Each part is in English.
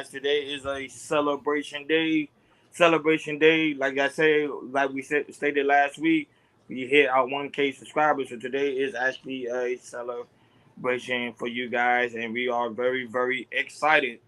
Today is a celebration day. Celebration day, like I said, like we said stated last week, we hit our 1K subscribers. So today is actually a celebration for you guys, and we are very excited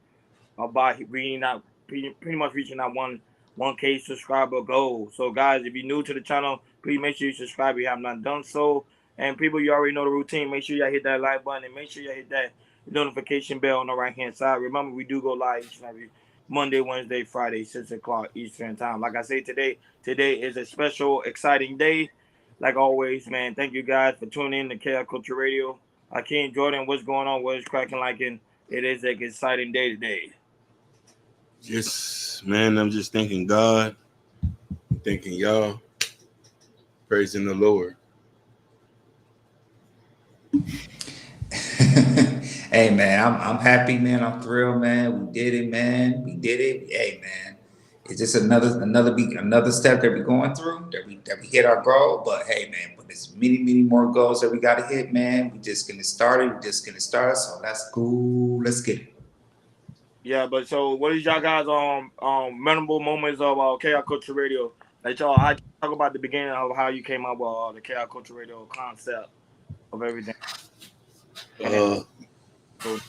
about reaching out, pretty much reaching that 1K subscriber goal. So guys, if you're new to the channel, please make sure you subscribe if you have not done so. And people, you already know the routine. Make sure y'all hit that like button and make sure y'all hit that notification bell on the right hand side. Remember, we do go live each and every Monday, Wednesday, Friday, 6 o'clock Eastern time. Like I say today is a special, exciting day. Like always, man. Thank you guys for tuning in to KL Culture Radio. King Jordan, what's going on? What is cracking like in? It is an exciting day today. Yes, man, I'm just thanking God, thanking y'all, praising the Lord. Hey man, I'm happy, man. I'm thrilled, man. We did it, man. We did it. Hey man, it's just another step that we're going through that we hit our goal. But hey man, but there's many more goals that we got to hit, man. We just getting started. We just getting started. So that's cool. Let's get it. Yeah, but so what is y'all guys memorable moments of KR Culture Radio? Like y'all, I talk about the beginning of how you came up with the KR Culture Radio concept of everything, and then Uh, go.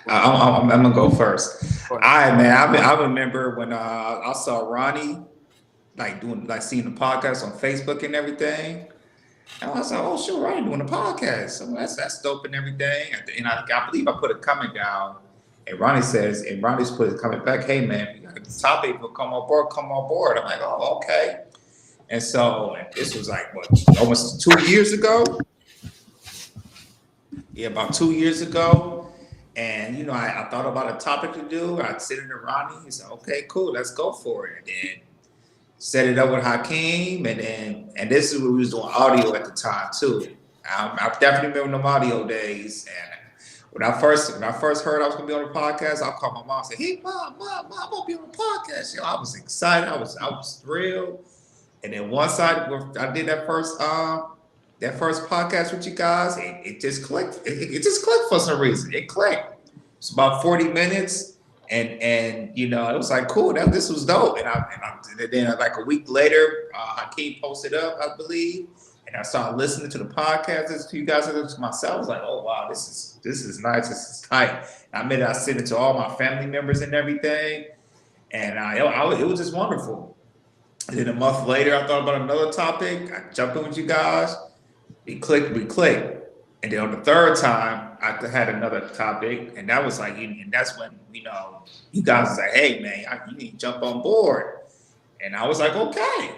I'm gonna go first. Go All ahead. right, man. I remember when I saw Ronnie seeing the podcast on Facebook and everything. And I was like, oh, sure, Ronnie doing a podcast. So that's dope and everything. And I believe I put a comment down. And Ronnie's put a comment back, hey, man, you got the topic, but come on board. I'm like, oh, okay. And so this was like, what, almost 2 years ago? Yeah, about 2 years ago. And, I thought about a topic to do. I'd sit in to Ronnie. He said, okay, cool, let's go for it. And then set it up with Hakeem, and this is what we was doing audio at the time too. I definitely remember them audio days. And when I first heard I was gonna be on the podcast, I called my mom and said, "Hey, mom, I'm gonna be on the podcast." I was excited. I was thrilled. And then once I did that first podcast with you guys, it just clicked. It just clicked for some reason. It clicked. It's about 40 minutes, and it was like cool. This was dope. And then like a week later, Hakeem posted up, I believe, and I started listening to the podcast to you guys and to myself. I was like, oh wow, this is nice. This is tight. I sent it to all my family members and everything, and it was just wonderful. And then a month later, I thought about another topic. I jumped in with you guys. We clicked. And then on the third time, I had another topic, and that was like, and that's when you guys was like, "Hey man, you need to jump on board," and I was like, "Okay."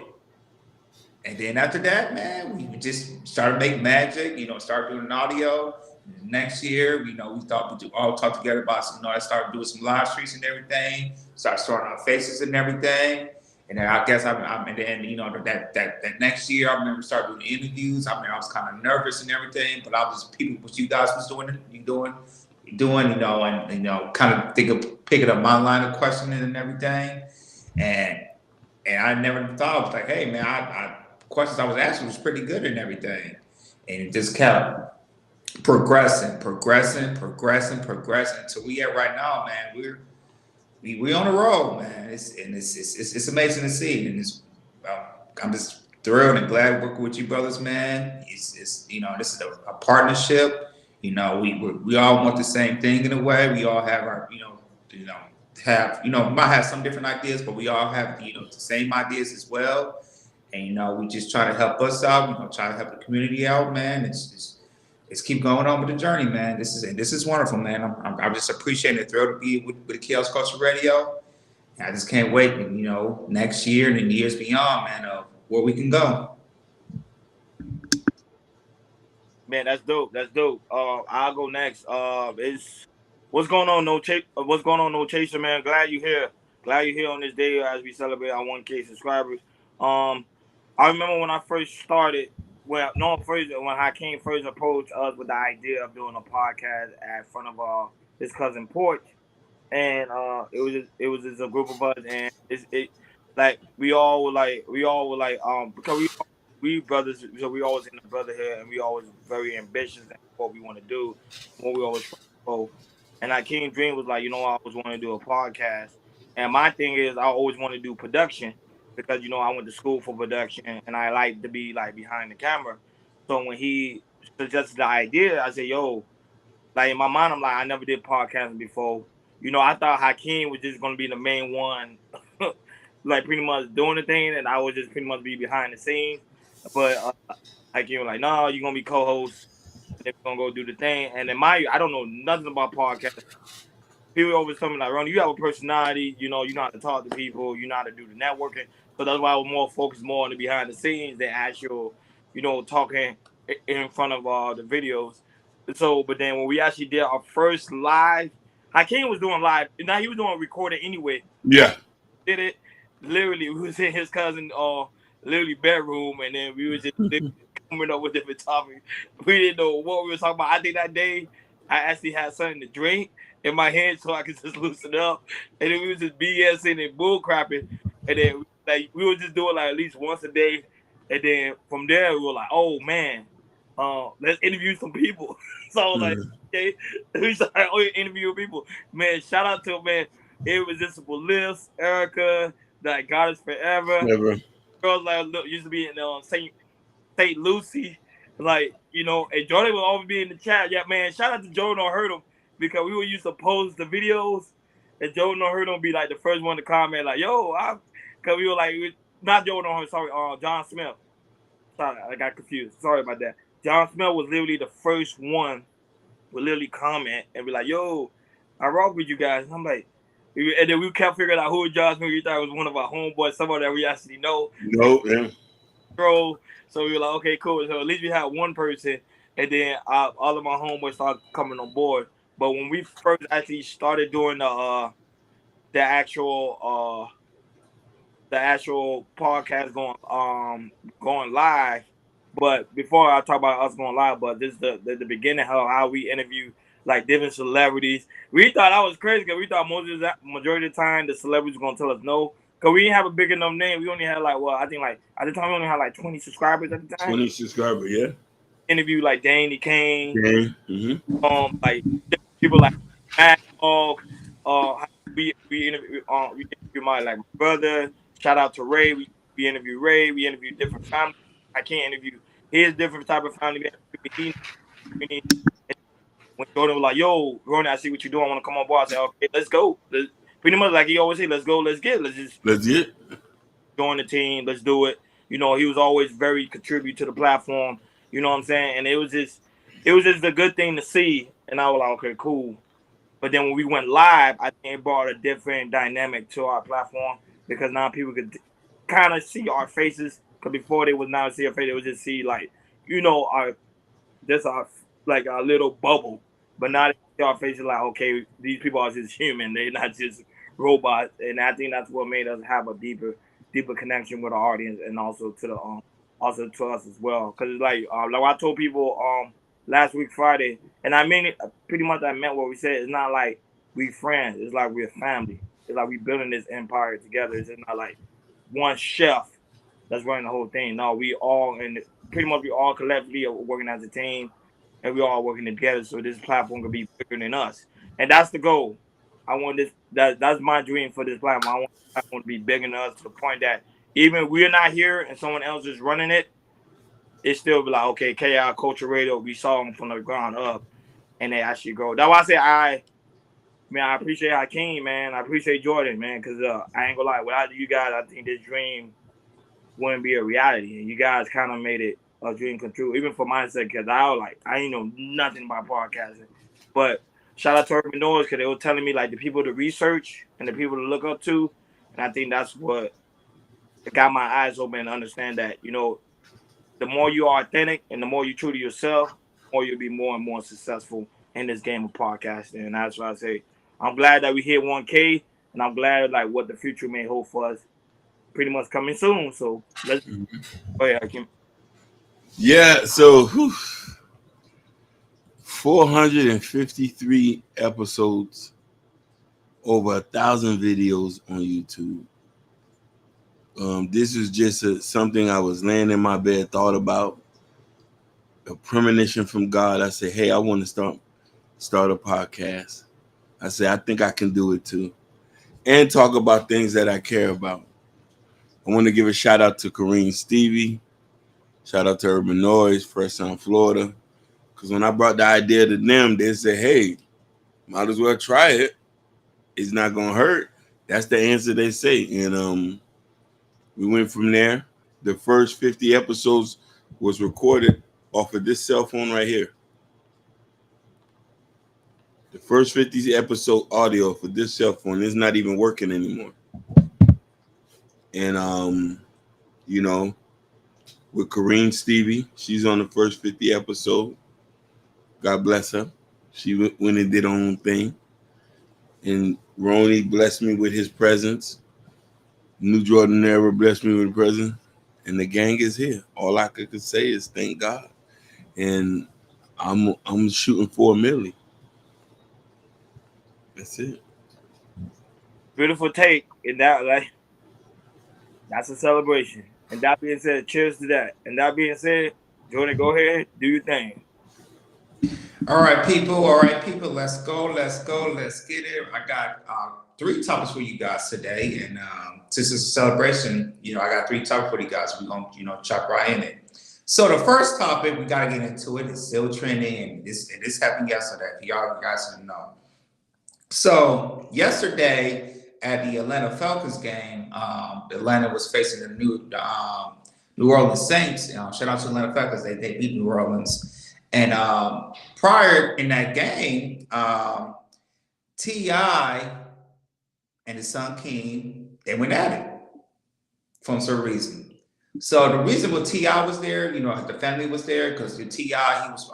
And then after that, man, we just started making magic. Start doing an audio. Next year, we thought we'd all talk together about some. I started doing some live streams and everything. Started starting our faces and everything. And then I guess and then that next year I remember started doing interviews. I mean I was kind of nervous and everything, but I was people what you guys was doing, and kind of picking up my line of questioning and everything. And I never thought I was like, hey man, I questions I was asking was pretty good and everything. And it just kept progressing until we at right now, man. We on the road, man. It's amazing to see, and I'm just thrilled and glad working with you brothers, man. It's this is a partnership. We all want the same thing in a way. We all have our we might have some different ideas, but we all have the same ideas as well. And we just try to help us out. Try to help the community out, man. It's keep going on with the journey, man. This is wonderful, man. I'm just appreciating it, thrilled to be with the Chaos Culture Radio. And I just can't wait, next year and the years beyond, man, of where we can go. Man, that's dope. That's dope. I'll go next. Is what's going on? What's going on? No chaser, man. Glad you here. Glad you're here on this day as we celebrate our 1K subscribers. Um, I remember when I first started. Well, no, first when Hakeem first approached us with the idea of doing a podcast at front of his cousin porch, and it was just a group of us, and it like we all were like because we brothers, so we always in the brotherhood, and we always very ambitious in what we want to do, what we always try to go. And Hakeem Dream was like, I always want to do a podcast. And my thing is, I always want to do production because I went to school for production and I like to be like behind the camera. So when he suggested the idea, I said, "Yo," like in my mind, I'm like, I never did podcasting before. I thought Hakeem was just gonna be the main one, like pretty much doing the thing, and I would just pretty much be behind the scenes. But Hakeem was like, "No, you're gonna be co-host, and then we're gonna go do the thing." And then I don't know nothing about podcasting. People always tell me like, "Ronnie, you have a personality. You know how to talk to people. You know how to do the networking." So that's why I was more focused more on the behind the scenes than actual, talking in front of the videos. So, but then when we actually did our first live, Hakeem was doing live. Now he was doing recording anyway. Yeah. Did it literally. We was in his cousin literally bedroom, and then we was just coming up with different topics. We didn't know what we were talking about. I think that day I actually had something to drink in my hand so I could just loosen up, and then we was just BSing and bull crapping, and then like we were just doing like at least once a day, and then from there we were like, oh man, let's interview some people. So I was like, Mhm. okay, we started interviewing people. Man, shout out to man. Irresistible Liz, Erica, that got us forever. Never. Girls like used to be in Saint Lucy, like and Jordan will always be in the chat. Yeah, man, shout out to Jordan on Hurdle because we would used to post the videos, and Jordan on Hurdle be like the first one to comment, like, "Yo, because we were like, not Jordan on Hurdle, sorry, John Smith. Sorry, I got confused. Sorry about that. John Smith was literally the first one would literally comment and be like, "Yo, I rock with you guys." And I'm like, and then we kept figuring out who John Smith. We thought it was one of our homeboys, someone that we actually know. No. Yeah. Bro, so we were like, okay, cool. So at least we had one person, and then all of my homeboys started coming on board. But when we first actually started doing the actual podcast going live. But before I talk about us going live, but this is the beginning of how we interview like different celebrities. We thought that was crazy because we thought majority of the time the celebrities were gonna tell us no. Cause we didn't have a big enough name. We only had like I think like at the time we only had like 20 subscribers at the time. 20 subscriber. Yeah. Interview like Danny Kane, Okay. Mm-hmm. like people like Mad Dog. We interview my like my brother. Shout out to Ray. We interview Ray. We interview different family. I can't interview his different type of family. We need. When Jordan was like, "Yo, Ronnie, I see what you're doing. I want to come on board." I said, "Okay, let's go." Pretty much like he always say, "Let's go, let's just Let's get. join the team. Let's do it." He was always very contribute to the platform. You know what I'm saying? And it was just a good thing to see. And I was like, okay, cool. But then when we went live, I think it brought a different dynamic to our platform because now people could kind of see our faces. Because before they would not see our face, they would just see like, our just our like our little bubble. But now they see our faces like, okay, these people are just human. They're not just robots. And I think that's what made us have a deeper connection with our audience and also to the also to us as well. Because it's like I told people last week Friday, and I mean it pretty much. I meant what we said. It's not like we friends. It's like we're family. It's like we building this empire together. It's not like one chef that's running the whole thing. No, we all and pretty much we all collectively are working as a team, and we all working together. So this platform could be bigger than us, and that's the goal. I want this. That's my dream for this platform. I want this platform to be bigger than us to the point that even if we're not here and someone else is running it, it still be like, okay, KI Culture Radio, we saw them from the ground up, and they actually grow. That's why I say I appreciate Hakeem, man. I appreciate Jordan, man, because I ain't gonna lie, without you guys, I think this dream wouldn't be a reality, and you guys kind of made it a dream come true, even for myself, because I ain't know nothing about podcasting, but shout out to Urban Noise because they were telling me like the people to research and the people to look up to, and I think that's what got my eyes open and understand that the more you are authentic and the more you true to yourself, the more you'll be more and more successful in this game of podcasting. And that's why I say I'm glad that we hit 1K, and I'm glad like what the future may hold for us. Pretty much coming soon. So let's go ahead, Hakeem. Yeah. So 453 episodes, over 1,000 videos on YouTube. This is just something I was laying in my bed, thought about, a premonition from God. I said, hey, I want to start a podcast. I said, I think I can do it too. And talk about things that I care about. I want to give a shout out to Kareem Stevie. Shout out to Urban Noise, Fresh Sound Florida. Because when I brought the idea to them, they said, hey, might as well try it. It's not going to hurt. That's the answer they say. And we went from there. The first 50 episodes was recorded off of this cell phone right here. The first 50 episode audio for this cell phone is not even working anymore. And you know, with Kareem Stevie, she's on the first 50 episode. God bless her. She went and did her own thing. And Ronnie blessed me with his presence. New Jordan Era blessed me with a present. And the gang is here. All I could say is thank God. And I'm shooting for a milli. That's it. Beautiful take, and that like that's a celebration. And that being said, cheers to that. And that being said, Jordan, go ahead, do your thing. All right, people. All right, people. Let's go. Let's go. Let's get it. I got three topics for you guys today, and since it's a celebration, I got three topics for you guys. We're gonna, chop right in it. So the first topic we gotta get into it. It's still trending, and this happened yesterday. For y'all, you guys didn't know. So yesterday at the Atlanta Falcons game, Atlanta was facing the New Orleans Saints. Shout out to Atlanta Falcons. They beat New Orleans. And prior in that game, T.I. and his son King, they went at it for some reason. So the reason why T.I. was there, the family was there because T.I. he was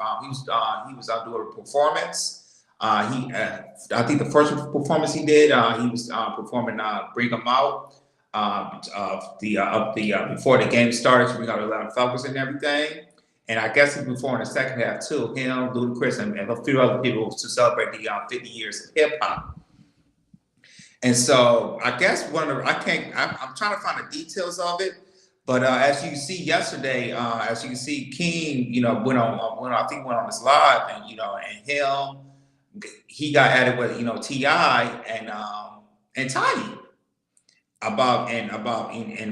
out doing a performance. I think the first performance he did, he was performing "Bring 'Em Out" before the game started to bring out Atlanta Falcons and everything. And I guess he performed in the second half too. Him, Ludacris, and a few other people to celebrate the 50 years of hip hop. And so I guess I'm trying to find the details of it. But as you see yesterday, as you can see, King, went on his live, and him, he got at it with T.I. and Tiny about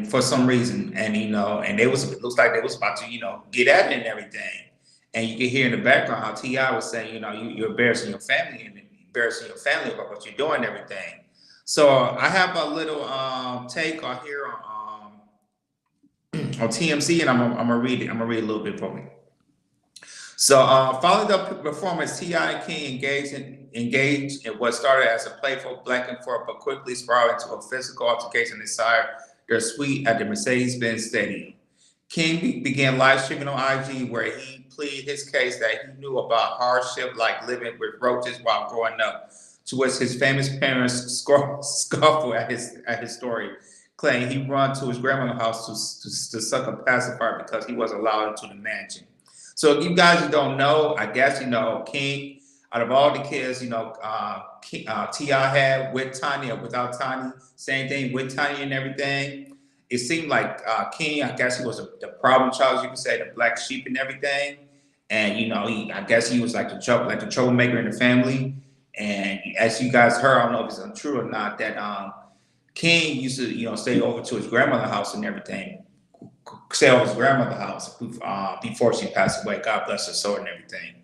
for some reason, and it looks like they was about to get at it and everything, and you can hear in the background how T.I. was saying you're embarrassing your family and embarrassing your family about what you're doing and everything. So I have a little take on here on TMC, and I'm gonna read it. I'm gonna read a little bit for me. So, following the performance, T.I. and King engaged in what started as a playful back and forth, but quickly spiraled into a physical altercation inside their suite at the Mercedes-Benz Stadium. King began live streaming on IG, where he pleaded his case that he knew about hardship like living with roaches while growing up, to which his famous parents scoffed at his story, claiming he run to his grandmother's house to suck a pacifier because he wasn't allowed into the mansion. So if you guys don't know, I guess King, out of all the kids, T.I. had with Tiny or without Tiny, same thing with Tiny and everything. It seemed like King, I guess he was the problem child, you could say, the black sheep and everything. And I guess he was like the troublemaker in the family. And as you guys heard, I don't know if it's untrue or not, that King used to stay over to his grandmother's house and everything. Stay over his grandmother's house before she passed away. God bless her soul and everything.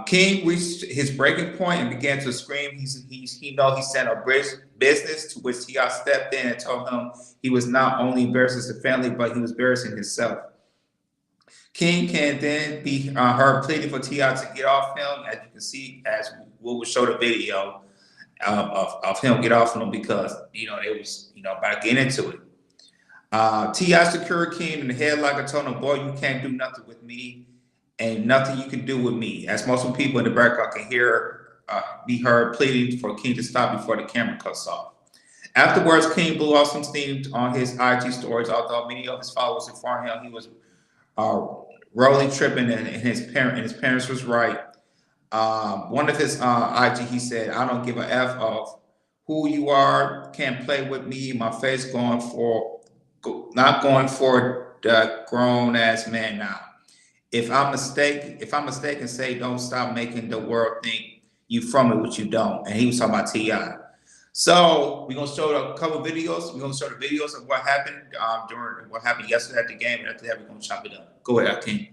King reached his breaking point and began to scream. He sent a business, to which T.I. stepped in and told him he was not only embarrassing the family, but he was embarrassing himself. King can then be heard pleading for T.I. to get off him, as you can see, as we will show the video of him get off him, because it was about to get into it. T.I. secured King in the headlock and told him, "Boy, you can't do nothing with me, and nothing you can do with me." As most people in the background can be heard pleading for King to stop before the camera cuts off. Afterwards, King blew off some steam on his IG stories, although many of his followers informed him he was rolling, tripping, and his parents was right. One of his IG, he said, "I don't give a F of who you are, can't play with me, my face not going for the grown ass man now. If I'm mistaken, say don't stop making the world think you from it, what you don't. And he was talking about T.I. So we're gonna show a couple videos. We're gonna show the videos of what happened during what happened yesterday at the game, and after that we're gonna chop it up. Go ahead, King.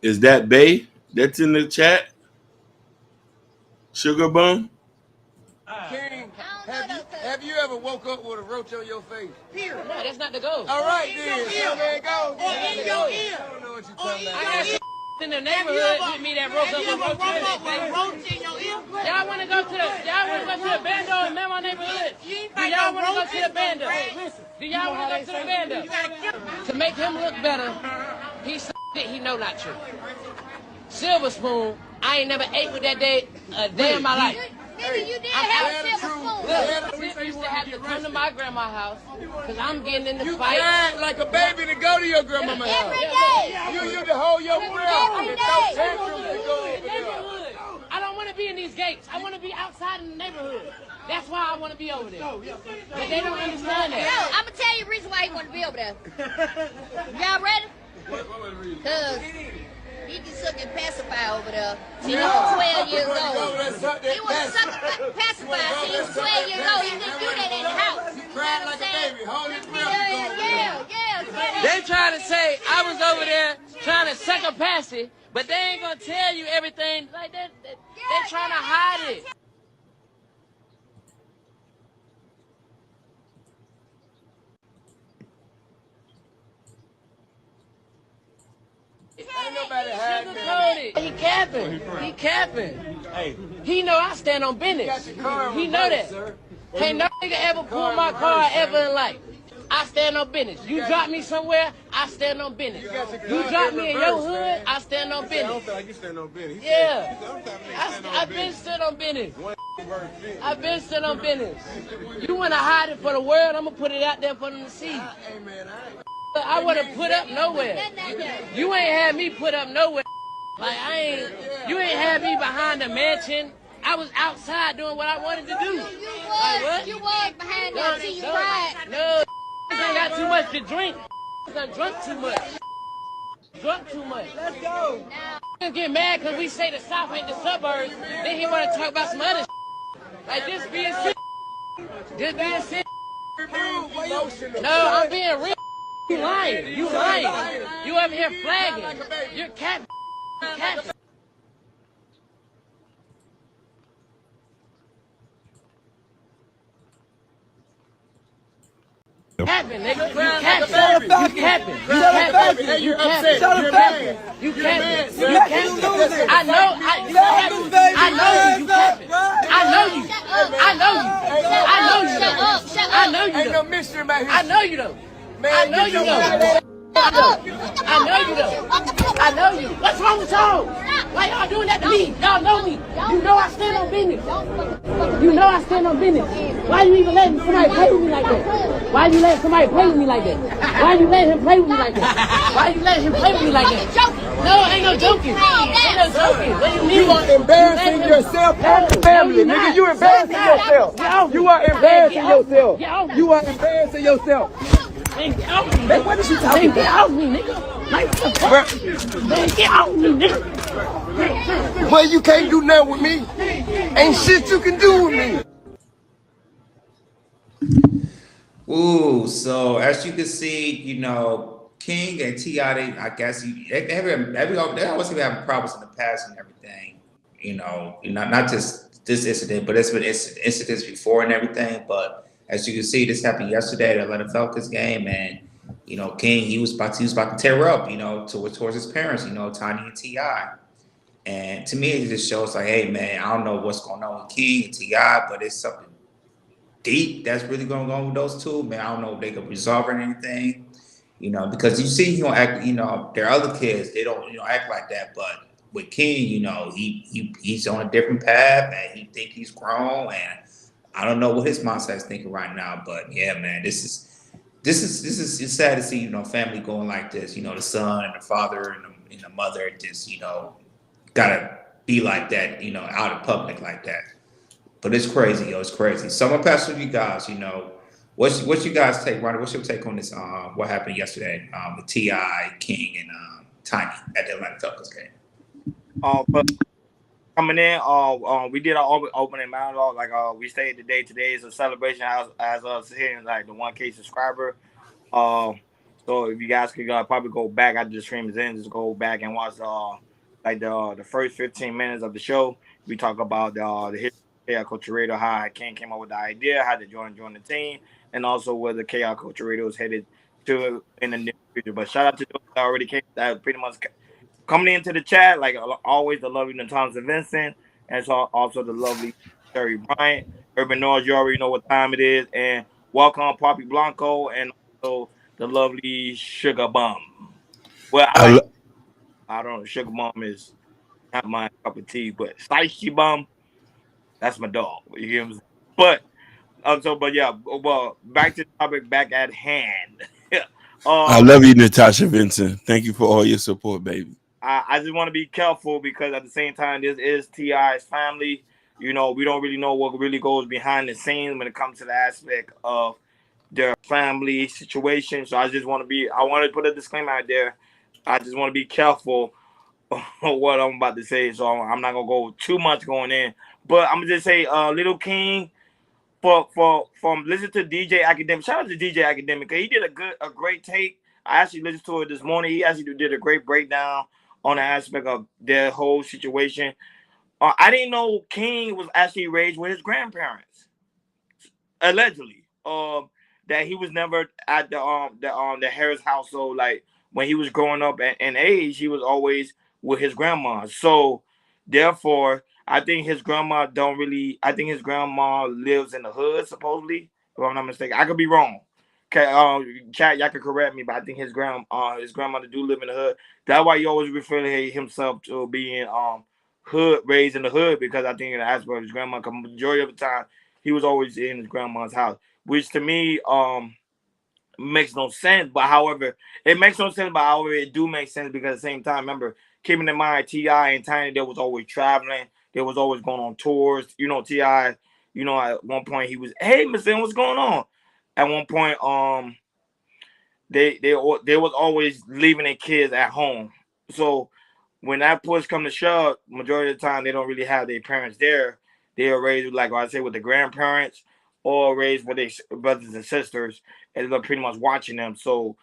Is that Bay that's in the chat? Sugar Bum? King, have you ever woke up with a roach on your face? No, that's not the goal. All right, then. So there it goes. In your ear. I don't know what you're talking about. I got some in the neighborhood with me that broke up with roach in your ear. Y'all want to go to the bando in my neighborhood? Do y'all want to go to the bando? Do y'all want to go to the bando? To make him look better, he said it, he know not true. Silver spoon, I ain't never ate with that day a day in my life. Nigga, you did have a silver spoon. Look, used to have to come to my grandma's house because I'm getting in the You fight. cried like a baby to go to your grandmama's house. Every day. You used to hold your breath Every and day. throw tantrums to go over there. Neighborhood. I don't want to be in these gates. I want to be outside in the neighborhood. That's why I want to be over there. But they don't understand No, that. I'm gonna tell you the reason why he want to be over there. Y'all ready? Cause he can suck and pacify over there. Till he was 12 years old. He was suck and pacify till he was 12 years old. He couldn't do that in the house. You cried like a baby. Hold your breath. Yeah. They trying to say I was over there trying to second pass it, but they ain't gonna tell you everything like that. They trying to hide it. Ain't nobody hiding Sugarcoated. He capping. He capping. Hey. He know I stand on business. He know that. Can't no nigga ever pull my car ever in life. I stand on business. You drop me somewhere, I stand on business. You drop me in your hood, I stand on I don't business. feel like you stand on business. Yeah. I've been stood on business. I've been stood on business. You want to hide it for the world, I'm going to put it out there for them to see. Hey, man, I wouldn't put up nowhere. You ain't had me put up nowhere. Like, you ain't had me behind the mansion. I was outside doing what I wanted to do. You was behind that till you cried. No, I got too much to drink. I drunk too much. Drunk too much. Let's go. Get mad because we say the South ain't the suburbs. Then he want to talk about some other like this being sick. This being sick. No, I'm being real. You lying. You lying. You up here flagging. You're cat. Capping, nigga. You capping. You capping. You capping. You capping. You capping. You capping. I know. I know you. You capping. I know you. I know you. I know you. I know you. ain't no mystery about here. I know you though. Man, I know you though. I know you though. I know you. What's wrong with y'all? Why y'all doing that to me? Y'all know me. You know I stand on business. You know I stand on business. Why you even letting somebody play with me like that? Why you letting somebody play with me like that? Why you letting him play with me like that? Why you letting him play with me like that? No, ain't no joking. Ain't no joking. What do you mean? You are embarrassing yourself and your family, nigga. You embarrassing yourself. You are embarrassing yourself. You are embarrassing yourself. Man, get off me. Man, what is she talking about? Get off me, nigga. Like, what the fuck? Man, get off me, nigga. Well, you can't do nothing with me. Ain't shit you can do with me. Ooh, so as you can see, you know, King and T.I., I guess they always have having problems in the past and everything. You know, not just this incident, but it's been incidents before and everything. But as you can see, this happened yesterday at Atlanta Falcons game, and you know, King he was about to tear up, you know, towards his parents, you know, Tiny and T.I. And to me, it just shows like, hey man, I don't know what's going on with King and T.I., but it's something deep that's really going on with those two, man. I don't know if they can resolve it or anything, you know, because you see, he don't act, you know, their other kids, they don't, you know, act like that. But with King, you know, he's on a different path and he think he's grown, and I don't know what his mindset's thinking right now. But yeah, man, this is this is it's sad to see, family going like this. The son and the father and the mother just, gotta be like that, out in public like that. But it's crazy, yo. It's crazy. So I'm gonna pass it to you guys. What's you guys take, Ronnie? What's your take on this? What happened yesterday? With Ti, King, and Tiny at the Atlanta Falcons game. But coming in, we did our opening monologue. Like we stated today. Today is a celebration as us hitting like the 1K subscriber. Uh, so if you guys could probably go back after the stream is in, just go back and watch like the first 15 minutes of the show. We talk about the history of Coach Rado, how Ken came up with the idea, how to join the team, and also where the KR Coach Rado is headed to in the near future. But shout out to those that already came that pretty much coming into the chat, like always, the lovely Natasha Vincent, and so also the lovely Sherry Bryant. Urban Noise, you already know what time it is, and welcome Poppy Blanco, and also the lovely Sugar Bum. Well, I don't know, Sugar Bum is not my cup of tea, but Spicy Bum, that's my dog. You get what I'm saying? But but yeah, well, back to the topic, back at hand. I love you, Natasha Vincent. Thank you for all your support, baby. I just want to be careful because at the same time, this is Ti's family. We don't really know what really goes behind the scenes when it comes to the aspect of their family situation. So I want to put a disclaimer out there. I just want to be careful what I'm about to say. So I'm not gonna go too much going in, but I'm gonna just say, Little King, from listen to DJ Academic. Shout out to DJ Academic. He did a great take. I actually listened to it this morning. He actually did a great breakdown on the aspect of their whole situation. I didn't know King was actually raised with his grandparents, allegedly. That he was never at the Harris household. Like when he was growing up in age, he was always with his grandma. So therefore, I think his grandma don't really. I think his grandma lives in the hood, supposedly. If I'm not mistaken, I could be wrong. Okay, chat, y'all can correct me, but I think his grandmother do live in the hood. That's why he always refer to himself to being hood, raised in the hood, because I think in the aspect of his grandma, 'cause majority of the time he was always in his grandma's house, which to me makes no sense. But however, it makes no sense. But however, it do make sense because at the same time, remember, keeping in mind Ti and Tiny, they was always traveling. They was always going on tours. Ti. At one point he was, hey, Mister, what's going on? At one point, they was always leaving their kids at home. So when that push come to shove, majority of the time they don't really have their parents there. They are raised like I say with the grandparents or raised with their brothers and sisters, and they're pretty much watching them. So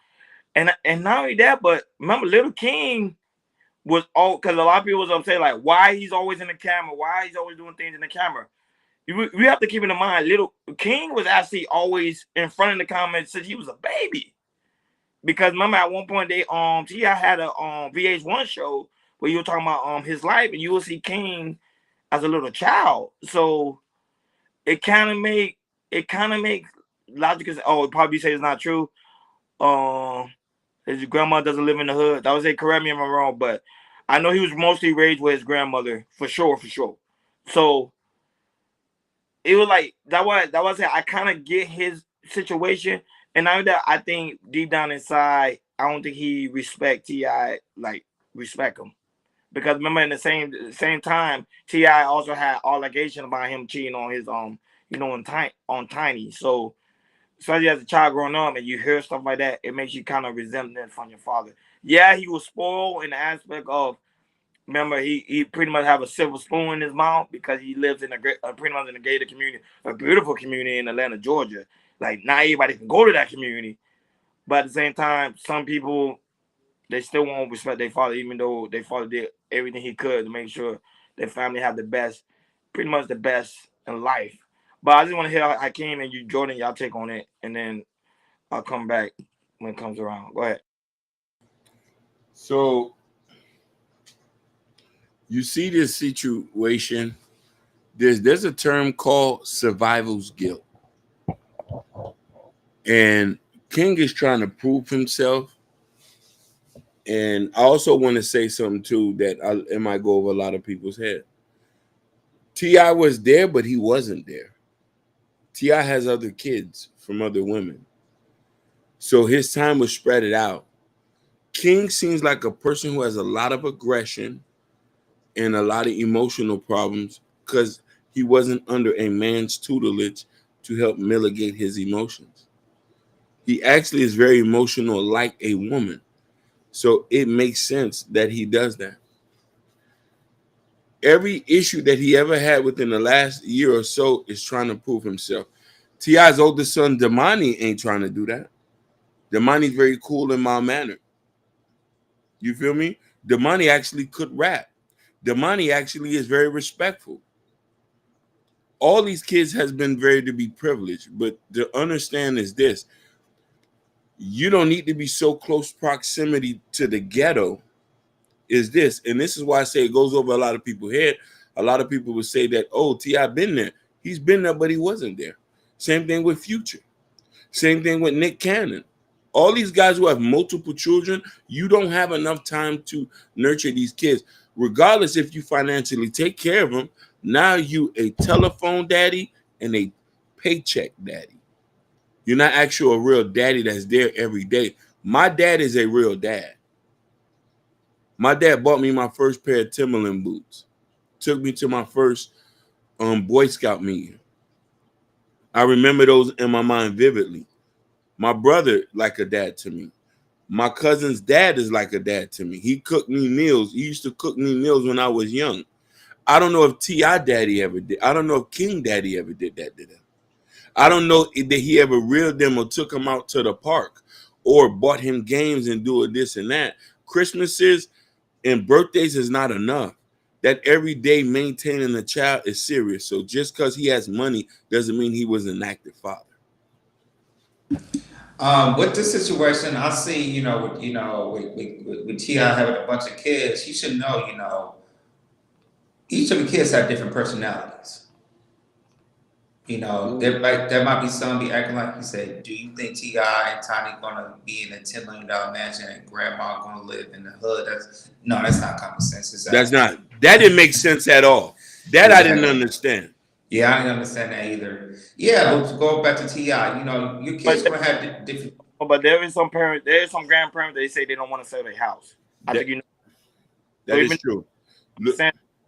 and not only that, but remember Little King was all because a lot of people was upset like why he's always in the camera, why he's always doing things in the camera. We have to keep in mind Little King was actually always in front of the camera since he was a baby. Because remember at one point they Ti had a VH1 show where you were talking about his life and you will see King as a little child. So it kind of make logical. Oh, it probably say it's not true. His grandma doesn't live in the hood. I would say correct me if I'm wrong, but I know he was mostly raised with his grandmother for sure. So it was like that was it. I kind of get his situation, and now that I think deep down inside, I don't think he respect Ti like respect him because remember in the same time Ti also had allegation about him cheating on his on Tiny. So especially as a child growing up and you hear stuff like that, it makes you kind of resentment from your father. Yeah, he was spoiled in the aspect of remember, he pretty much have a silver spoon in his mouth because he lives in a great, pretty much in a gated community, a beautiful community in Atlanta, Georgia. Like not everybody can go to that community, but at the same time, some people they still won't respect their father, even though their father did everything he could to make sure their family have the best, pretty much the best in life. But I just want to hear Hakeem and you, Jordan, y'all take on it, and then I'll come back when it comes around. Go ahead. So you see this situation. There's a term called survival's guilt, and King is trying to prove himself. And I also want to say something too that it might go over a lot of people's head. Ti was there, but he wasn't there. Ti has other kids from other women. So his time was spread it out. King seems like a person who has a lot of aggression and a lot of emotional problems because he wasn't under a man's tutelage to help mitigate his emotions. He actually is very emotional like a woman. So it makes sense that he does that. Every issue that he ever had within the last year or so is trying to prove himself. T.I.'s oldest son, Damani, ain't trying to do that. Damani's very cool and mild mannered. You feel me? Damani actually could rap. Damani actually is very respectful. All these kids has been very to be privileged, but to understand is this: you don't need to be so close proximity to the ghetto. Is this, and this is why I say it goes over a lot of people's head. A lot of people would say that, oh, T.I. been there. He's been there, but he wasn't there. Same thing with Future. Same thing with Nick Cannon. All these guys who have multiple children, you don't have enough time to nurture these kids. Regardless if you financially take care of them, now you a telephone daddy and a paycheck daddy. You're not actually a real daddy that's there every day. My dad is a real dad. My dad bought me my first pair of Timberland boots. Took me to my first Boy Scout meeting. I remember those in my mind vividly. My brother like a dad to me. My cousin's dad is like a dad to me. He cooked me meals. He used to cook me meals when I was young. I don't know if T.I. daddy ever did. I don't know if King daddy ever did that to them. I don't know that he ever reeled them or took him out to the park or bought him games and doing this and that. Christmases and birthdays is not enough. That every day maintaining a child is serious. So just because he has money doesn't mean he was an active father. With this situation, I see, with Ti having a bunch of kids, he should know, each of the kids have different personalities. There might be some be acting like you said. Do you think Ti and Tiny gonna be in a $10 million mansion and Grandma gonna live in the hood? That's not common sense. That's not. That didn't make sense at all. That I didn't understand. Yeah, I didn't understand that either. Yeah, but go back to Ti. Your kids gonna have different. But there is some parents, there is some grandparents. They say they don't want to sell their house. I think you know. That is true.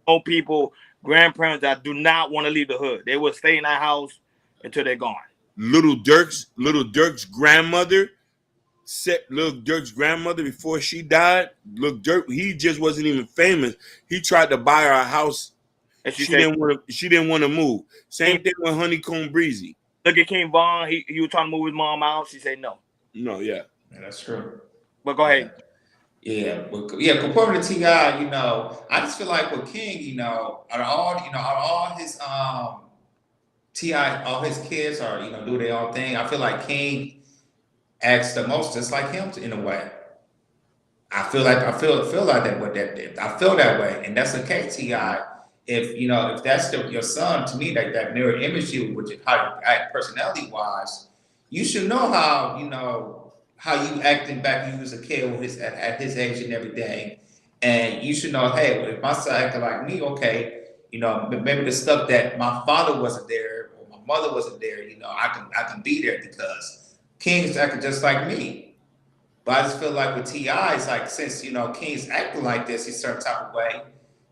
Old people, grandparents that do not want to leave the hood. They will stay in that house until they're gone. Little Dirk's grandmother before she died. Little Dirk, he just wasn't even famous. He tried to buy her a house. And she didn't want to move. Same thing with Honeycomb Breezy. Look at King Von. He was trying to move his mom out. She said no. No, yeah, that's true. But go ahead. Yeah, compared to Ti, I just feel like with King, out of all his Ti, all his kids are do their own thing. I feel like King acts the most just like him in a way. I feel like that. I feel that way, and that's okay. Ti, if that's your son, to me that mirror image you, which is how you act personality wise, you should know how you acting back when you was a kid at his age and everything. And you should know, hey, if my son acting like me, okay, maybe the stuff that my father wasn't there or my mother wasn't there, I can be there because King's acting just like me. But I just feel like with T.I., it's like since King's acting like this, he's a certain type of way,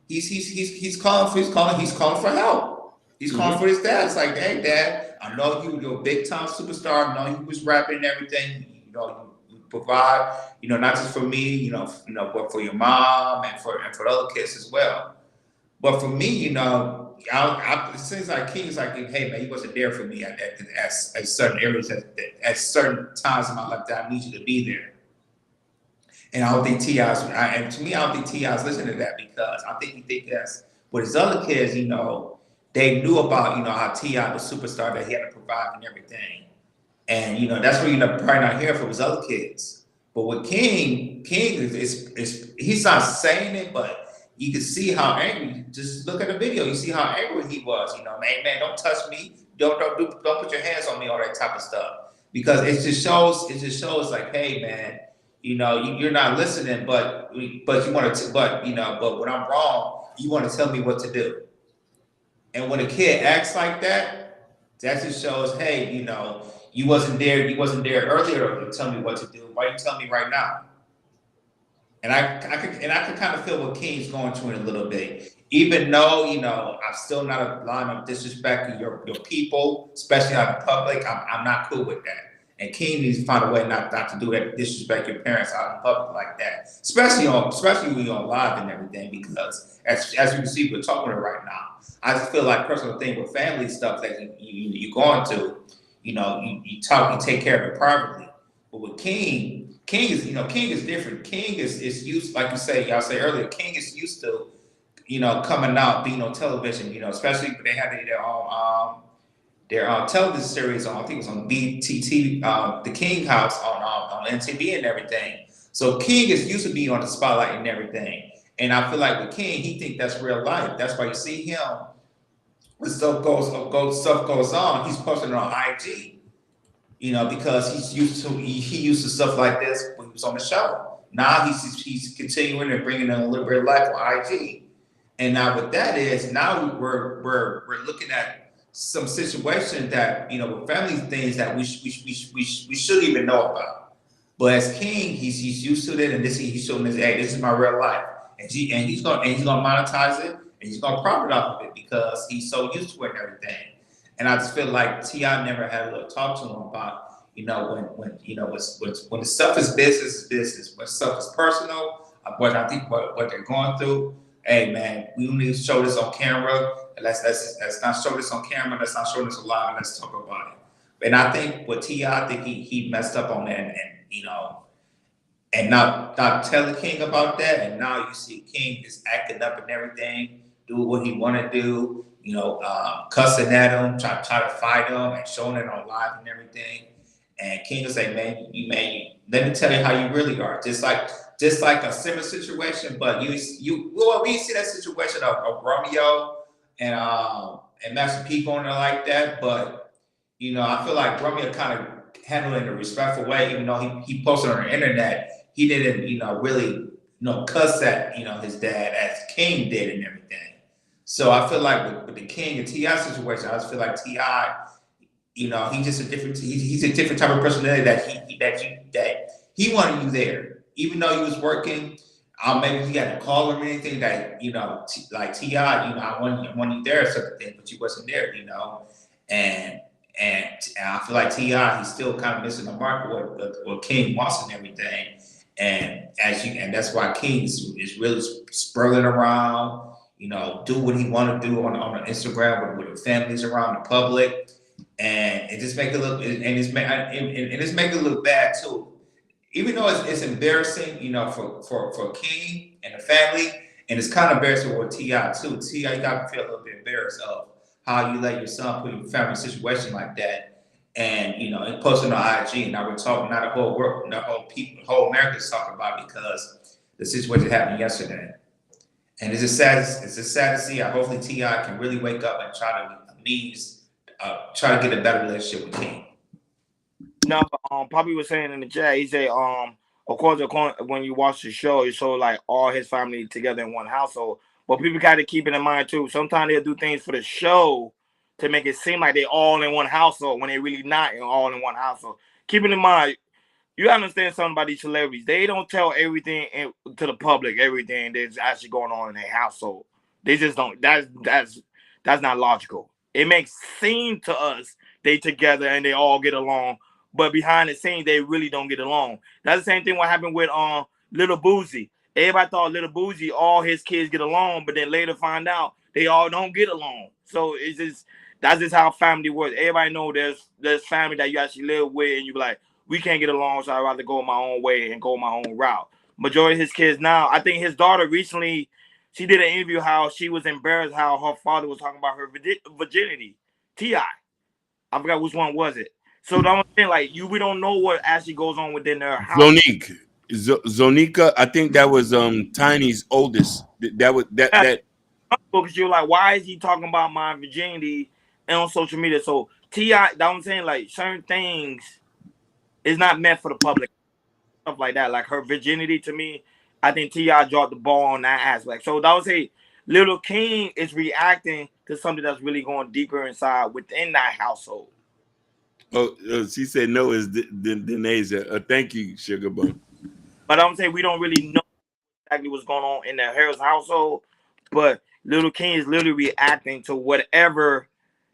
he's calling for help. He's calling for his dad. It's like, hey, Dad, I know you're a big time superstar. I know you was rapping and everything. You provide, not just for me, but for your mom and for the other kids as well. But for me, it seems like King's like, hey man, you wasn't there for me at certain areas, at certain times in my life that I need you to be there. And I don't think T.I.'s, and to me, I don't think T.I.'s listening to that because I think he think that's with his other kids, they knew about, how T.I., the superstar that he had to provide and everything. And, that's where probably not hearing from his other kids. But with King is he's not saying it, but you can see how angry. Just look at the video. You see how angry he was. Man, don't touch me. Don't put your hands on me, all that type of stuff. Because it just shows like, hey, man, you're not listening, but you want to, but when I'm wrong, you want to tell me what to do. And when a kid acts like that, that just shows, hey, You wasn't there. You wasn't there earlier to tell me what to do. Why you tell me right now? And I could kind of feel what King's going through in a little bit. Even though, I'm still not a line of disrespecting your people, especially out in public. I'm not cool with that. And King needs to find a way not to do that, disrespect your parents out in public like that. Especially when you're on live and everything, because as you can see, we're talking about it right now. I just feel like personal thing with family stuff that you're going to, you talk, you take care of it privately. But with King is different. King is used, like you say, y'all say earlier, King is used to, coming out, being on television, especially when they had their television series on, I think it was on BTT, the King House on NTV and everything. So King is used to being on the spotlight and everything. And I feel like with King, he think that's real life. That's why you see him, when stuff goes on, he's posting it on IG. Because he used to stuff like this when he was on the show. Now he's continuing and bringing in a little bit of life on IG. And now what that is, now we're looking at some situation that with family things that we should even know about. But as King, he's used to it, and he's showing this, hey, this is my real life, and he's gonna monetize it, and he's gonna profit off of it because he's so used to it and everything. And I just feel like T.I. never had a little talk to him about, when the stuff is business. When stuff is personal, what I think what they're going through. Hey man, we need to show this on camera. Let's not show this on camera. Let's not show this live. Let's talk about it. And I think with T.I., I think he messed up on that, and not telling King about that. And now you see King is acting up and everything, do what he want to do. Cussing at him, try to fight him, and showing it on live and everything. And King will say, "Man, let me tell you how you really are." Just like a similar situation, but we see that situation of Romeo and Master P going there like that. But I feel like Romeo kind of handled it in a respectful way, even though he posted on the internet, he didn't really cuss at his dad as King did and everything. So I feel like with the King and T.I. situation, I just feel like T.I., he's just he's a different type of personality that he wanted you there, even though he was working. Maybe he had to call him or anything that like T.I., I want you there or something, but you wasn't there, and I feel like T.I., he's still kind of missing the mark of what King wants and everything, and that's why King is really spurling around. Do what he want to do on Instagram with the families around the public, and it just make it look and it's make it look bad too. Even though it's embarrassing, for King and the family, and it's kind of embarrassing for T.I. too. T.I., you got to feel a little bit embarrassed of how you let your son put your family in a situation like that, and and posting on IG. And now we're talking, not the whole world, the whole America's talking about it because the situation happened yesterday. And it's just sad to see. Hopefully T.I. can really wake up and try to get a better relationship with King. No, Poppy was saying in the chat, he said, of course, when you watch the show, it shows like all his family together in one household. But people got to keep it in mind too. Sometimes they'll do things for the show to make it seem like they're all in one household when they're really not all in one household. Keeping in mind, you understand something about these celebrities. They don't tell everything to the public, everything that's actually going on in their household. They just don't. That's not logical. It makes seem to us they together and they all get along, but behind the scenes they really don't get along. That's the same thing what happened with Little Boozy. Everybody thought Little Boozy, all his kids get along, but then later find out they all don't get along. So that's just how family works. Everybody know there's family that you actually live with, and you be like, we can't get along, so I'd rather go my own way and go my own route. Majority of his kids now, I think his daughter recently, she did an interview how she was embarrassed how her father was talking about her virginity. T.I. I forgot which one was it. So I'm saying, like, we don't know what actually goes on within their house. Zonika, I think that was Tiny's oldest. That because you're like, why is he talking about my virginity on social media? So T.I., that I'm saying, like, certain things is not meant for the public. Stuff like that. Like her virginity, to me, I think T.I. dropped the ball on that aspect. So that would say Little King is reacting to something that's really going deeper inside within that household. She said no is Denasia. Thank you, Sugar Bun. But I'm saying we don't really know exactly what's going on in the Harris household. But Little King is literally reacting to whatever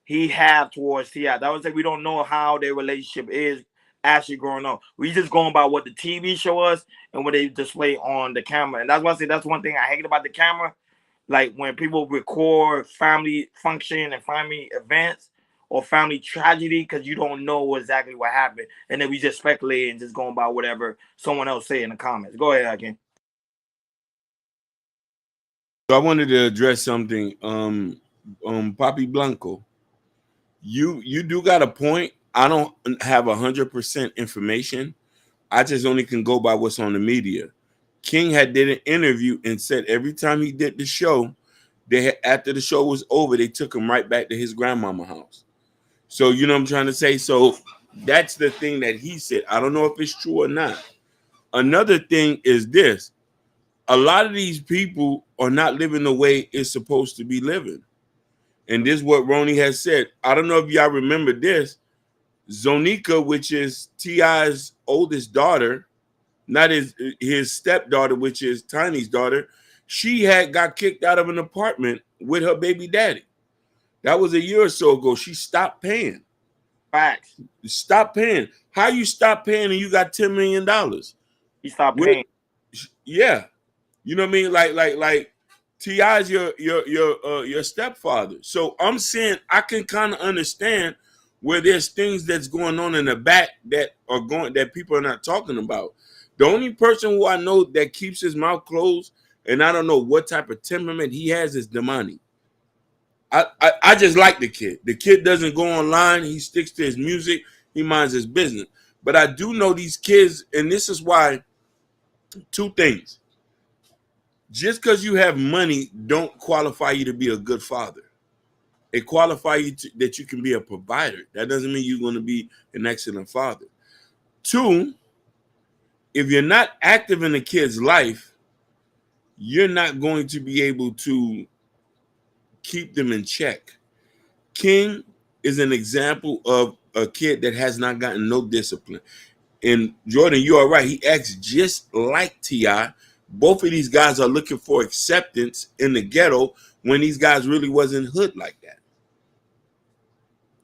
he have towards T.I. That would say we don't know how their relationship is actually growing up. We just going by what the TV show us and what they display on the camera. And that's why I say that's one thing I hate about the camera. Like when people record family function and family events or family tragedy because you don't know exactly what happened. And then we just speculate and just going by whatever someone else say in the comments. Go ahead, Hakeem. So I wanted to address something. Papi Blanco, you do got a point. I don't have 100% information. I just only can go by what's on the media. King had did an interview and said every time he did the show, after the show was over, they took him right back to his grandmama house. So you know what I'm trying to say. So that's the thing that he said. I don't know if it's true or not. Another thing is this: a lot of these people are not living the way it's supposed to be living. And this is what Ronnie has said. I don't know if y'all remember this. Zonika, which is T.I.'s oldest daughter, not his stepdaughter, which is Tiny's daughter, she had got kicked out of an apartment with her baby daddy. That was a year or so ago. She stopped paying. Facts. Stop paying. How you stop paying and you got $10 million? He stopped paying. Yeah. You know what I mean? Like T.I.'s your stepfather. So I'm saying I can kind of understand where there's things that's going on in the back that people are not talking about. The only person who I know that keeps his mouth closed, and I don't know what type of temperament he has, is Damani. I just like the kid. The kid doesn't go online. He sticks to his music. He minds his business. But I do know these kids, and this is why, two things. Just because you have money don't qualify you to be a good father. It qualifies you that you can be a provider. That doesn't mean you're going to be an excellent father. Two, if you're not active in a kid's life, you're not going to be able to keep them in check. King is an example of a kid that has not gotten no discipline. And Jordan, you are right. He acts just like T.I. Both of these guys are looking for acceptance in the ghetto when these guys really wasn't hood like that.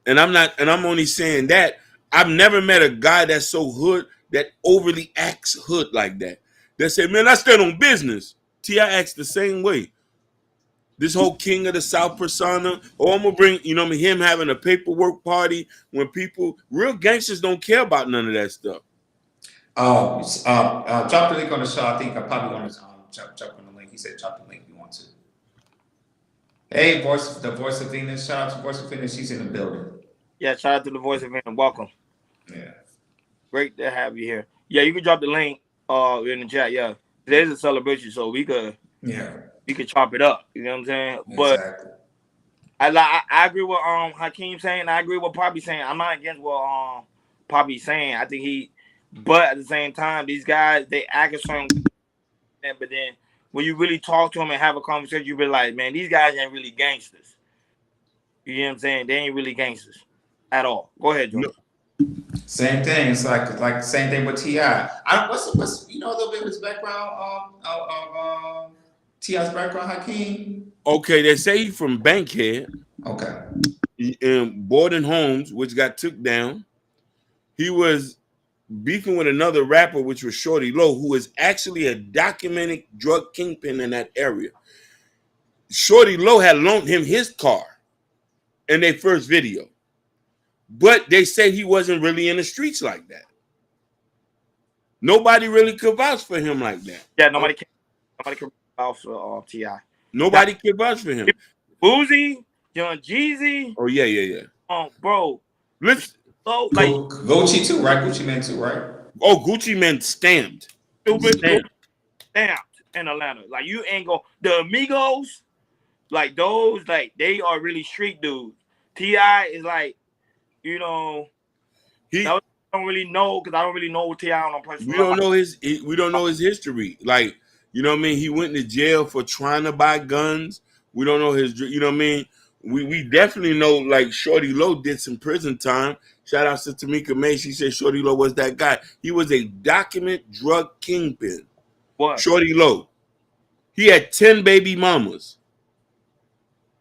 And I'm only saying that I've never met a guy that's so hood that overly acts hood like that. They say, man, I stand on business. T.I. acts the same way. This whole King of the South persona. Oh, I'm gonna bring, him having a paperwork party when real gangsters don't care about none of that stuff. Drop the link on the show. I think I probably want to jump on the link. He said drop the link if you want to. Hey, the voice of Venus. Shout out to Voice of Venus. She's in the building. Yeah, shout out to the Voice of Venus. Welcome. Yeah. Great to have you here. Yeah, you can drop the link in the chat. Yeah. Today's a celebration, so we could chop it up. You know what I'm saying? Exactly. But I agree with Hakeem saying. I agree with Poppy saying. I'm not against what Poppy's saying. I think but at the same time, these guys, they act a certain way, but then when you really talk to them and have a conversation, you be like, man, these guys ain't really gangsters. You know what I'm saying? They ain't really gangsters at all. Go ahead, Jordan. Same thing. It's like the same thing with T.I. What's a little bit of his background of T.I.'s background, Hakeem? Okay, they say he's from Bankhead. Okay. In Borden Homes, which got took down. He was beefing with another rapper, which was Shorty Low, who is actually a documented drug kingpin in that area. Shorty Low had loaned him his car in their first video. But they say he wasn't really in the streets like that. Nobody really could vouch for him like that. Yeah, nobody can vouch for T.I. Nobody could vouch for him. Boozy, Young Jeezy. Oh, yeah. Bro. Let's Gucci too, right? Gucci Man too, right? Oh, Gucci Man stamped. Stamped in Atlanta. Like you ain't go the Amigos, like those, like they are really street dudes. T.I. is like, I don't really know because I don't really know T.I. on a personal. We don't know his history. Like, you know what I mean? He went to jail for trying to buy guns. We don't know his, you know what I mean? We definitely know like Shorty Low did some prison time. Shout out to Tamika May. She said Shorty Low was that guy. He was a document drug kingpin. What? Shorty Low. He had 10 baby mamas.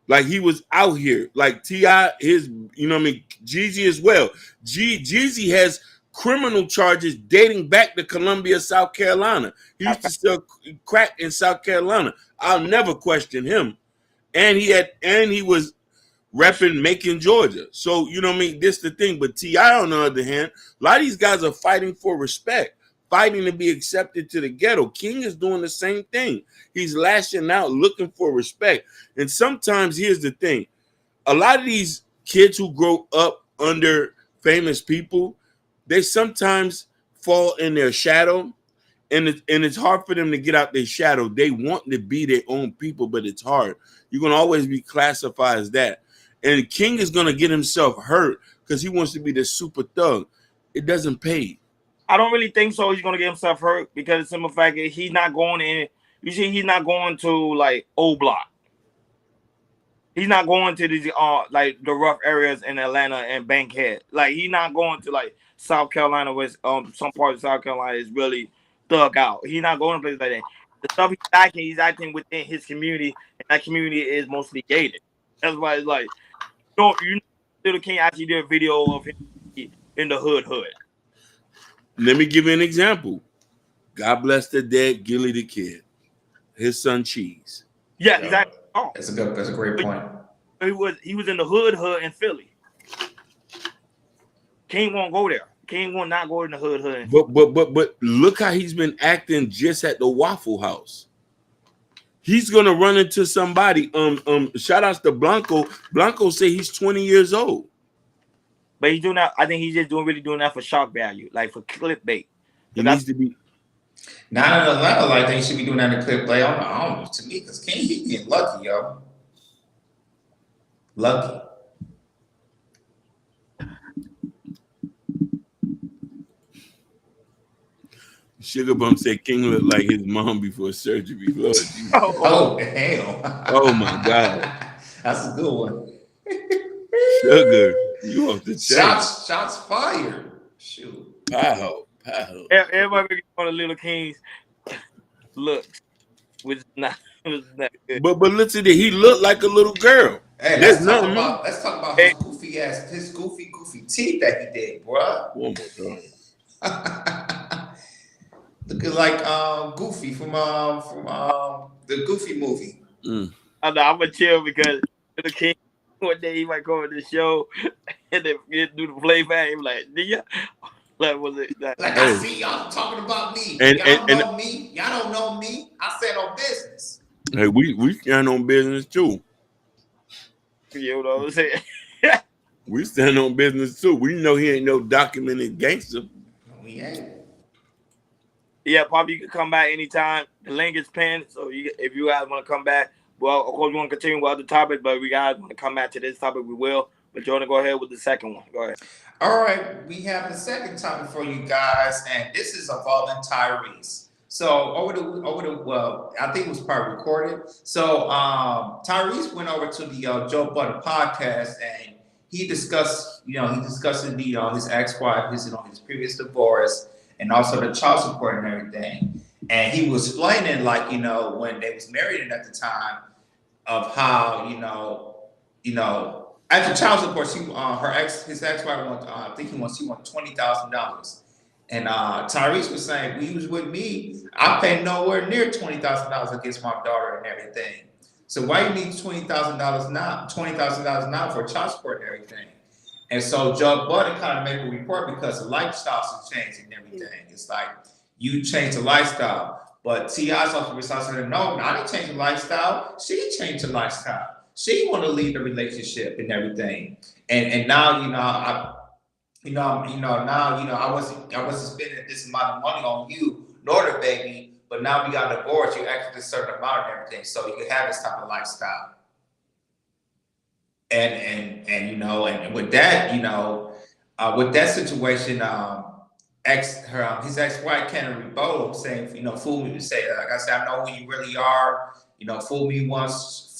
Like he was out here. Like T.I., his, you know what I mean? Jeezy as well. Jeezy has criminal charges dating back to Columbia, South Carolina. He used to sell crack in South Carolina. I'll never question him. And he was repping Macon, Georgia. So, you know what I mean? This the thing. But T.I., on the other hand, a lot of these guys are fighting for respect, fighting to be accepted to the ghetto. King is doing the same thing. He's lashing out, looking for respect. And sometimes, here's the thing. A lot of these kids who grow up under famous people, they sometimes fall in their shadow. And it's hard for them to get out their shadow. They want to be their own people, but it's hard. You're going to always be classified as that. And King is going to get himself hurt because he wants to be the super thug. It doesn't pay. I don't really think so. He's going to get himself hurt because the simple fact is he's not going in. You see, he's not going to like old block. He's not going to these like the rough areas in Atlanta and Bankhead. Like he's not going to like South Carolina, where some parts of South Carolina is really thug out. He's not going to places like that. The stuff he's acting within his community, and that community is mostly gated. That's why it's like, Little King actually did a video of him in the hood. Let me give you an example. God bless the dead Gilly the Kid. His son Cheese. Yeah, exactly. Oh, That's a great point. He was in the hood in Philly. King won't go there. King will not go in the hood. But look how he's been acting just at the Waffle House. He's gonna run into somebody. Shout outs to Blanco. Blanco say he's 20 years old. But he's doing that. I think he's just really doing that for shock value, like for clickbait. He needs to be. Not in Atlanta, like they should be doing that in clickbait. I don't know. To me, because King, he getting lucky, yo. Lucky. Sugar Bum said King looked like his mom before surgery. Lord, oh, hell. Oh, my God. That's a good one. Sugar, you off the chain. Shots fired. Shoot. Pow. Everybody on the Little King's looks, which was not good. But listen to he looked like a little girl. Hey, let's talk about his goofy ass, his goofy teeth that he did, bro. One more time. Looking like Goofy from the Goofy movie. I'm gonna chill because Little King one day he might go on the show and then do the playback. He was like, "Did ya?" Like, was it like I see y'all talking about me? And, y'all don't know me. Y'all don't know me. I said on business. Hey, we stand on business too. You know what I'm saying? We stand on business too. We know he ain't no documented gangster. We ain't. Yeah, Poppy, you can come back anytime. The link is pinned, so if you guys want to come back, well, of course, we want to continue with other topics, but if we guys want to come back to this topic, we will. But you want to go ahead with the second one. Go ahead. All right, we have the second topic for you guys, and this is involving Tyrese. So well, I think it was probably recorded. So Tyrese went over to the Joe Budden podcast, and he discussed his ex-wife, his previous divorce, and also the child support and everything. And he was explaining, like, when they was married at the time, of how, after child support, his ex-wife wanted, I think he wanted $20,000. And Tyrese was saying, when he was with me, I paid nowhere near $20,000 against my daughter and everything. So why you need $20,000 now for child support and everything? And so Joe Budden kind of made a report because the lifestyles are changing and everything. It's like you change the lifestyle. But T.I.'s also said, no, I didn't change the lifestyle. She changed the lifestyle. She want to lead the relationship and everything. And now, I wasn't spending this amount of money on you, nor the baby, but now we got divorced. You actually a certain amount and everything. So you can have this type of lifestyle. And with that, with that situation, his ex-wife kind of rebutted, saying, fool me, like I said, I know who you really are. Fool me once,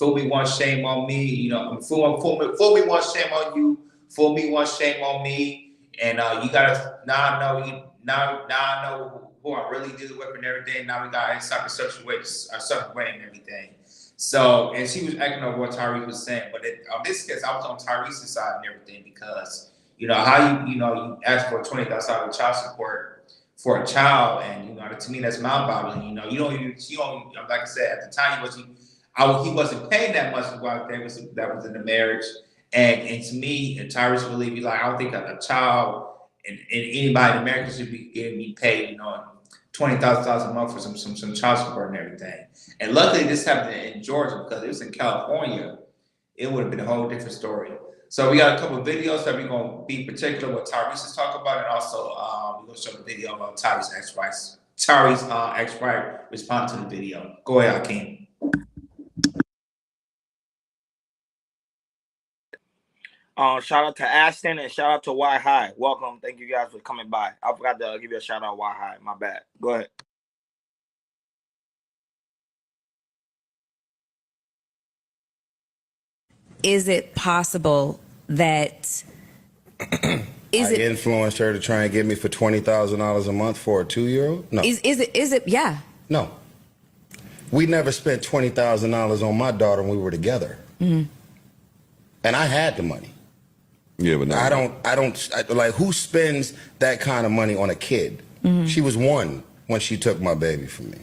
shame on me. Fool me once, shame on you. Fool me once, shame on me. And you gotta now I know who I really deal with and everything. Now we got inside the certain way and everything. So, and she was acting over what Tyrese was saying, but on this case, I was on Tyrese's side and everything because how you ask for $20,000 child support for a child, and to me that's mind-boggling. You don't even like I said at the time he wasn't paying that much while that was in the marriage, and to me, and Tyrese believe me, like I don't think a child and anybody in America should be getting me paid, $20,000 a month for some child support and everything. And luckily, this happened in Georgia because it was in California. It would have been a whole different story. So we got a couple of videos that we're gonna be particular what Tyrese is talking about, and also we're gonna show the video of Tyrese's ex-wife responding to the video. Go ahead, Hakeem. Shout out to Ashton and shout out to Y High. Welcome. Thank you guys for coming by. I forgot to give you a shout out, Y High. My bad. Go ahead. Is it possible that I influenced her to try and get me for $20,000 a month for a 2-year-old? No. Is it? Yeah. No. We never spent $20,000 on my daughter when we were together. Mm-hmm. And I had the money. Yeah, but no. I don't like who spends that kind of money on a kid. Mm-hmm. She was 1 when she took my baby from me.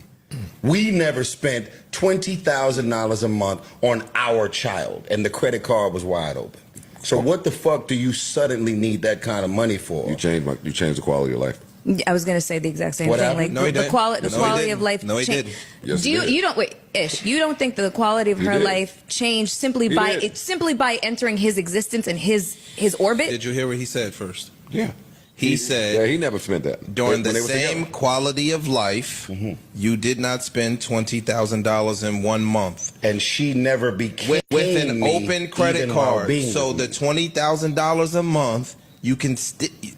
We never spent $20,000 a month on our child, and the credit card was wide open. So what the fuck do you suddenly need that kind of money for? You changed the quality of life. I was going to say the exact same What thing. happened? Like the quality of life. No, he didn't. Yes, do he you did. you don't wait, Ish? You don't think that the quality of He her did. life changed simply He by did. simply by entering his existence and his orbit? Did you hear what he said first? Yeah. He said Yeah, he never spent that. during the When they were same together. quality of life, you did not spend $20,000 in 1 month And she never became with an me, open credit even while card. being So with the me. $20,000 a month, you can.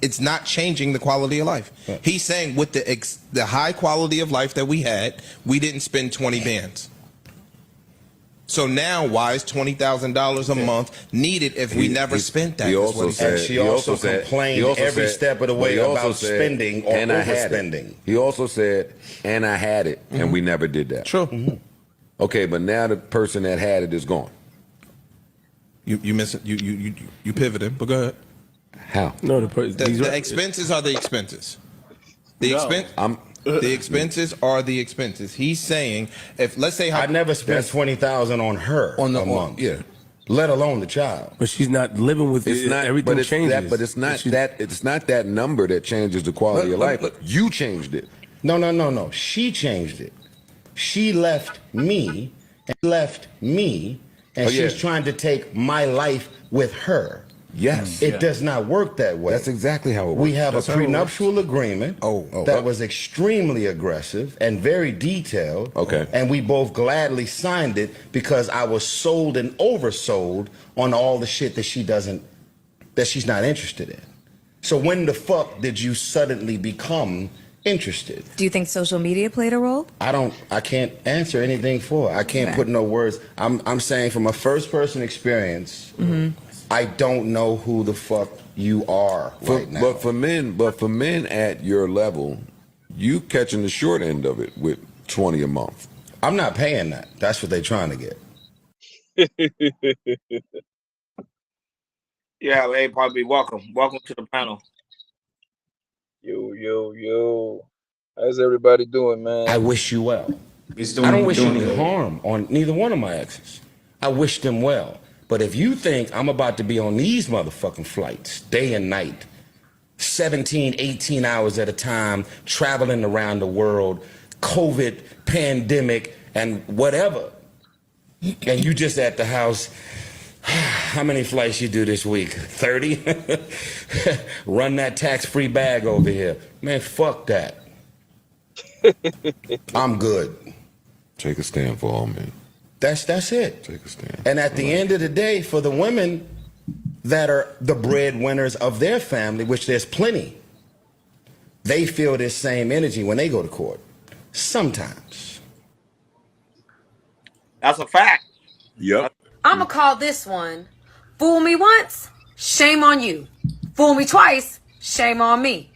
It's not changing the quality of life. Yeah. He's saying with the high quality of life that we had, we didn't spend 20 bands. So now, why is $20,000 a month needed if we never spent that? He Is also what he said. And she he also said- complained he also every said- step of the but way he also about said, spending or and I had it. overspending. He also said, and I had it, and we never did that. True. Okay, but now the person that had it is gone. You miss it. You pivoted, but go ahead. How? No, The expenses are the expenses. The expenses are the expenses. He's saying if let's say I never spent $20,000 on her a month. Yeah. Let alone the child. But she's not living with It's it. not. Everything but it's changes. That, but it's not that. It's not that number that changes the quality of life. You changed it. No. She changed it. She left me, and Oh, she's yeah. trying to take my life with her. Yes. It does not work that way. That's exactly how it works. We have That's a how it prenuptial agreement Oh. that was extremely aggressive and very detailed. Okay. And we both gladly signed it because I was sold and oversold on all the shit that she's not interested in. So when the fuck did you suddenly become interested? Do you think social media played a role? I can't answer anything for her. I can't put no words. I'm saying from a first person experience, I don't know who the fuck you are right now. But for men at your level, you catching the short end of it with 20 a month. I'm not paying that. That's what they're trying to get. Yeah, hey, probably welcome. Welcome to the panel. Yo. How's everybody doing, man? I wish you well. I don't wish any harm on neither one of my exes. I wish them well. But if you think I'm about to be on these motherfucking flights day and night, 17, 18 hours at a time, traveling around the world, COVID, pandemic, and whatever, and you just at the house, how many flights you do this week? 30? Run that tax-free bag over here. Man, fuck that. I'm good. Take a stand for all men. That's it. Take a stand. And at the end of the day, for the women that are the breadwinners of their family, which there's plenty, they feel this same energy when they go to court. Sometimes. That's a fact. Yep. I'ma call this one, fool me once, shame on you. Fool me twice, Shame on me.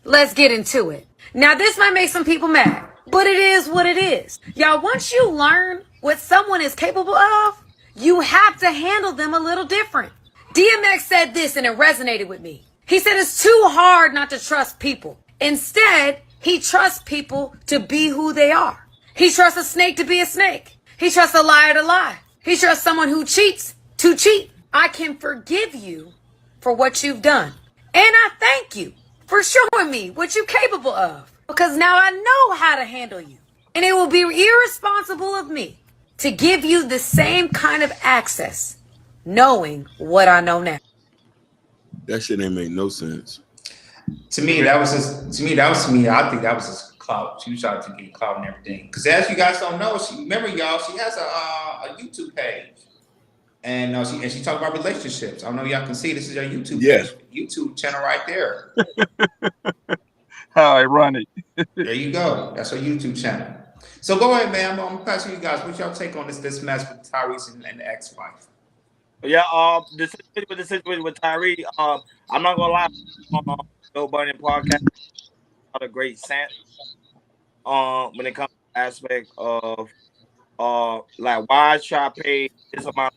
Let's get into it. Now, this might make some people mad, but it is what it is. Y'all, once you learn what someone is capable of, you have to handle them a little different. DMX said this and it resonated with me. He said it's too hard not to trust people. Instead, he trusts people to be who they are. He trusts a snake to be a snake. He trusts a liar to lie. He trusts someone who cheats to cheat. I can forgive you for what you've done. And I thank you for showing me what you're capable of. Because now I know how to handle you. And it will be irresponsible of me to give you the same kind of access, knowing what I know now. That shit ain't make no sense. To me, that was me. I think that was just clout. She was trying to get clout and everything. Because as you guys don't know, remember y'all, she has a YouTube page, and she talks about relationships. I don't know if y'all can see. This is her YouTube page, YouTube channel right there. How ironic. There you go. That's her YouTube channel. So go ahead, man. I'm gonna pass to you guys. What's y'all take on this mess with Tyrese and the ex-wife? Yeah, the situation with Tyrese, I'm not gonna lie, Joe Budden podcast not a great sense. When it comes to the aspect of like why should I pay this amount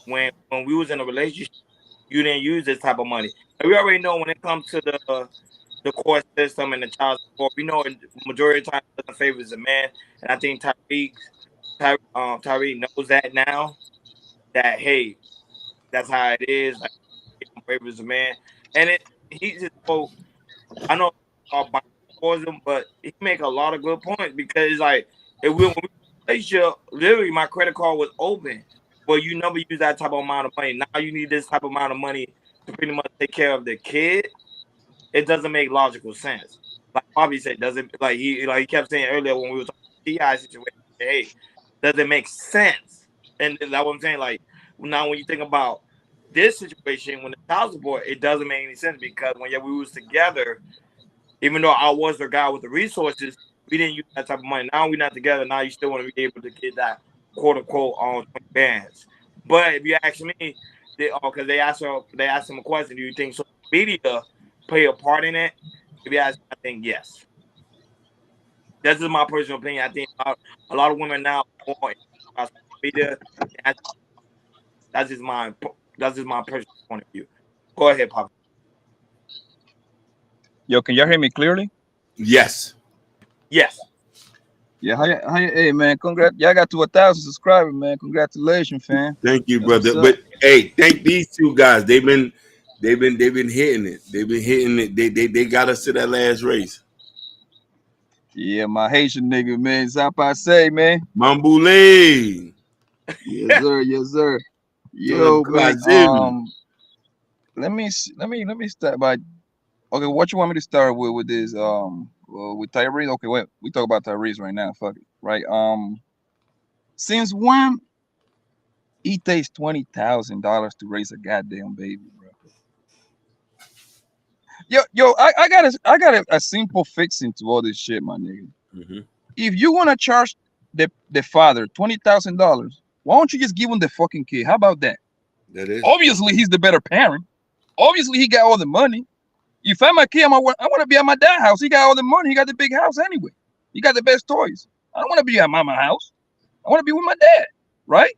when we was in a relationship, you didn't use this type of money. And we already know when it comes to the court system and the child support, we know majority of the time it doesn't favor the man, and I think Tyrese knows that now. That hey, that's how it is. Like, favors the man, and he just spoke. I know about him, but he make a lot of good points because like when we relationship, literally my credit card was open, but you never use that type of amount of money. Now you need this type of amount of money to pretty much take care of the kid. It doesn't make logical sense. Like Bobby said, doesn't like he kept saying earlier when we were talking about the TI situation. Hey, does it make sense? And that's what I'm saying. Like now, when you think about this situation, when the child support, it doesn't make any sense because when we was together, even though I was the guy with the resources, we didn't use that type of money. Now we're not together. Now you still want to be able to get that quote unquote on 20 bands. But if you ask me, because they asked him a question, do you think social media play a part in it? If you ask me, I think yes. That's just my personal opinion. I think a lot of women now are more social media. That's just my personal point of view. Go ahead, Papa. Yo, can y'all hear me clearly? Yes. Yes. Yeah, hey man, congrats. Y'all got to 1,000 subscribers, man. Congratulations, fam. Thank you, brother. But hey, thank these two guys. They've been hitting it. They've been hitting it. They got us to that last race. Yeah, my Haitian nigga, man. Zapa say, man. Mamboule. Yes, sir. Yes, sir. Yo, man. Let me start by. Okay, what you want me to start with this? With Tyrese. Okay, wait. We talk about Tyrese right now. Fuck it. Right. Since when it takes $20,000 to raise a goddamn baby, bro? Yo, I got a simple fixing to all this shit, my nigga. Mm-hmm. If you wanna charge the father $20,000, why don't you just give him the fucking kid? How about that? That is obviously he's the better parent. Obviously he got all the money. If I'm a kid, I want to be at my dad's house. He got all the money. He got the big house anyway. He got the best toys. I don't want to be at mama's house. I want to be with my dad, right?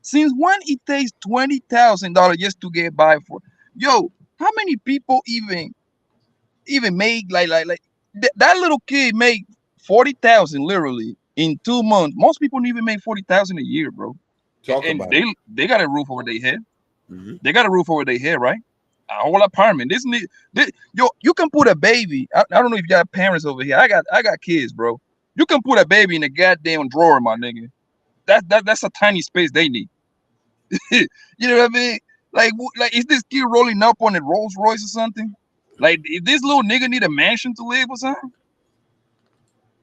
Since when it takes $20,000 just to get by for? Yo, how many people even make like that little kid made 40,000 literally in 2 months? Most people don't even make 40,000 a year, bro. And they got a roof over their head. Mm-hmm. They got a roof over their head, right? A whole apartment. Yo, you can put a baby. I don't know if you got parents over here. I got kids, bro. You can put a baby in a goddamn drawer, my nigga. That's a tiny space they need. You know what I mean? Like is this kid rolling up on a Rolls Royce or something? Like, if this little nigga need a mansion to live or something?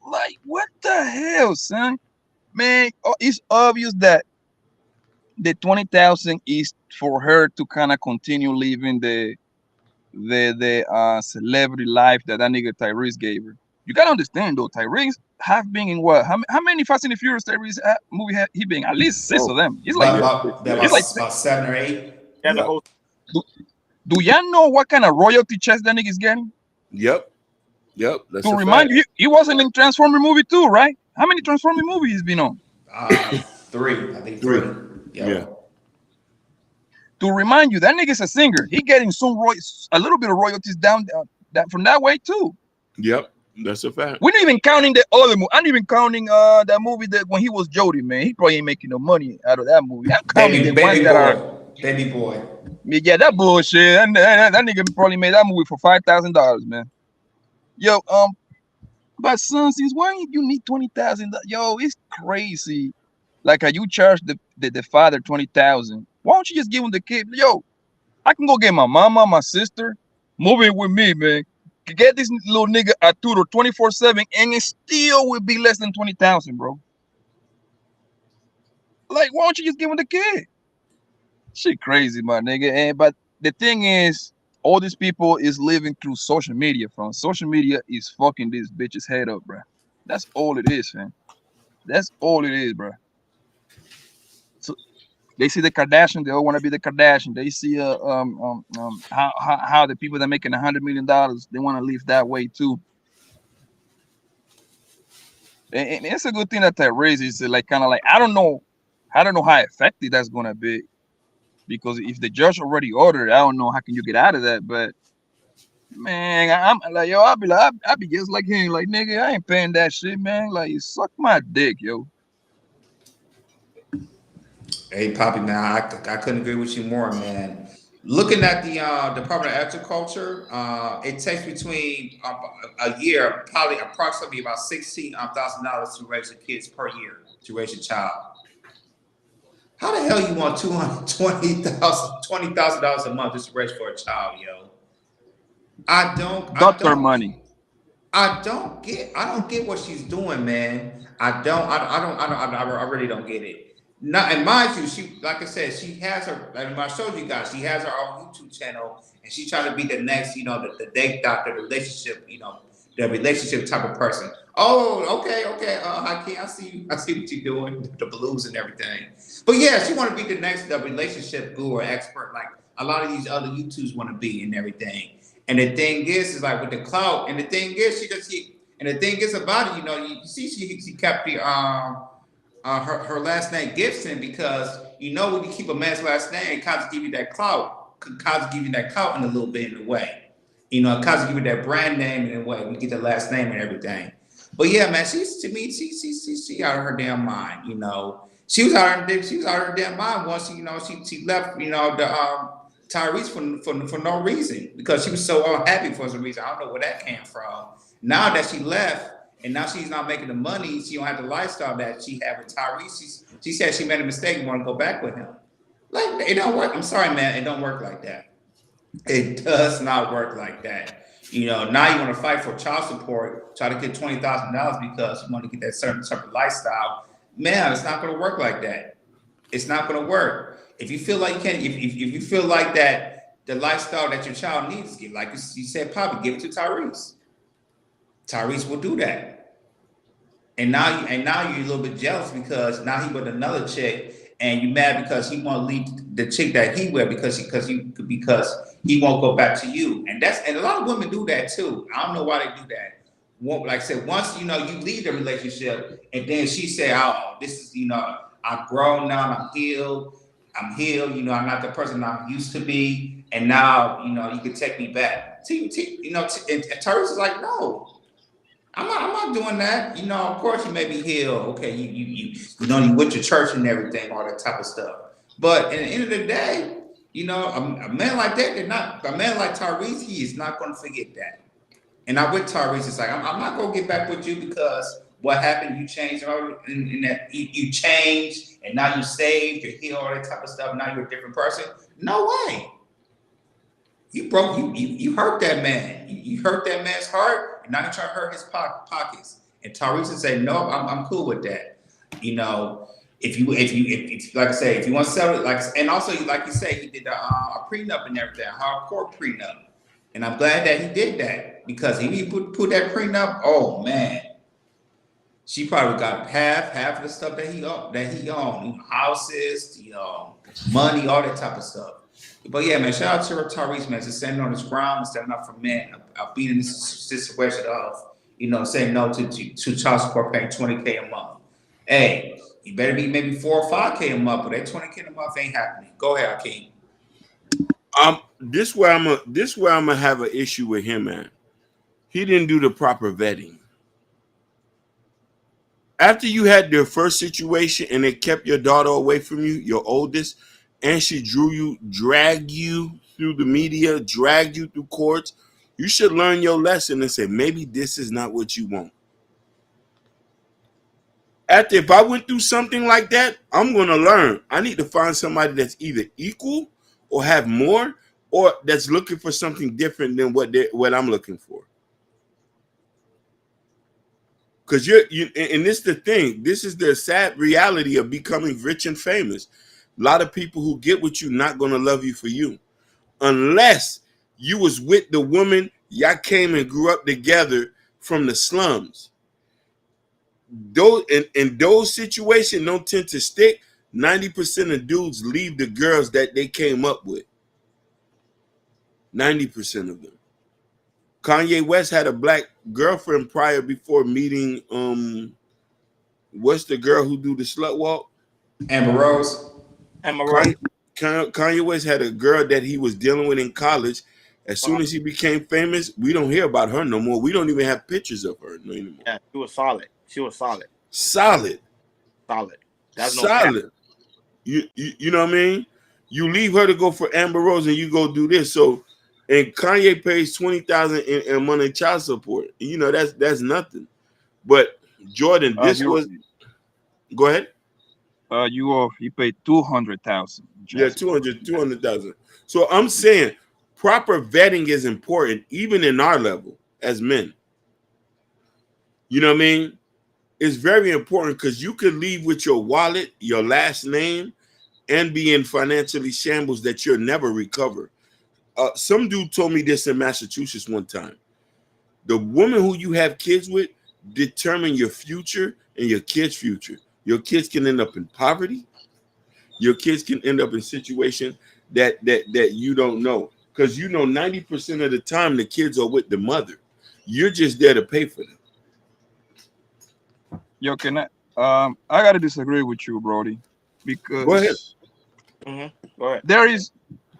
Like, what the hell, son? Man, it's obvious that the 20,000 is for her to kind of continue living the celebrity life that nigga Tyrese gave her. You gotta understand though, Tyrese have been in what? How many Fast and the Furious Tyrese movie had he been? At least 6 of them. He's like about 7 or 8. Yeah, the whole Do y'all know what kind of royalty checks that nigga's getting? Yep. That's To a remind fact. you, he wasn't in Transformer movie too, right? How many Transformer movies he's been on? 3. I think 3. Yep. Yeah. To remind you, that nigga's a singer. He getting a little bit of royalties down that from that way too. Yep. That's a fact. We're not even counting the other movie. I'm not even counting that movie that when he was Jody, man. He probably ain't making no money out of that movie. I'm counting the ones that are Baby Boy. Yeah, that bullshit. That nigga probably made that movie for $5,000, man. Yo, but son, since when you need $20,000? Yo, it's crazy. Like how you charge the father $20,000. Why don't you just give him the kid? Yo, I can go get my mama, my sister, move in with me, man. Get this little nigga a tutor 24/7, and it still would be less than 20,000, bro. Like, why don't you just give him the kid? Shit crazy, my nigga. And but the thing is, all these people is living through social media, from social media is fucking this bitch's head up, bro. That's all it is, man. That's all it is, bro. So they see the Kardashian, they all want to be the Kardashian. They see how the people that are making $100 million, they want to live that way too. And it's a good thing that Tyrese is like kind of like I don't know how effective that's gonna be, because if the judge already ordered, I don't know how can you get out of that. But man, I'm like yo, I'll be just like him, like nigga, I ain't paying that shit, man. Like you suck my dick, yo. Hey, Poppy, man, I couldn't agree with you more, man. Looking at the Department of Agriculture, it takes between a year, probably approximately about $16,000 to raise the kids per year to raise a child. How the hell you want $20,000 a month just to raise for a child, yo? I don't money. I don't get what she's doing, man. I really don't get it. Not, and mind you, she, like I said, she has her. Like I showed you guys, she has her own YouTube channel, and she's trying to be the next, the date doctor, the relationship, the relationship type of person. Oh, okay. I see what you're doing, the balloons and everything. But yeah, she want to be the next relationship guru or expert, like a lot of these other YouTubers want to be and everything. And the thing is like with the clout, and the thing is and the thing is about it, you see, she kept the her last name Gibson, because when you keep a man's last name, it kind of give you that clout, in a little bit in a way. It kind of give you that brand name in a way when you get the last name and everything. But yeah, man, she out of her damn mind. She was out of her damn mind once. She left. The Tyrese for no reason, because she was so unhappy for some reason. I don't know where that came from. Now that she left, and now she's not making the money, she don't have the lifestyle that she had with Tyrese. She said she made a mistake and want to go back with him. Like, it don't work. I'm sorry, man. It don't work like that. It does not work like that. Now you want to fight for child support, try to get $20,000 because you want to get that certain type of lifestyle. Man, it's not going to work like that. It's not going to work. If you feel like you can, if you feel like that the lifestyle that your child needs, like you said, Papa, give it to Tyrese. Tyrese will do that. And now you're a little bit jealous because now he with another chick, and you mad because he want to leave the chick that he with because he won't go back to you. And a lot of women do that too. I don't know why they do that. Like I said, once you leave the relationship, and then she say, "Oh, this is I'm grown now, I'm healed. I'm not the person I'm used to be, and now you can take me back." And Tyrese is like, "No, I'm not doing that. Of course you may be healed. Okay, you went to church and everything, all that type of stuff. But at the end of the day, a man like that, a man like Tyrese, he is not going to forget that. And I with Tyrese, it's like I'm not going to get back with you because what happened? You changed, and that you changed, and now you saved, you're healed, all that type of stuff. Now you're a different person. No way. You hurt that man. You hurt that man's heart, and now you're trying to hurt his pockets. And Tyrese said, "No, I'm cool with that." If like I say, if you want to sell it, and also like you say, he did a prenup and everything, a hardcore prenup, and I'm glad that he did that, because if he put that prenup, oh man, she probably got half of the stuff that he owned, houses, money, all that type of stuff. But yeah, man, shout out to Tyrese, man, just standing on his ground and standing up for men, being in this situation of, saying no to child support paying 20K a month. Hey, you better be maybe 4 or 5K a month, but that 20K a month ain't happening. Go ahead, Hakeem. This where I'm gonna have an issue with him, man. He didn't do the proper vetting. After you had their first situation and they kept your daughter away from you, your oldest, and she dragged you through the media, dragged you through courts, you should learn your lesson and say, maybe this is not what you want. If I went through something like that, I'm going to learn. I need to find somebody that's either equal or have more, or that's looking for something different than what I'm looking for. Because and this is the thing. This is the sad reality of becoming rich and famous. A lot of people who get with you not going to love you for you, unless you was with the woman y'all came and grew up together from the slums. Those situations don't tend to stick. 90% of dudes leave the girls that they came up with. 90% of them. Kanye West had a black girlfriend before meeting what's the girl who do the slut walk? Amber Rose. Kanye West had a girl that he was dealing with in college. As soon as he became famous, we don't hear about her no more. We don't even have pictures of her no anymore. Yeah, she was solid. Solid. That's solid. No cap. You know what I mean? You leave her to go for Amber Rose and you go do this. So, and Kanye pays $20,000 in money child support. You know, that's nothing. But Jordan, this was. Go ahead. You paid $200,000. Yeah, 200,000. So I'm saying proper vetting is important, even in our level as men. You know what I mean? It's very important because you could leave with your wallet, your last name, and be in financially shambles that you'll never recover. Some dude told me this in Massachusetts one time. The woman who you have kids with determine your future and your kids' future. Your kids can end up in poverty. Your kids can end up in situations that you don't know. Because 90% of the time the kids are with the mother. You're just there to pay for them. Yo, I gotta disagree with you, Brody. Because Go ahead. Go ahead. There is,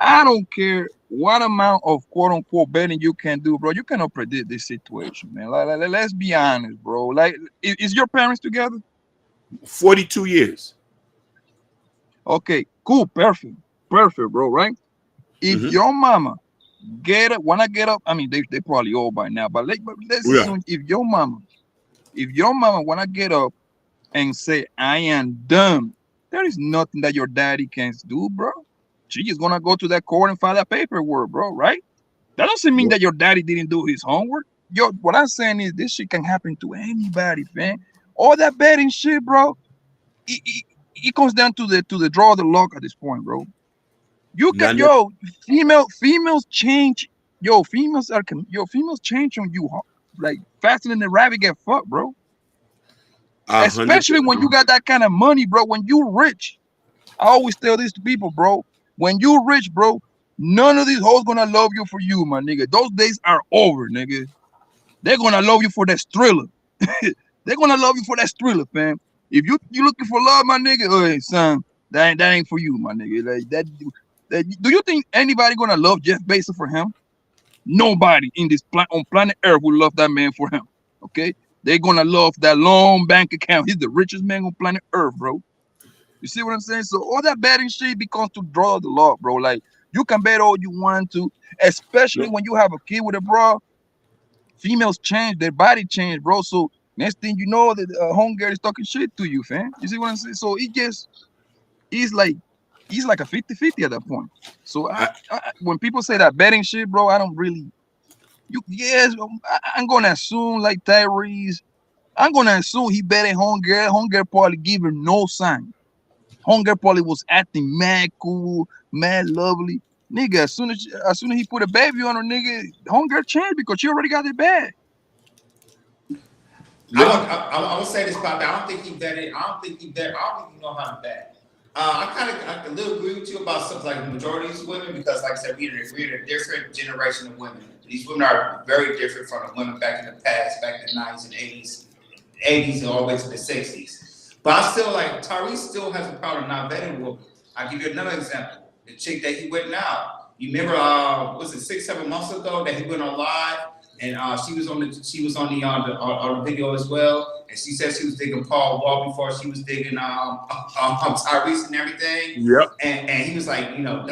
I don't care what amount of quote unquote betting you can do, bro. You cannot predict this situation, man. Let's be honest, bro. Like, is your parents together? 42 years. Okay, cool, perfect, bro. Right? If your mama wanna get up, I mean, they probably old by now, but let's assume if your mama wanna get up and say, I am done, there is nothing that your daddy can do, bro. She just gonna go to that court and file that paperwork, bro, right? That doesn't mean that your daddy didn't do his homework. What I'm saying is this shit can happen to anybody, man. All that betting shit, bro, it comes down to the draw of the luck at this point, bro. You can females change. Females change on you like faster than the rabbit get fucked, bro. 100%. Especially when you got that kind of money, bro. When you rich, I always tell this to people, bro. When you rich, bro, none of these hoes gonna love you for you, my nigga. Those days are over, nigga. They're gonna love you for that thriller. They're gonna love you for that thriller, fam. If you looking for love, my nigga, hey son, that ain't for you, my nigga. Like that. Do you think anybody gonna love Jeff Bezos for him? Nobody in this on planet Earth will love that man for him. Okay, they're gonna love that long bank account. He's the richest man on planet Earth, bro. You see what I'm saying? So all that betting shit becomes to draw the law, bro. Like you can bet all you want to, especially when you have a kid with a bro. Females change, their body change, bro. So next thing you know, the homegirl is talking shit to you, fam. You see what I'm saying? So he's like a 50-50 at that point. So when people say that betting shit, bro, I don't really. I'm gonna assume like Tyrese. I'm gonna assume he betting homegirl. Homegirl probably give her no sign. Homegirl probably was acting mad cool, mad lovely. Nigga, as soon as he put a baby on her, nigga, homegirl changed because she already got it bad. I will say this about that. I don't think he know how to bet. I a little agree with you about something like the majority of these women because, like I said, we're in a different generation of women. These women are very different from the women back in the past, back in the 90s and 80s and all the way to the 60s. But I still like Tyrese still has a problem not vetting women. I'll give you another example. The chick that he went now. You remember was it 6-7 months ago that he went on live and she was on the video as well, and she said she was digging Paul Wall before she was digging Tyrese and everything. Yep. And he was like, don't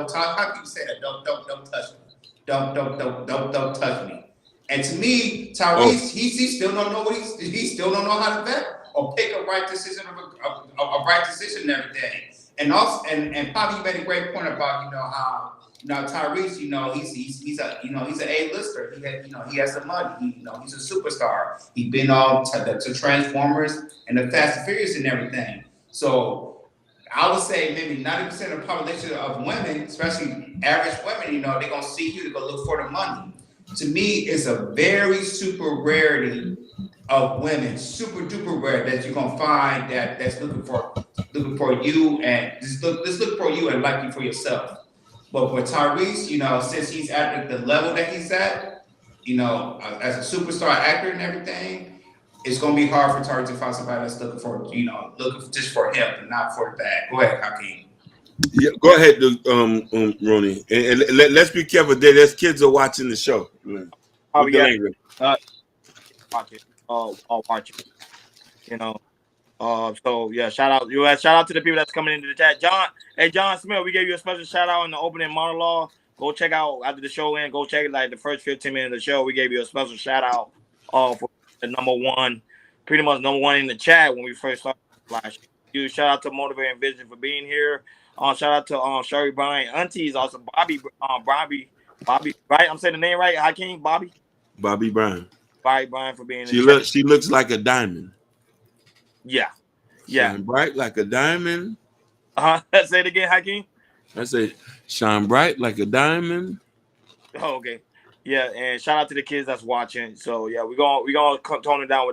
talk. How can you say that? Don't touch me. Don't touch me. And to me, Tyrese, he still don't know what he still don't know how to vet or pick a right decision a right decision and everything. And also, and Bobby, you made a great point about how Tyrese, he's an A-lister. He has the money. He's a superstar. He's been on to Transformers and the Fast and Furious and everything. So I would say maybe 90% of the population of women, especially average women, they're gonna see you to go look for the money. To me, it's a very super rarity of women, super duper rare, that you're gonna find that's looking for you and just look for you and like you for yourself. But for Tyrese, since he's at the level that he's at, as a superstar actor and everything, it's gonna be hard for Tyrese to find somebody that's looking just for him and not for the bag. Go ahead, Hakeem. Yeah, go ahead, Ronnie. And let's be careful. There's kids are watching the show. Oh yeah, watch it. So yeah, shout out to the people that's coming into the chat. John Smith, we gave you a special shout out in the opening monologue. Go check out after the show end. Go check it like the first 15 minutes of the show. We gave you a special shout out for the number one in the chat when we first started. Shout out to Motivating Vision for being here. Shout out to Sherry Bryant, aunties, also Bobby, right? I'm saying the name right, Hakeem, Bobby Bryant for being. She looks like a diamond. Yeah. Shine bright like a diamond. Say it again, Hakeem. I say shine bright like a diamond. Oh, okay. Yeah, and shout out to the kids that's watching. So yeah, we're gonna tone it down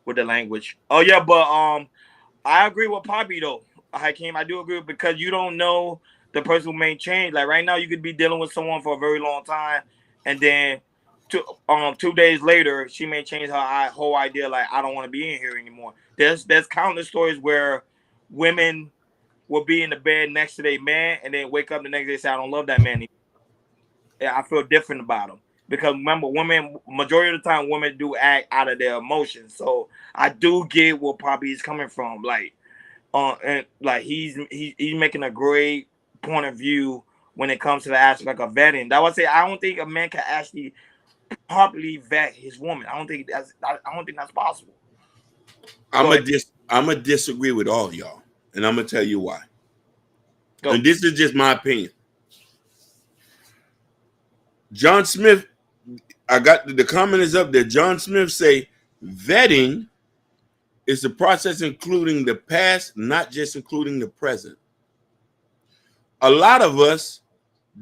with the language. Oh yeah, but I agree with Poppy though. Hakeem, I do agree because you don't know the person who may change. Like right now, you could be dealing with someone for a very long time, and then 2 days later, she may change her whole idea. Like I don't want to be in here anymore. There's countless stories where women will be in the bed next to their man, and then wake up the next day and say, "I don't love that man anymore." Yeah, I feel different about him because remember, majority of the time, women do act out of their emotions. So I do get where Poppy is coming from. Like, and like he's making a great point of view when it comes to the aspect of vetting. That would say I don't think a man can actually properly vet his woman. I don't think that's possible. I'm gonna disagree with all y'all, and I'm gonna tell you why. And this is just my opinion. John Smith, I got the comment is up there. John Smith say vetting is the process including the past, not just including the present. A lot of us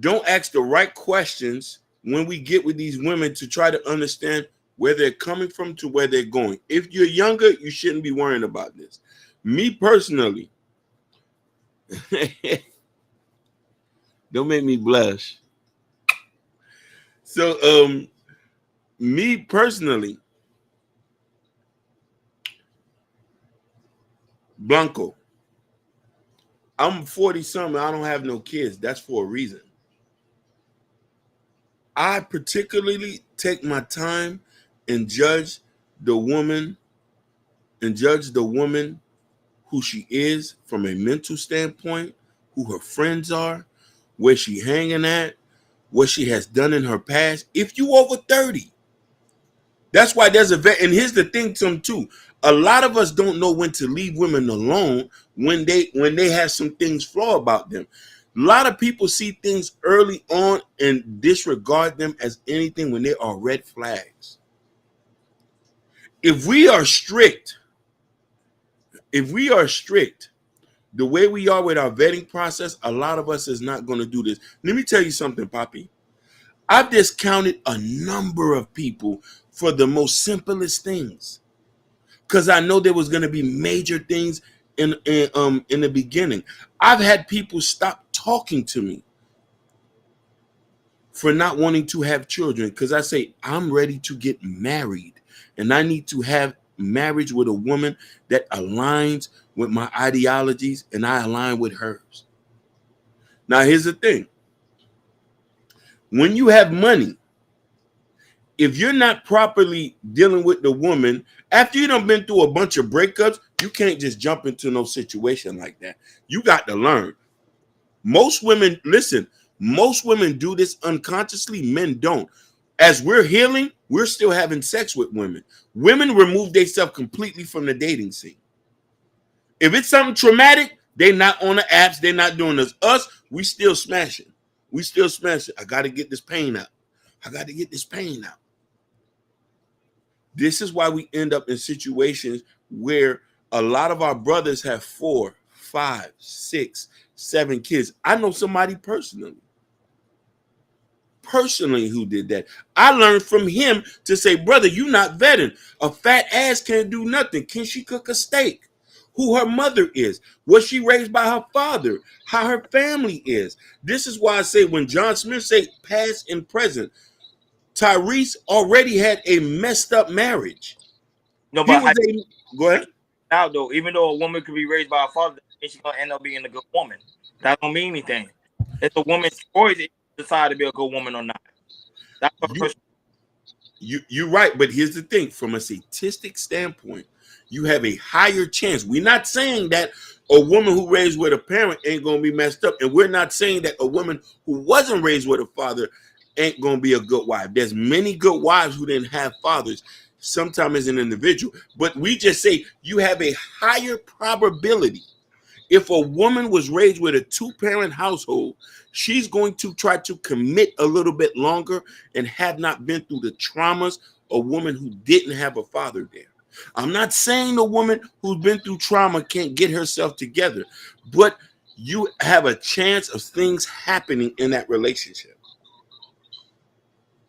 don't ask the right questions when we get with these women to try to understand where they're coming from to where they're going. If you're younger, you shouldn't be worrying about this. Me personally, don't make me blush. So, me personally, Blanco, I'm 40-something. I don't have no kids. That's for a reason. I particularly take my time and judge the woman who she is from a mental standpoint, who her friends are, where she hanging at, what she has done in her past. If you over 30, that's why there's a vet. And here's the thing too. A lot of us don't know when to leave women alone when they have some things flaw about them. A lot of people see things early on and disregard them as anything when they are red flags. If we are strict, the way we are with our vetting process, a lot of us is not going to do this. Let me tell you something, Poppy. I've discounted a number of people for the most simplest things because I know there was going to be major things in the beginning. I've had people stop talking to me for not wanting to have children because I say I'm ready to get married and I need to have marriage with a woman that aligns with my ideologies and I align with hers. Now here's the thing. When you have money, if you're not properly dealing with the woman, after you done been through a bunch of breakups, you can't just jump into no situation like that. You got to learn. Most women, listen, most women do this unconsciously, men don't. As we're healing, we're still having sex with women. Women remove themselves completely from the dating scene. If it's something traumatic, they're not on the apps, they're not doing this. Us, we still smashing. We still smashing. I got to get this pain out. I got to get this pain out. This is why we end up in situations where a lot of our brothers have 4, 5, 6, 7 kids. I know somebody personally who did that. I learned from him to say, brother, you not vetting. A fat ass can't do nothing. Can she cook a steak? Who her mother is? Was she raised by her father? How her family is? This is why I say when John Smith say past and present, Tyrese already had a messed up marriage. No, but go ahead. Now though, even though a woman could be raised by a father, she's gonna end up being a good woman. That don't mean anything. It's a woman's choice if she decide to be a good woman or not. That's a person. You're right, but here's the thing: from a statistic standpoint, you have a higher chance. We're not saying that a woman who raised with a parent ain't gonna be messed up, and we're not saying that a woman who wasn't raised with a father ain't gonna be a good wife. There's many good wives who didn't have fathers. Sometimes as an individual, but we just say you have a higher probability. If a woman was raised with a 2-parent household, she's going to try to commit a little bit longer and have not been through the traumas a woman who didn't have a father there. I'm not saying a woman who's been through trauma can't get herself together, but you have a chance of things happening in that relationship.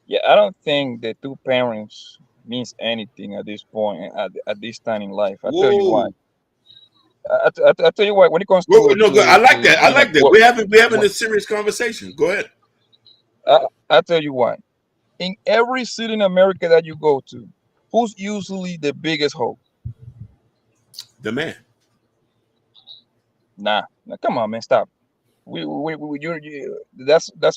Yeah, I don't think the 2 parents means anything at this point, at this time in life. I'll tell you why. I tell you why. When it comes to, I like that. I like that. We're having a serious conversation. Go ahead. I'll tell you why. In every city in America that you go to, who's usually the biggest hoe? The man. Nah, come on, man, stop. That's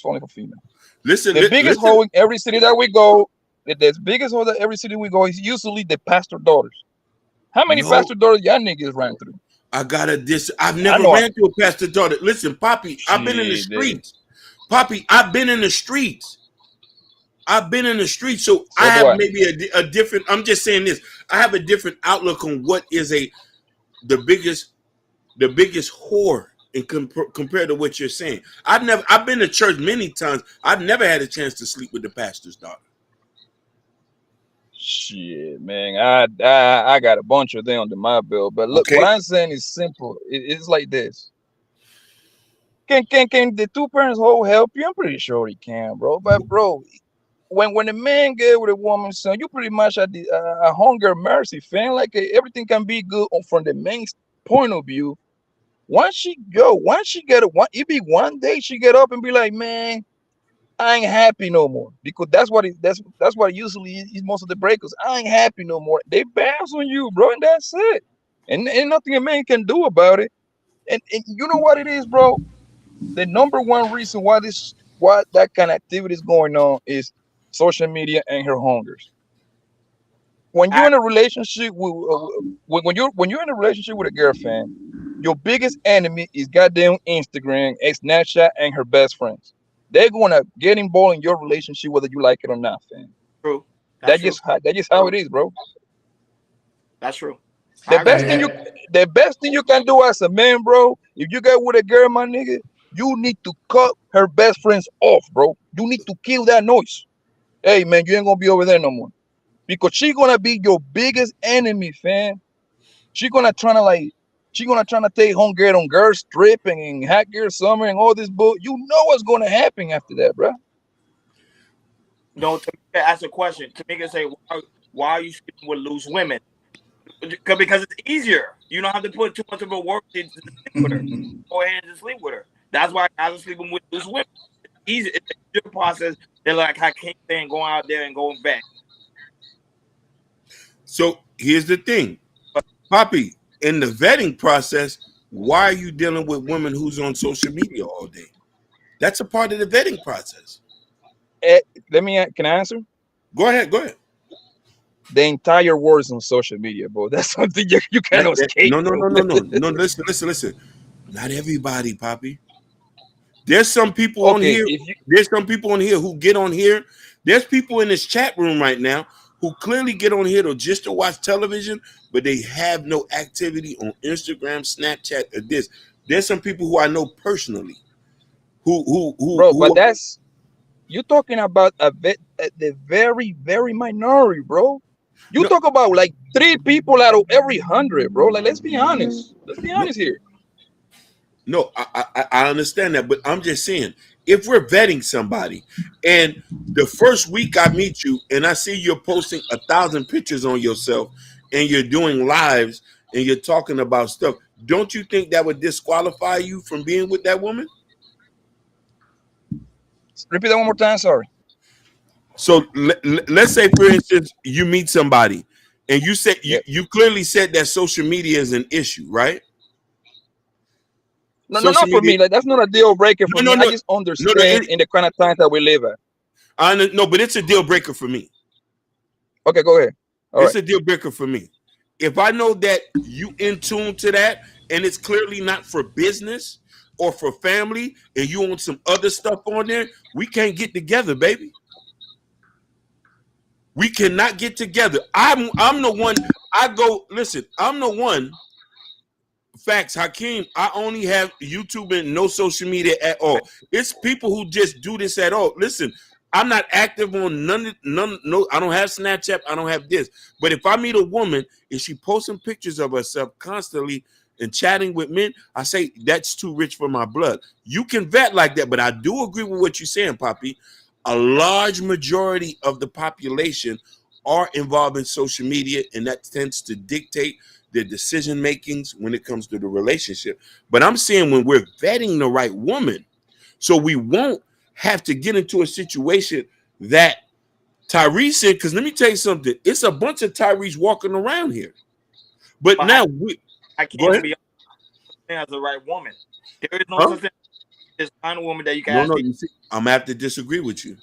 only for female. Listen, the biggest hoe in every city that we go, the biggest hoe that every city we go is usually the pastor daughters. How many pastor daughters y'all niggas ran through? I've never ran through a pastor daughter. Listen, Poppy, I've been in the streets. Poppy, I've been in the streets. So I have maybe a different. I'm just saying this. I have a different outlook on what is the biggest whore compared to what you're saying. I've been to church many times. I've never had a chance to sleep with the pastor's daughter. Shit, man, I got a bunch of them under my belt. But look, what I'm saying is simple. It's like this. Can the 2 parents whole help you? I'm pretty sure he can, bro. But bro, when a man get with a woman, son, you pretty much at the hunger mercy, fam. Like everything can be good from the man's point of view. Once she get it be one day she get up and be like, man, I ain't happy no more. Because that's what usually is most of the breakers. I ain't happy no more. They bounce on you, bro, and that's it. And nothing a man can do about it. And you know what it is, bro? The number one reason why that kind of activity is going on is social media and her hungers. When you're in a relationship when you're in a relationship with a girlfriend, your biggest enemy is goddamn Instagram and Snapchat and her best friends. They're gonna get involved in your relationship whether you like it or not, fam. True. That's just how it is, bro. That's true. The best thing you can do as a man, bro, if you get with a girl, my nigga, you need to cut her best friends off, bro. You need to kill that noise. Hey, man, you ain't gonna be over there no more. Because she's gonna be your biggest enemy, fam. She's gonna try to take home girl on girl stripping and hack girl summer and all this bull. You know what's gonna happen after that, bro. No, Tamika ask a question. Tamika say, why are you sleeping with loose women? Because it's easier. You don't have to put too much of a work to sleep with her. Go ahead and just sleep with her. That's why guys are sleeping with loose women. It's easy. It's a easier process than like I can't saying going out there and going back. So here's the thing, Poppy. In the vetting process, why are you dealing with women who's on social media all day? That's a part of the vetting process. Can I answer? Go ahead. The entire world is on social media, bro. That's something you cannot escape. No. Listen. Not everybody, Poppy. There's some people on here. There's some people on here who get on here. There's people in this chat room right now who clearly get on here just to watch television, but they have no activity on Instagram, Snapchat, or this. There's some people who I know personally who but that's you're talking about the very, very minority, bro. You talk about like 3 people out of every 100, bro. Like, let's be honest. Let's be honest here. No, I understand that, but I'm just saying, if we're vetting somebody and the first week I meet you and I see you're posting 1,000 pictures on yourself and you're doing lives and you're talking about stuff, don't you think that would disqualify you from being with that woman? Repeat that one more time, sorry. So let's say, for instance, you meet somebody and you said you clearly said that social media is an issue, right? No, not for me. Like, that's not a deal breaker for me. I just understand in the kind of times that we live at. No, but it's a deal breaker for me. Okay, go ahead. It's a deal breaker for me. If I know that you in tune to that and it's clearly not for business or for family and you want some other stuff on there, we can't get together, baby. We cannot get together. I'm the one. I'm the one. Facts, Hakeem. I only have YouTube and no social media at all. It's people who just do this at all. Listen, I'm not active on none. No, I don't have Snapchat. I don't have this. But if I meet a woman and she posting pictures of herself constantly and chatting with men, I say that's too rich for my blood. You can vet like that, but I do agree with what you're saying, Poppy. A large majority of the population are involved in social media, and that tends to dictate their decision makings when it comes to the relationship. But I'm saying when we're vetting the right woman, so we won't have to get into a situation that Tyrese said, because let me tell you something, it's a bunch of Tyrese walking around here. But now I can't be as the right woman. There is no such thing as one woman that you can you see, I'm gonna have to disagree with you.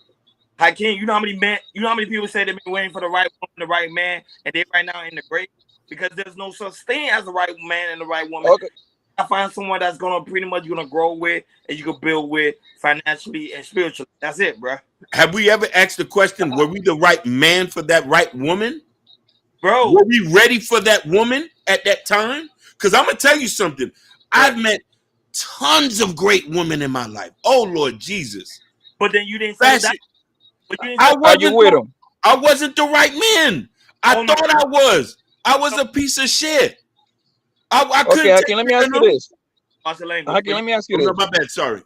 Hakeem, you know how many people say they've been waiting for the right woman, the right man, and they right now in the grave? Because there's no such thing as the right man and the right woman. Okay. I find someone that's gonna pretty much grow with and you can build with financially and spiritually. That's it, bro. Have we ever asked the question, were we the right man for that right woman? Bro, were we ready for that woman at that time? Because I'm gonna tell you something. I've met tons of great women in my life. Oh Lord Jesus. But then you didn't say that. Are you with them? I wasn't the right man. I thought I was. I was a piece of shit. I couldn't. Okay, Hakeem, let me ask you this. Hakeem, let me ask you this. No, my bad. Sorry.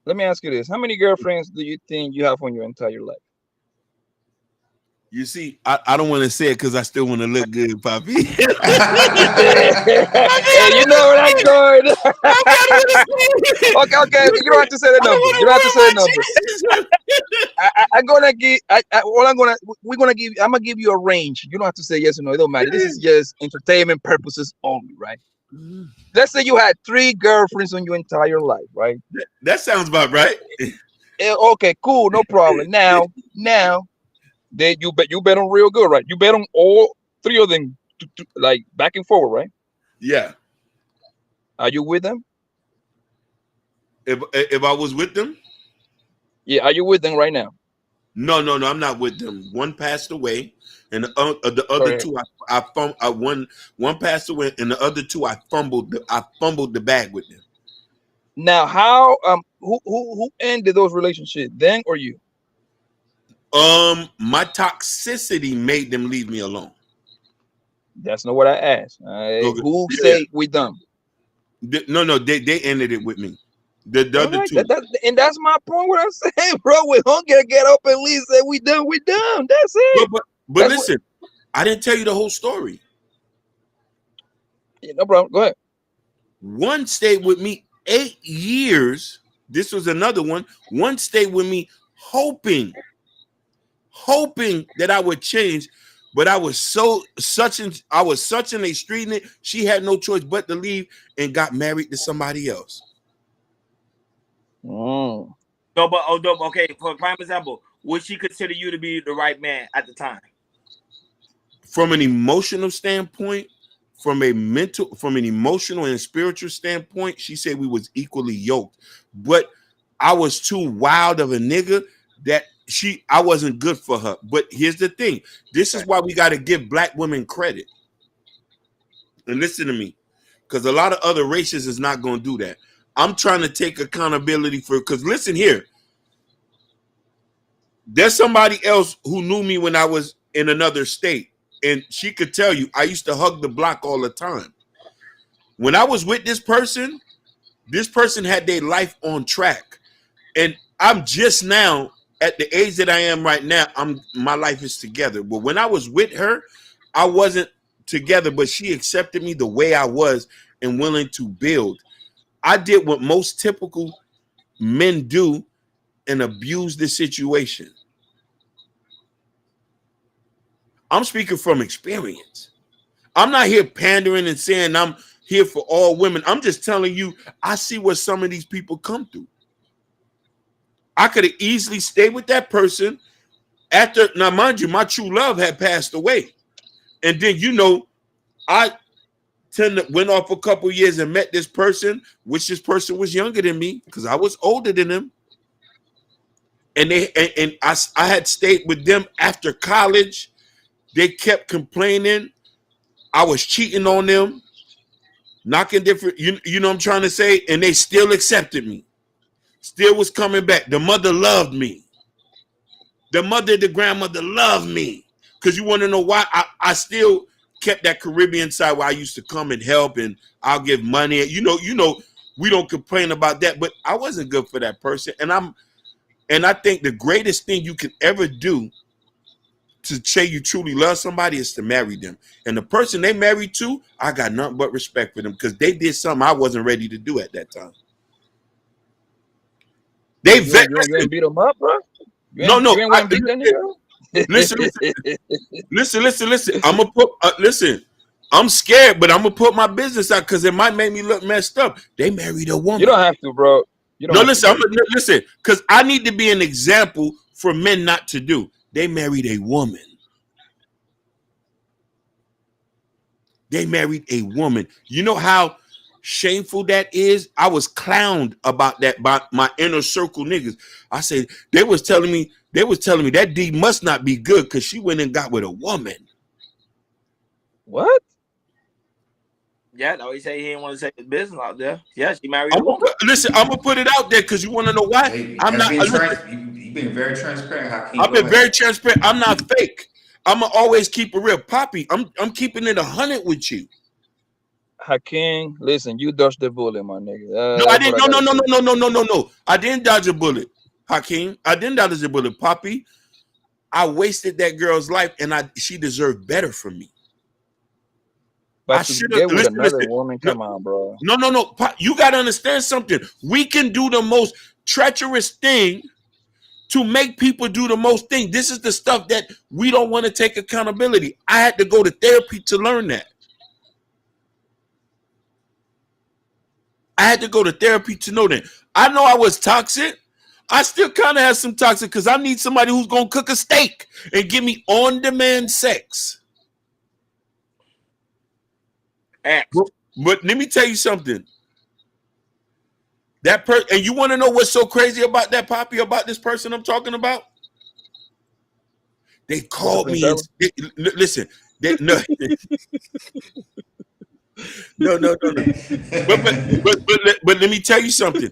Let me ask you this. How many girlfriends do you think you have on your entire life? You see, I don't want to say it because I still want to look good, Poppy. Hey, you know where I'm going. Okay. You don't have to say the number. You don't have to say the number. I'm gonna give you a range. You don't have to say yes or no. It don't matter. This is just entertainment purposes only, right? Let's say you had 3 girlfriends on your entire life, right? That sounds about right. Okay, cool, no problem. Now. You bet on real good, right? You bet on all 3 of them, like back and forward, right? Yeah. Are you with them? If I was with them? Yeah. Are you with them right now? No. I'm not with them. One passed away, and the other 2, one passed away, and the other 2 I fumbled the bag with them. Now, how who ended those relationships, them or you? My toxicity made them leave me alone. That's not what I asked. Who say we done? No, they ended it with me. The other 2. And that's my point. What I'm saying, bro, we don't get up and leave. Say we done. That's it. But listen, I didn't tell you the whole story. Yeah, no problem. Go ahead. One stayed with me 8 years. This was another one. One stayed with me hoping that I would change, but I was such in a street in it. She had no choice but to leave and got married to somebody else. Mm. Okay, for prime example, would she consider you to be the right man at the time? From an emotional standpoint, from an emotional and spiritual standpoint, she said we was equally yoked. But I was too wild of a nigga that I wasn't good for her. But here's the thing. This is why we got to give black women credit. And listen to me, because a lot of other races is not going to do that. I'm trying to take accountability because listen here. There's somebody else who knew me when I was in another state. And she could tell you, I used to hug the block all the time. When I was with this person had their life on track. And I'm just now at the age that I am right now, my life is together. But when I was with her, I wasn't together, but she accepted me the way I was and willing to build. I did what most typical men do and abuse the situation. I'm speaking from experience. I'm not here pandering and saying I'm here for all women. I'm just telling you, I see what some of these people come through. I could have easily stayed with that person after, now mind you, my true love had passed away. And then, I went off a couple years and met this person, which this person was younger than me because I was older than them. And I had stayed with them after college. They kept complaining. I was cheating on them, knocking different, you know what I'm trying to say? And they still accepted me. Still was coming back. The mother loved me. The grandmother loved me. Because you want to know why? I still kept that Caribbean side where I used to come and help and I'll give money. You know, we don't complain about that, but I wasn't good for that person. And I think the greatest thing you can ever do to say you truly love somebody is to marry them. And the person they married to, I got nothing but respect for them because they did something I wasn't ready to do at that time. You ain't beat them up, bro? No. Listen. I'm scared, but I'm gonna put my business out because it might make me look messed up. They married a woman. You don't have to, bro. Listen, because I need to be an example for men not to do. They married a woman. You know how shameful that is? I was clowned about that by my inner circle niggas. I said they was telling me that D must not be good because she went and got with a woman. What? Yeah, no, he said he didn't want to say his business out there. Yeah, she married a woman. Listen, I'm gonna put it out there because you want to know why. You've been very transparent. I've been very transparent. I'm not fake. I'm gonna always keep it real, Poppy. I'm keeping it 100 with you. Hakeem, listen, you dodged the bullet, my nigga. No, I didn't. No. I didn't dodge a bullet, Hakeem. I didn't dodge a bullet, Poppy. I wasted that girl's life, and she deserved better from me. But I should have with another woman. Come on, bro. No. You gotta understand something. We can do the most treacherous thing to make people do the most thing. This is the stuff that we don't want to take accountability. I had to go to therapy to learn that. I had to go to therapy to know that. I know I was toxic. I still kind of have some toxic because I need somebody who's going to cook a steak and give me on-demand sex. But let me tell you something. And you want to know what's so crazy about that, Poppy, about this person I'm talking about? They called me and listen. No. No. But let me tell you something.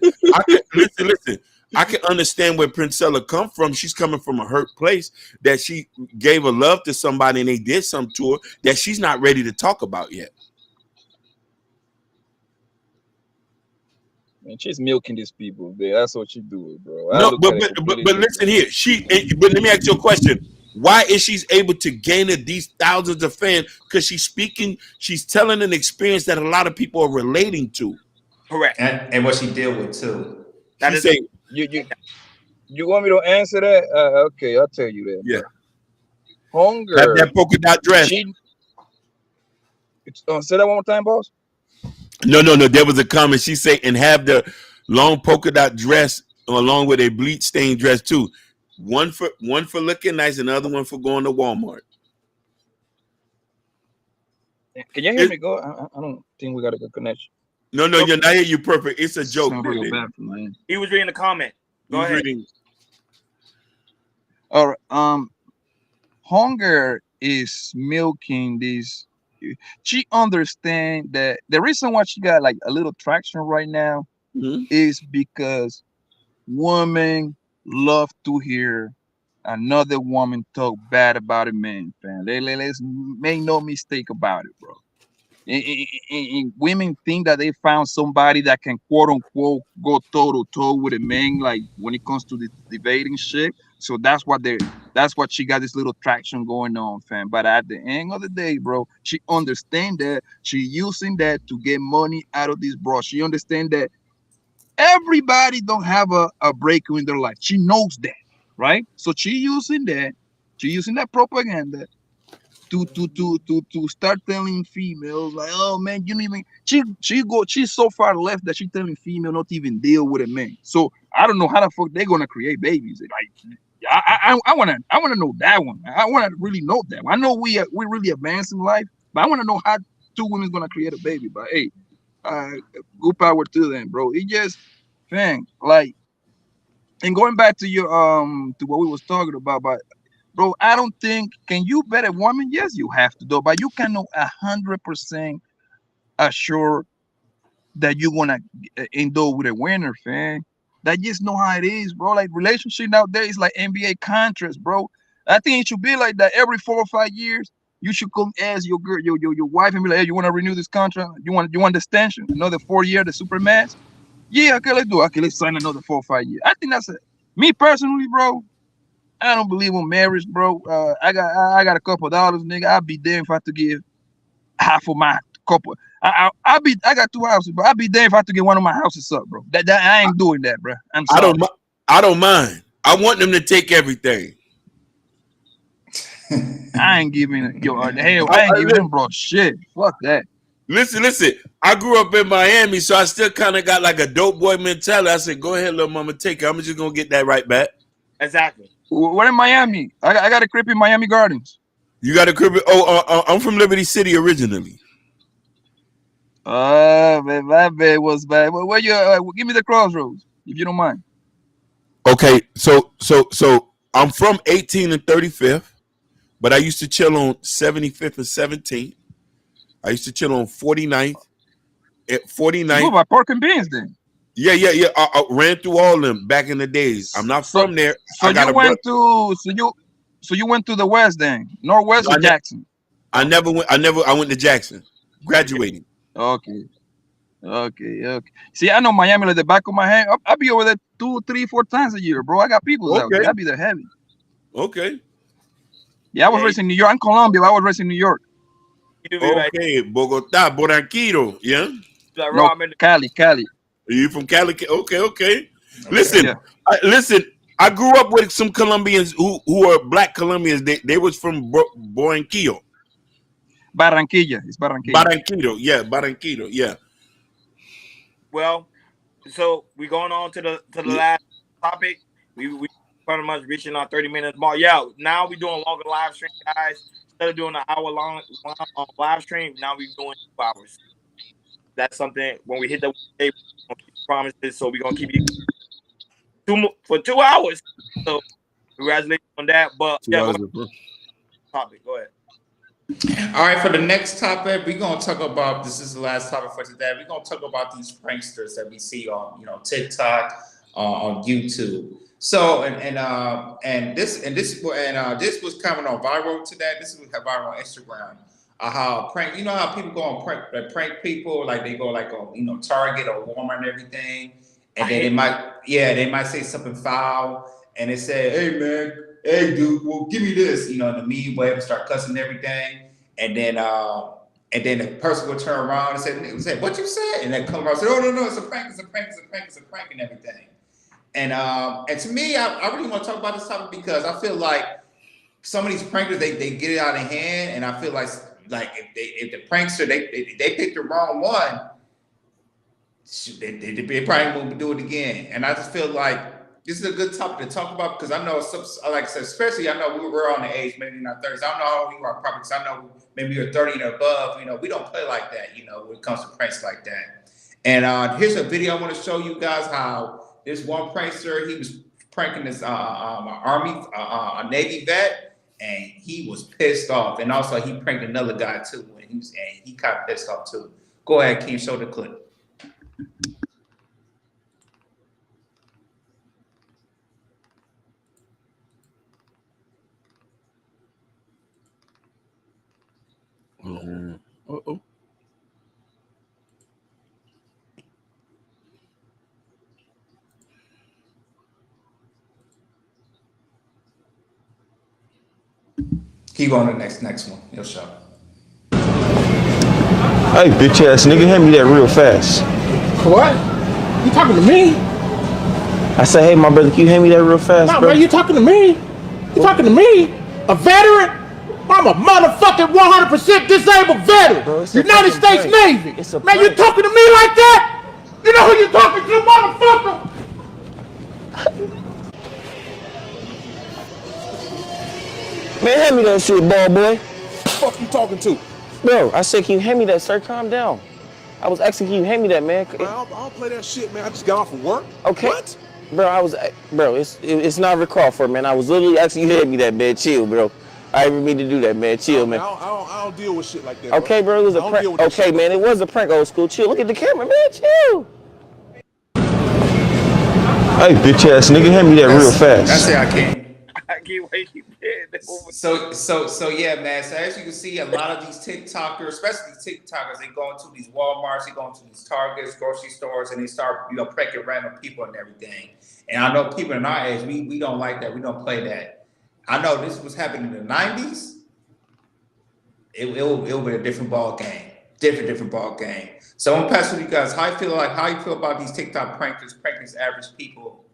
Listen. I can understand where Princella come from. She's coming from a hurt place that she gave a love to somebody and they did something to her that she's not ready to talk about yet. Man, she's milking these people, man. That's what she do, bro. But listen here. But let me ask you a question. Why is she able to gain these thousands of fans? Because she's telling an experience that a lot of people are relating to. Correct. And what she deal with too. That She is say, You want me to answer that? Okay, I'll tell you that, yeah, bro. have Hunger. that polka dot dress. Say that one more time, boss. No. There was a comment. She said, and have the long polka dot dress along with a bleach stained dress too. One for looking nice, and the other one for going to Walmart. Can you hear me? Go. I don't think we got a good connection. No, you're not here. You perfect. It's a joke. Sounds like a bad for my end. He was reading the comment. Go ahead. Reading. All right. Hunger is milking this. She understand that the reason why she got like a little traction right now is because women love to hear another woman talk bad about a man, fam. Let's make no mistake about it, bro. And women think that they found somebody that can quote unquote go toe to toe with a man, like when it comes to the debating shit. So that's what she got this little traction going on, fam. But at the end of the day, bro, she understand that she using that to get money out of this, bro. She understand that everybody don't have a breakthrough in their life. She knows that, right? So she using that propaganda to start telling females like, oh man, you don't even she's so far left that she's telling female not to even deal with a man. So I don't know how the fuck they're gonna create babies. Like I wanna know that one. I wanna really know that one. I know we really advanced in life, but I wanna know how two women's gonna create a baby. But hey, good power to them, bro. It just like, and going back to your to what we was talking about, but bro, I don't think, can you bet a woman? Yes, you have to do, but you cannot 100% assure that you're gonna endure with a winner, fam. That just know how it is, bro. Like relationship nowadays, like NBA contracts, bro. I think it should be like that every 4 or 5 years. You should come ask your girl, your wife, and be like, hey, you want to renew this contract? You want the extension, another 4 year, the super max? Yeah, okay, let's do it. Okay, let's sign another 4 or 5 years. I think that's it. Me personally, bro. I don't believe in marriage, bro. I got a couple of dollars, nigga. I'll be damned if I have to give half of my couple. I got 2 houses, but I'll be damned if I have to get one of my houses up, bro. That I ain't doing that, bro. I'm sorry. I don't mind. I want them to take everything. I ain't giving hell. I ain't giving them, bro. Shit. Fuck that. Listen. I grew up in Miami, so I still kind of got like a dope boy mentality. I said, go ahead, little mama, take it. I'm just gonna get that right back. Exactly. What in Miami? I got a crib in Miami Gardens. You got a crib? Oh, I'm from Liberty City originally. Man, my bad was bad. Where you? Give me the crossroads, if you don't mind. Okay, so I'm from 18 and 35th, but I used to chill on 75th and 17th. I used to chill on 49th. At 49th. You by pork and beans then? Yeah. I ran through all of them back in the days. I'm not from there. So you went to the West then, Northwest or Jackson? I went to Jackson, graduating. Okay. See, I know Miami like the back of my hand. I'll be over there 2, 3, 4 times a year, bro. I got people out there. I'll be there heavy. Okay. Yeah, I was raised in New York. I'm Colombia. I was raised in New York. Okay, Bogota, Barranquillo, yeah. No, Cali. Are you from Cali? Okay. Listen, I grew up with some Colombians who are black Colombians. They was from Barranquillo. Barranquilla. It's Barranquilla. Barranquillo, yeah. Well, so we going on to the last topic. We pretty much reaching our 30 minutes mark. Yeah, now we doing longer live stream, guys. Instead of doing an hour long live stream, now we doing 2 hours. That's something when we hit the day, we're gonna keep promises. So we're gonna keep you for 2 hours. So congratulations on that. But yeah, topic. Go ahead. All right, for the next topic, we're gonna talk about. This is the last topic for today. We're gonna talk about these pranksters that we see on TikTok, on YouTube. So this was coming on viral today. This was viral on Instagram. How prank, how people go on prank people, like they go like on Target or Walmart and everything, and then they might say something foul, and they say, hey man, hey, dude, well, give me this, you know, in a mean way, and start cussing everything. And then the person would turn around and say, what you said? And then come around and say, oh, no, it's a prank, it's a prank, it's a prank, it's a prank, and everything. And to me, I really want to talk about this topic because I feel like some of these prankers, they get it out of hand, and I feel like if the prankster, they picked the wrong one, they probably won't do it again. And I just feel like this is a good topic to talk about because I know, like I said, especially I know we're on the age, maybe in our 30s. I don't know how old you are, probably, because I know maybe you're 30 and above. You know, we don't play like that, you know, when it comes to pranks like that. And here's a video I want to show you guys how this one prankster, he was pranking this a Navy vet, and he was pissed off. And also he pranked another guy too, and he got pissed off too. Go ahead, Keem, show the clip. Uh-oh. Keep on the next one. He'll show. Hey, bitch ass nigga, hand me that real fast. What? You talking to me? I said, hey, my brother, can you hand me that real fast, No, bro? bro, you talking to me? You talking to me? A veteran? I'm a motherfucking 100% disabled veteran. Bro, United States prank. Navy. It's a Man, prank. you talking to me like that? You know who you talking to, motherfucker? Man, hand me that shit, ball boy. Fuck you talking to? Bro, I said, can you hand me that, sir? Calm down. I was asking, can you hand me that, man? Man, I don't play that shit, man. I just got off of work. Okay. What? Bro, it's not recalled for, man. I was literally asking you to hand me that, man. Chill, bro. I didn't mean to do that, man. Chill, man. I don't deal with shit like that. Okay, bro, it was a prank. Okay, man, it was a prank, old school. Chill. Look at the camera, man. Chill. Hey, bitch ass nigga, hand me that real fast. That's it, I can't. I can't wait to get So yeah, man. So as you can see, a lot of these TikTokers, especially these TikTokers, they go into these Walmarts, they go into these Targets, grocery stores, and they start, you know, pranking random people and everything. And I know people in our age, we don't like that. We don't play that. I know this was happening in the 90s. It will be a different ball game. Different ball game. So I'm passing you guys. How you feel about these TikTok prankers pranking these average people?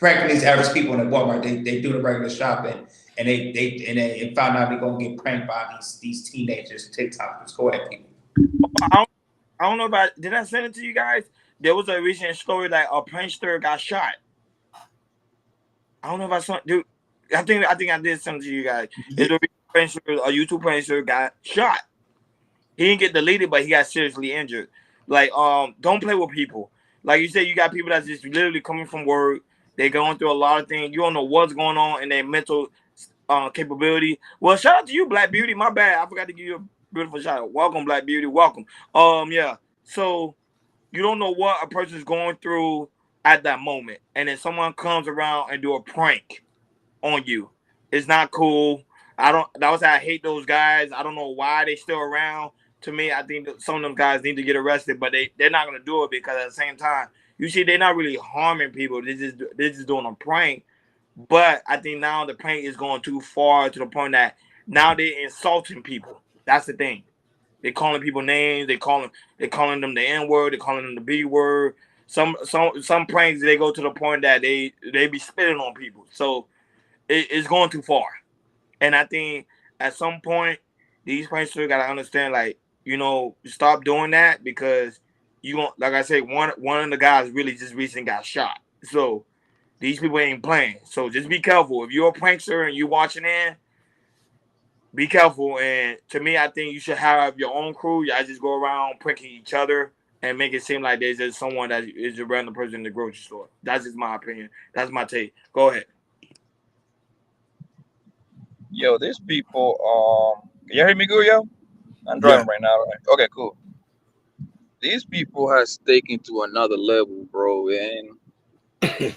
Pranking these average people in the Walmart. They do the regular shopping, and they found out they're gonna get pranked by these teenagers, TikTokers. Go ahead, people. I don't know about. Did I send it to you guys? There was a recent story that a prankster got shot. I don't know if I saw, dude. I think I did send it to you guys. There's a YouTube prankster got shot. He didn't get deleted, but he got seriously injured. Like, don't play with people. Like you said, you got people that's just literally coming from work. They're going through a lot of things. You don't know what's going on in their mental capability. Well, shout out to you, Black Beauty. My bad. I forgot to give you a beautiful shout out. Welcome, Black Beauty. Welcome. Yeah. So you don't know what a person's going through at that moment. And then someone comes around and do a prank on you. It's not cool. That was how I hate those guys. I don't know why they still around. To me, I think that some of them guys need to get arrested, but they're not gonna do it because at the same time, you see, they're not really harming people. They're just doing a prank. But I think now the prank is going too far to the point that now they're insulting people. That's the thing. They're calling people names. They're calling them the N word. They're calling them the B word. Some pranks, they go to the point that they be spitting on people. So it's going too far. And I think at some point these pranksters gotta understand, like, you know, stop doing that because you won't. Like I said, one of the guys really just recently got shot. So these people ain't playing. So just be careful. If you're a prankster and you're watching in, be careful. And to me, I think you should have your own crew. Y'all just go around pranking each other and make it seem like there's just someone that is a random person in the grocery store. That's just my opinion. That's my take. Go ahead. Yo, these people, can you hear me good, yo? I'm driving right now, right? Okay, cool. These people has taken to another level, bro, and they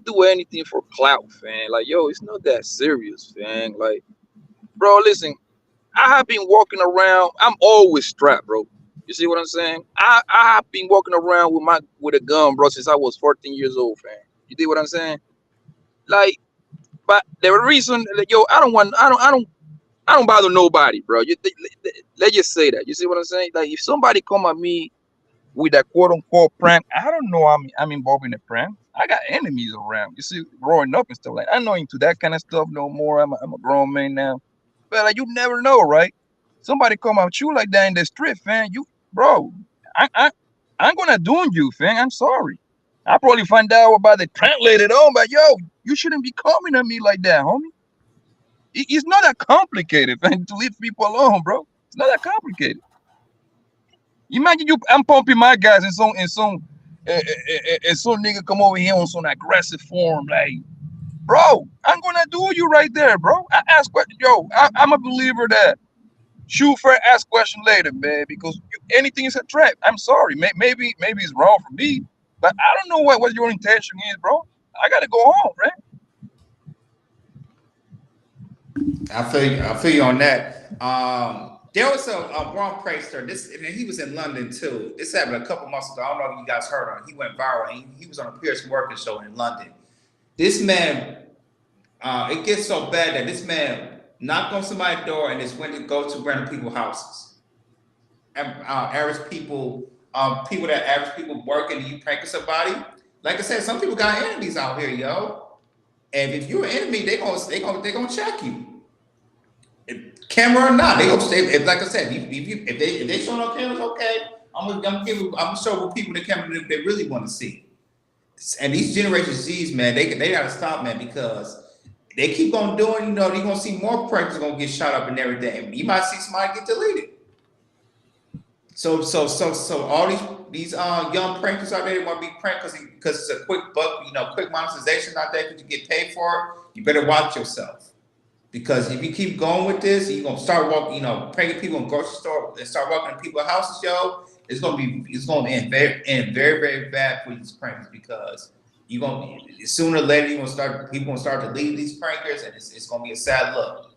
do anything for clout, fam. Like, yo, it's not that serious, fam. Like, bro, listen, I have been walking around. I'm always strapped, bro. You see what I'm saying? I have been walking around with a gun, bro, since I was 14 years old, fam. You dig what I'm saying? Like, but the reason, yo, I don't bother nobody, bro. Let's just say that. You see what I'm saying? Like, if somebody come at me with a quote unquote prank, I don't know I'm involved in a prank. I got enemies around. You see, growing up and stuff like that. I'm not into that kind of stuff no more. I'm a grown man now. But like, you never know, right? Somebody come at you like that in the street, fam. Bro, I'm gonna doom you, fam. I'm sorry. I probably find out about the prank later on, but yo, you shouldn't be coming at me like that, homie. It's not that complicated, man, to leave people alone, bro. It's not that complicated. Imagine I'm pumping my guys and some nigga come over here on some aggressive form, like, bro, I'm gonna do you right there, bro. I ask questions, yo. I'm a believer that shoot first, ask question later, man, because anything is a trap. I'm sorry, maybe it's wrong for me, but I don't know what your intention is, bro. I gotta go home, right? I feel you on that. There was a Ron Prankster. And he was in London too. This happened a couple months ago. I don't know if you guys heard of him. He went viral. He was on a Pierce Morgan show in London. This man, it gets so bad that this man knocked on somebody's door and just went to go to random people's houses. And average people, average people working, and you pranking somebody. Like I said, some people got enemies out here, yo. And if you're an enemy, they gonna check you. Camera or not, they gonna stay. Like I said, if they show no cameras, okay, I'm gonna show people the camera that they really want to see. And these Generation Z's, man, they gotta stop, man, because they keep on doing. You know, you're gonna see more prankers gonna get shot up and everything. You might see somebody get deleted. So all these young prankers out there want to be pranked because it's a quick buck, quick monetization out there because you get paid for it. You better watch yourself. Because if you keep going with this, you're gonna start walking, pranking people in grocery store and start walking in people's houses, yo. It's gonna end very, very bad for these prankers because sooner or later people gonna start to leave these prankers, and it's gonna be a sad look.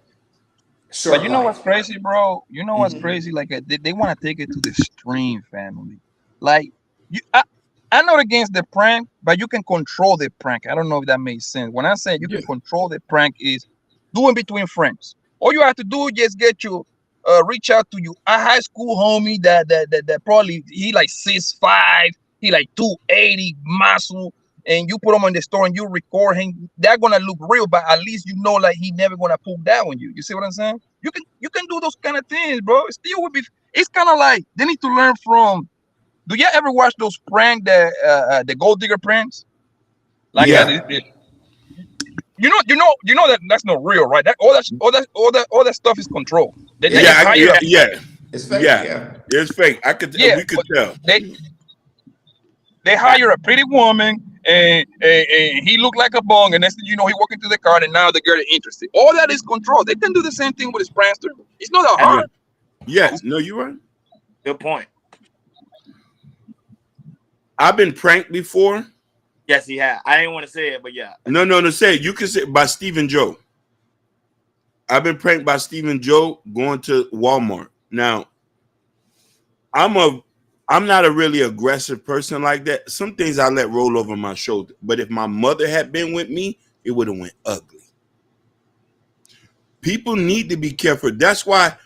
But you know what's crazy, bro? You know what's crazy? Like they want to take it to the extreme, family. Like I'm not against the prank, but you can control the prank. I don't know if that makes sense. When I say you can control the prank, is doing between friends. All you have to do is just reach out to a high school homie that probably he like 6'5", he like 280 muscle, and you put him on the store and you record him. They're gonna look real, but at least like he never gonna pull that on you. You see what I'm saying? You can do those kind of things, bro. It still would be. It's kind of like they need to learn from. Do you ever watch those prank the gold digger pranks? Like you know that's not real, right? All that stuff is controlled. It's fake. Yeah, it's fake. We could tell. They hire a pretty woman and he looked like a bong, and next thing you know, he walked into the car and now the girl is interested. All that is controlled. They can do the same thing with his prankster. It's not that hard. Yes, no, you're right. Good point. I've been pranked before. Yes, he had. I didn't want to say it, but yeah. No, say it. You can say it by Stephen Joe. I've been pranked by Stephen Joe going to Walmart. Now, I'm not a really aggressive person like that. Some things I let roll over my shoulder. But if my mother had been with me, it would have went ugly. People need to be careful. That's why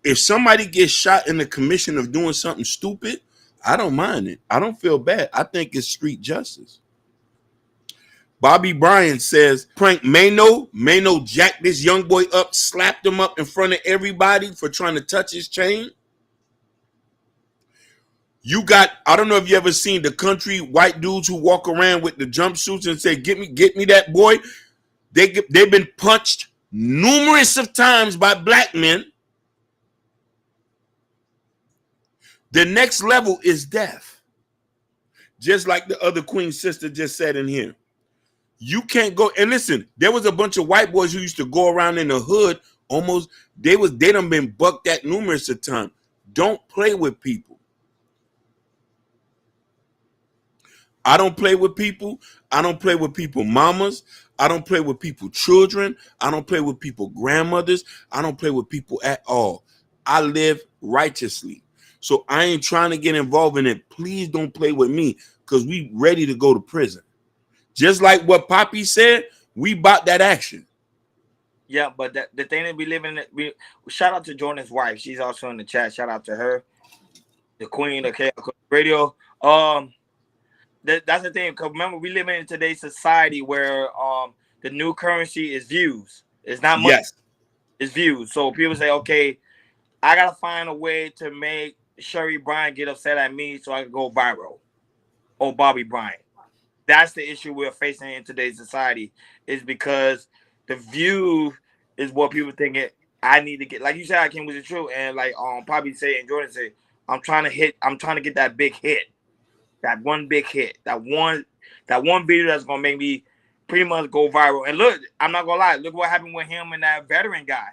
if somebody gets shot in the commission of doing something stupid, I don't mind it. I don't feel bad. I think it's street justice. Bobby Bryan says, prank Mano jacked this young boy up, slapped him up in front of everybody for trying to touch his chain. I don't know if you ever seen the country white dudes who walk around with the jumpsuits and say, get me that boy. They've been punched numerous of times by black men. The next level is death. Just like the other Queen sister just said in here. You can't go, and listen, there was a bunch of white boys who used to go around in the hood almost, they done been bucked at numerous of times. Don't play with people. I don't play with people. I don't play with people mamas. I don't play with people children. I don't play with people grandmothers. I don't play with people at all. I live righteously. So I ain't trying to get involved in it. Please don't play with me because we ready to go to prison. Just like what Poppy said, we bought that action. Yeah, but the thing that we live in, we shout out to Jordan's wife. She's also in the chat. Shout out to her, the queen of Chaos Radio. That's the thing. Cause remember, we live in today's society where the new currency is views. It's not money. Yes. It's views. So people say, okay, I gotta find a way to make Sherry Bryant get upset at me so I can go viral. Or Bobby Bryant. That's the issue we're facing in today's society. Is because the view is what people think I need to get. Like you said, I came with the truth, and like Poppy say and Jordan say, I'm trying to get that big hit. That one big hit. That one video that's gonna make me pretty much go viral. And look, I'm not gonna lie, look what happened with him and that veteran guy.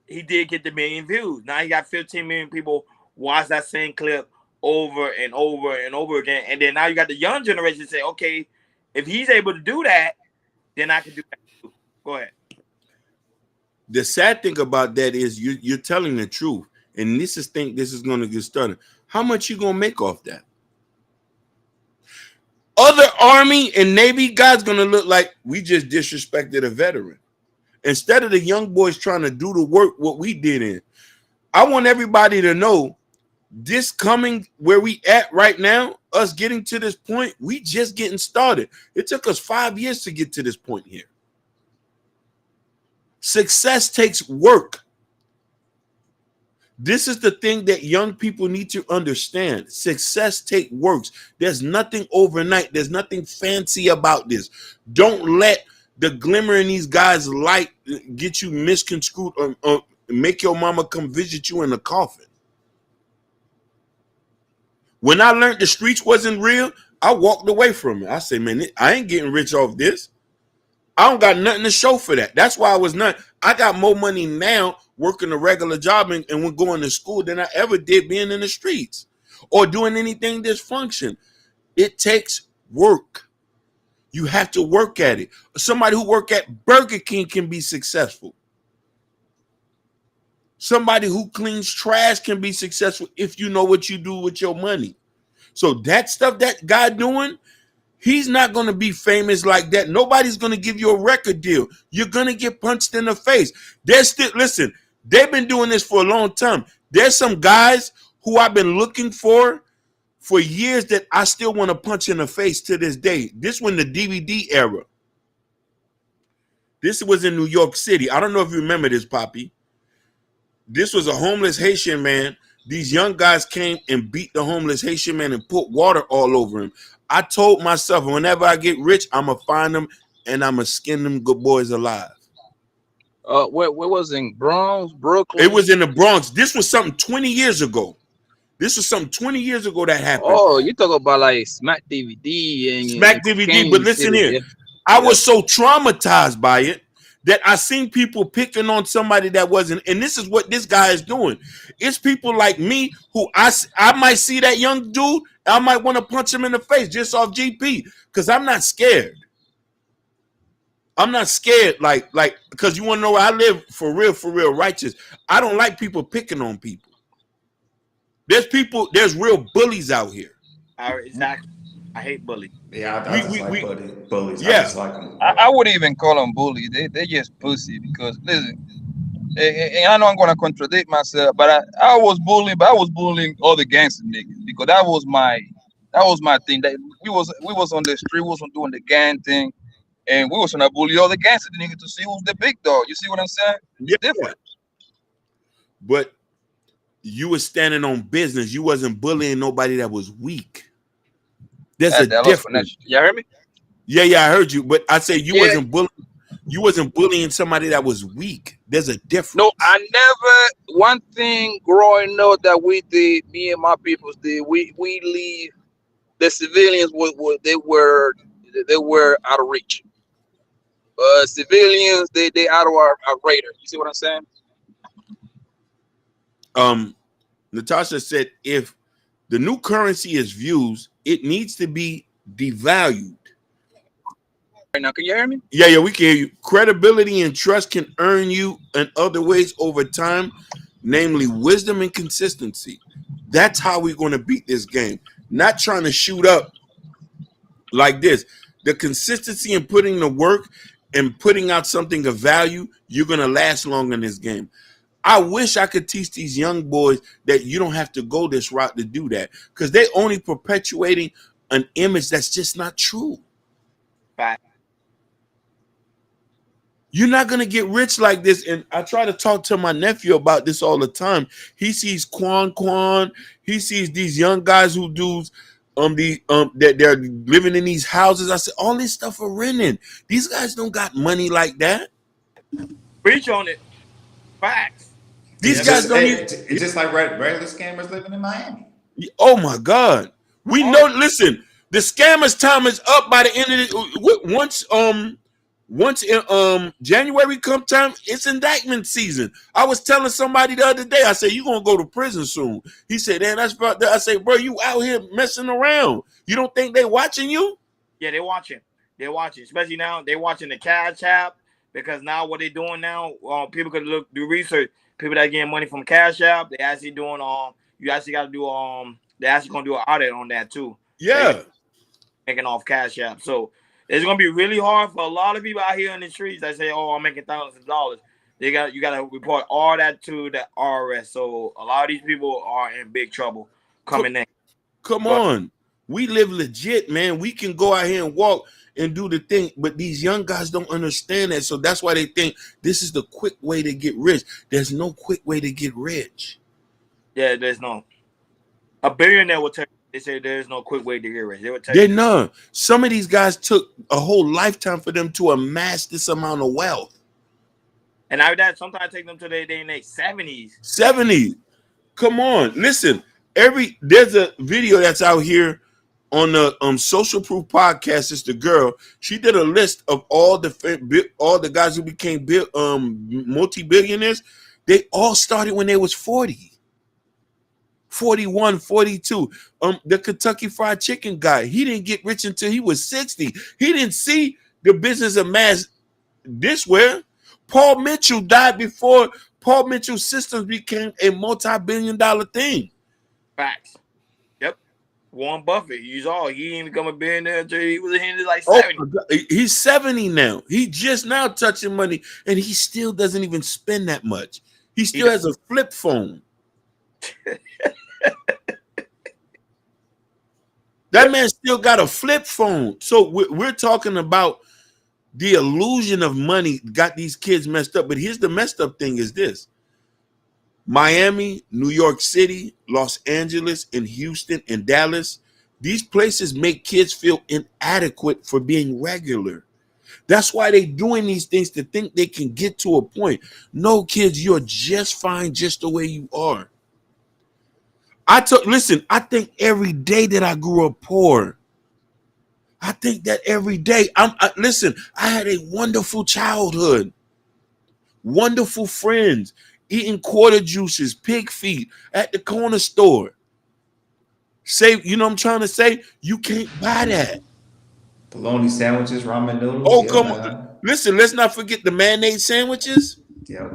He did get the 1 million views. Now he got 15 million people watch that same clip over and over and over again. And then now you got the young generation say, okay, if he's able to do that, then I can do that too. Go ahead. The sad thing about that is you're telling the truth. And this is going to get started. How much you going to make off that? Other Army and Navy guys going to look like we just disrespected a veteran. Instead of the young boys trying to do the work what we did in. I want everybody to know this coming where we at right now, us getting to this point, we just getting started. It took us 5 years to get to this point here. Success takes work. This is the thing that young people need to understand. Success takes works. There's nothing overnight. There's nothing fancy about this. Don't let the glimmer in these guys' light get you misconstrued or make your mama come visit you in a coffin. When I learned the streets wasn't real, I walked away from it. I said, man, I ain't getting rich off this. I don't got nothing to show for that. That's why I was not. I got more money now working a regular job and when going to school than I ever did being in the streets or doing anything dysfunction. It takes work. You have to work at it. Somebody who work at Burger King can be successful. Somebody who cleans trash can be successful if you know what you do with your money. So that stuff that guy doing, he's not going to be famous like that. Nobody's going to give you a record deal. You're going to get punched in the face. Listen, they've been doing this for a long time. There's some guys who I've been looking for years that I still want to punch in the face to this day. This was in the DVD era. This was in New York City. I don't know if you remember this, Poppy. This was a homeless Haitian man. These young guys came and beat the homeless Haitian man and put water all over him. I told myself, whenever I get rich, I'm going to find them and I'm going to skin them good boys alive. Where was it? In Bronx, Brooklyn? It was in the Bronx. This was something 20 years ago. This was something 20 years ago that happened. Oh, you talk about like Smack DVD and Smack DVD. But listen here. Yeah. I was so traumatized by it that I seen people picking on somebody that wasn't. And this is what this guy is doing. It's people like me who I might see that young dude. I might want to punch him in the face just off GP because I'm not scared. I'm not scared like because you want to know where I live for real righteous. I don't like people picking on people. There's real bullies out here. Exactly. I hate bullies. Yeah, I just like bullies. Yeah. I just like them. I wouldn't even call them bullies. They just pussy because listen, and I know I'm gonna contradict myself, but I was bullying, but I was bullying all the gangster niggas because that was my thing. That we was on the street, we was doing the gang thing, and we was gonna bully all the gangster niggas to see who's the big dog. You see what I'm saying? It's different. But you was standing on business. You wasn't bullying nobody that was weak. There's a difference. You heard me? Yeah, I heard you. But I say you wasn't bullying. You wasn't bullying somebody that was weak. There's a difference. No, I never. One thing growing up that we did, me and my people did, we leave the civilians they were out of reach. Civilians they out of our radar. You see what I'm saying? Natasha said if the new currency is views, it needs to be devalued. Right now, can you hear me? Yeah, we can hear you. Credibility and trust can earn you in other ways over time, namely wisdom and consistency. That's how we're going to beat this game. Not trying to shoot up like this. the consistency in putting the work and putting out something of value, you're going to last long in this game. I wish I could teach these young boys that you don't have to go this route to do that, because they're only perpetuating an image that's just not true. Fact. You're not going to get rich like this. And I try to talk to my nephew about this all the time. He sees Quan. He sees these young guys who do that they're living in these houses. I said, all this stuff are renting. These guys don't got money like that. Preach on it. Facts. These guys don't even. It's just like regular scammers living in Miami. Oh my God. We know. Listen, the scammers' time is up by the end of the once January come time, it's indictment season. I was telling somebody the other day, I said, you're gonna go to prison soon. He said, man, that's about that. I say, bro, you out here messing around. You don't think they watching you? Yeah, they're watching. They're watching, especially now. They're watching the Cash App, because now what they're doing now, people could do research. People that getting money from Cash App, they actually doing you actually got to do they're actually gonna do an audit on that too. Yeah, making off Cash App. So it's gonna be really hard for a lot of people out here in the streets that say, "Oh, I'm making thousands of dollars." You got to report all that to the IRS. So a lot of these people are in big trouble coming in. Come on, we live legit, man. We can go out here and walk and do the thing, but these young guys don't understand that. So that's why they think this is the quick way to get rich. There's no quick way to get rich. Yeah, there's no. A billionaire will tell you. They say there's no quick way to get rich. They would tell They're you. none. Some of these guys took a whole lifetime for them to amass this amount of wealth. And after that, sometimes take them to their 70s. 70. Come on. Listen, there's a video that's out here on the Social Proof podcast. It's the girl. She did a list of all the guys who became multi-billionaires. They all started when they was 40. 41, 42. The Kentucky Fried Chicken guy, he didn't get rich until he was 60. He didn't see the business amass this way. Paul Mitchell died before Paul Mitchell Systems became a multi-billion-dollar thing. Facts. Yep. Warren Buffett, he didn't become a billionaire until he was in his like 70. He's 70 now. He just now touching money, and he still doesn't even spend that much. He still has a flip phone. That man still got a flip phone. So we're talking about the illusion of money got these kids messed up. But here's the messed up thing is this. Miami, New York City, Los Angeles, and Houston, and Dallas, these places make kids feel inadequate for being regular. That's why they're doing these things, to think they can get to a point. No, kids, you're just fine just the way you are. Listen, I think every day that I grew up poor. I think that every day. Listen, I had a wonderful childhood. Wonderful friends. Eating quarter juices, pig feet at the corner store. You know what I'm trying to say? You can't buy that. Bologna sandwiches, ramen noodles. Oh, come on. Listen, let's not forget the mayonnaise sandwiches. Yeah.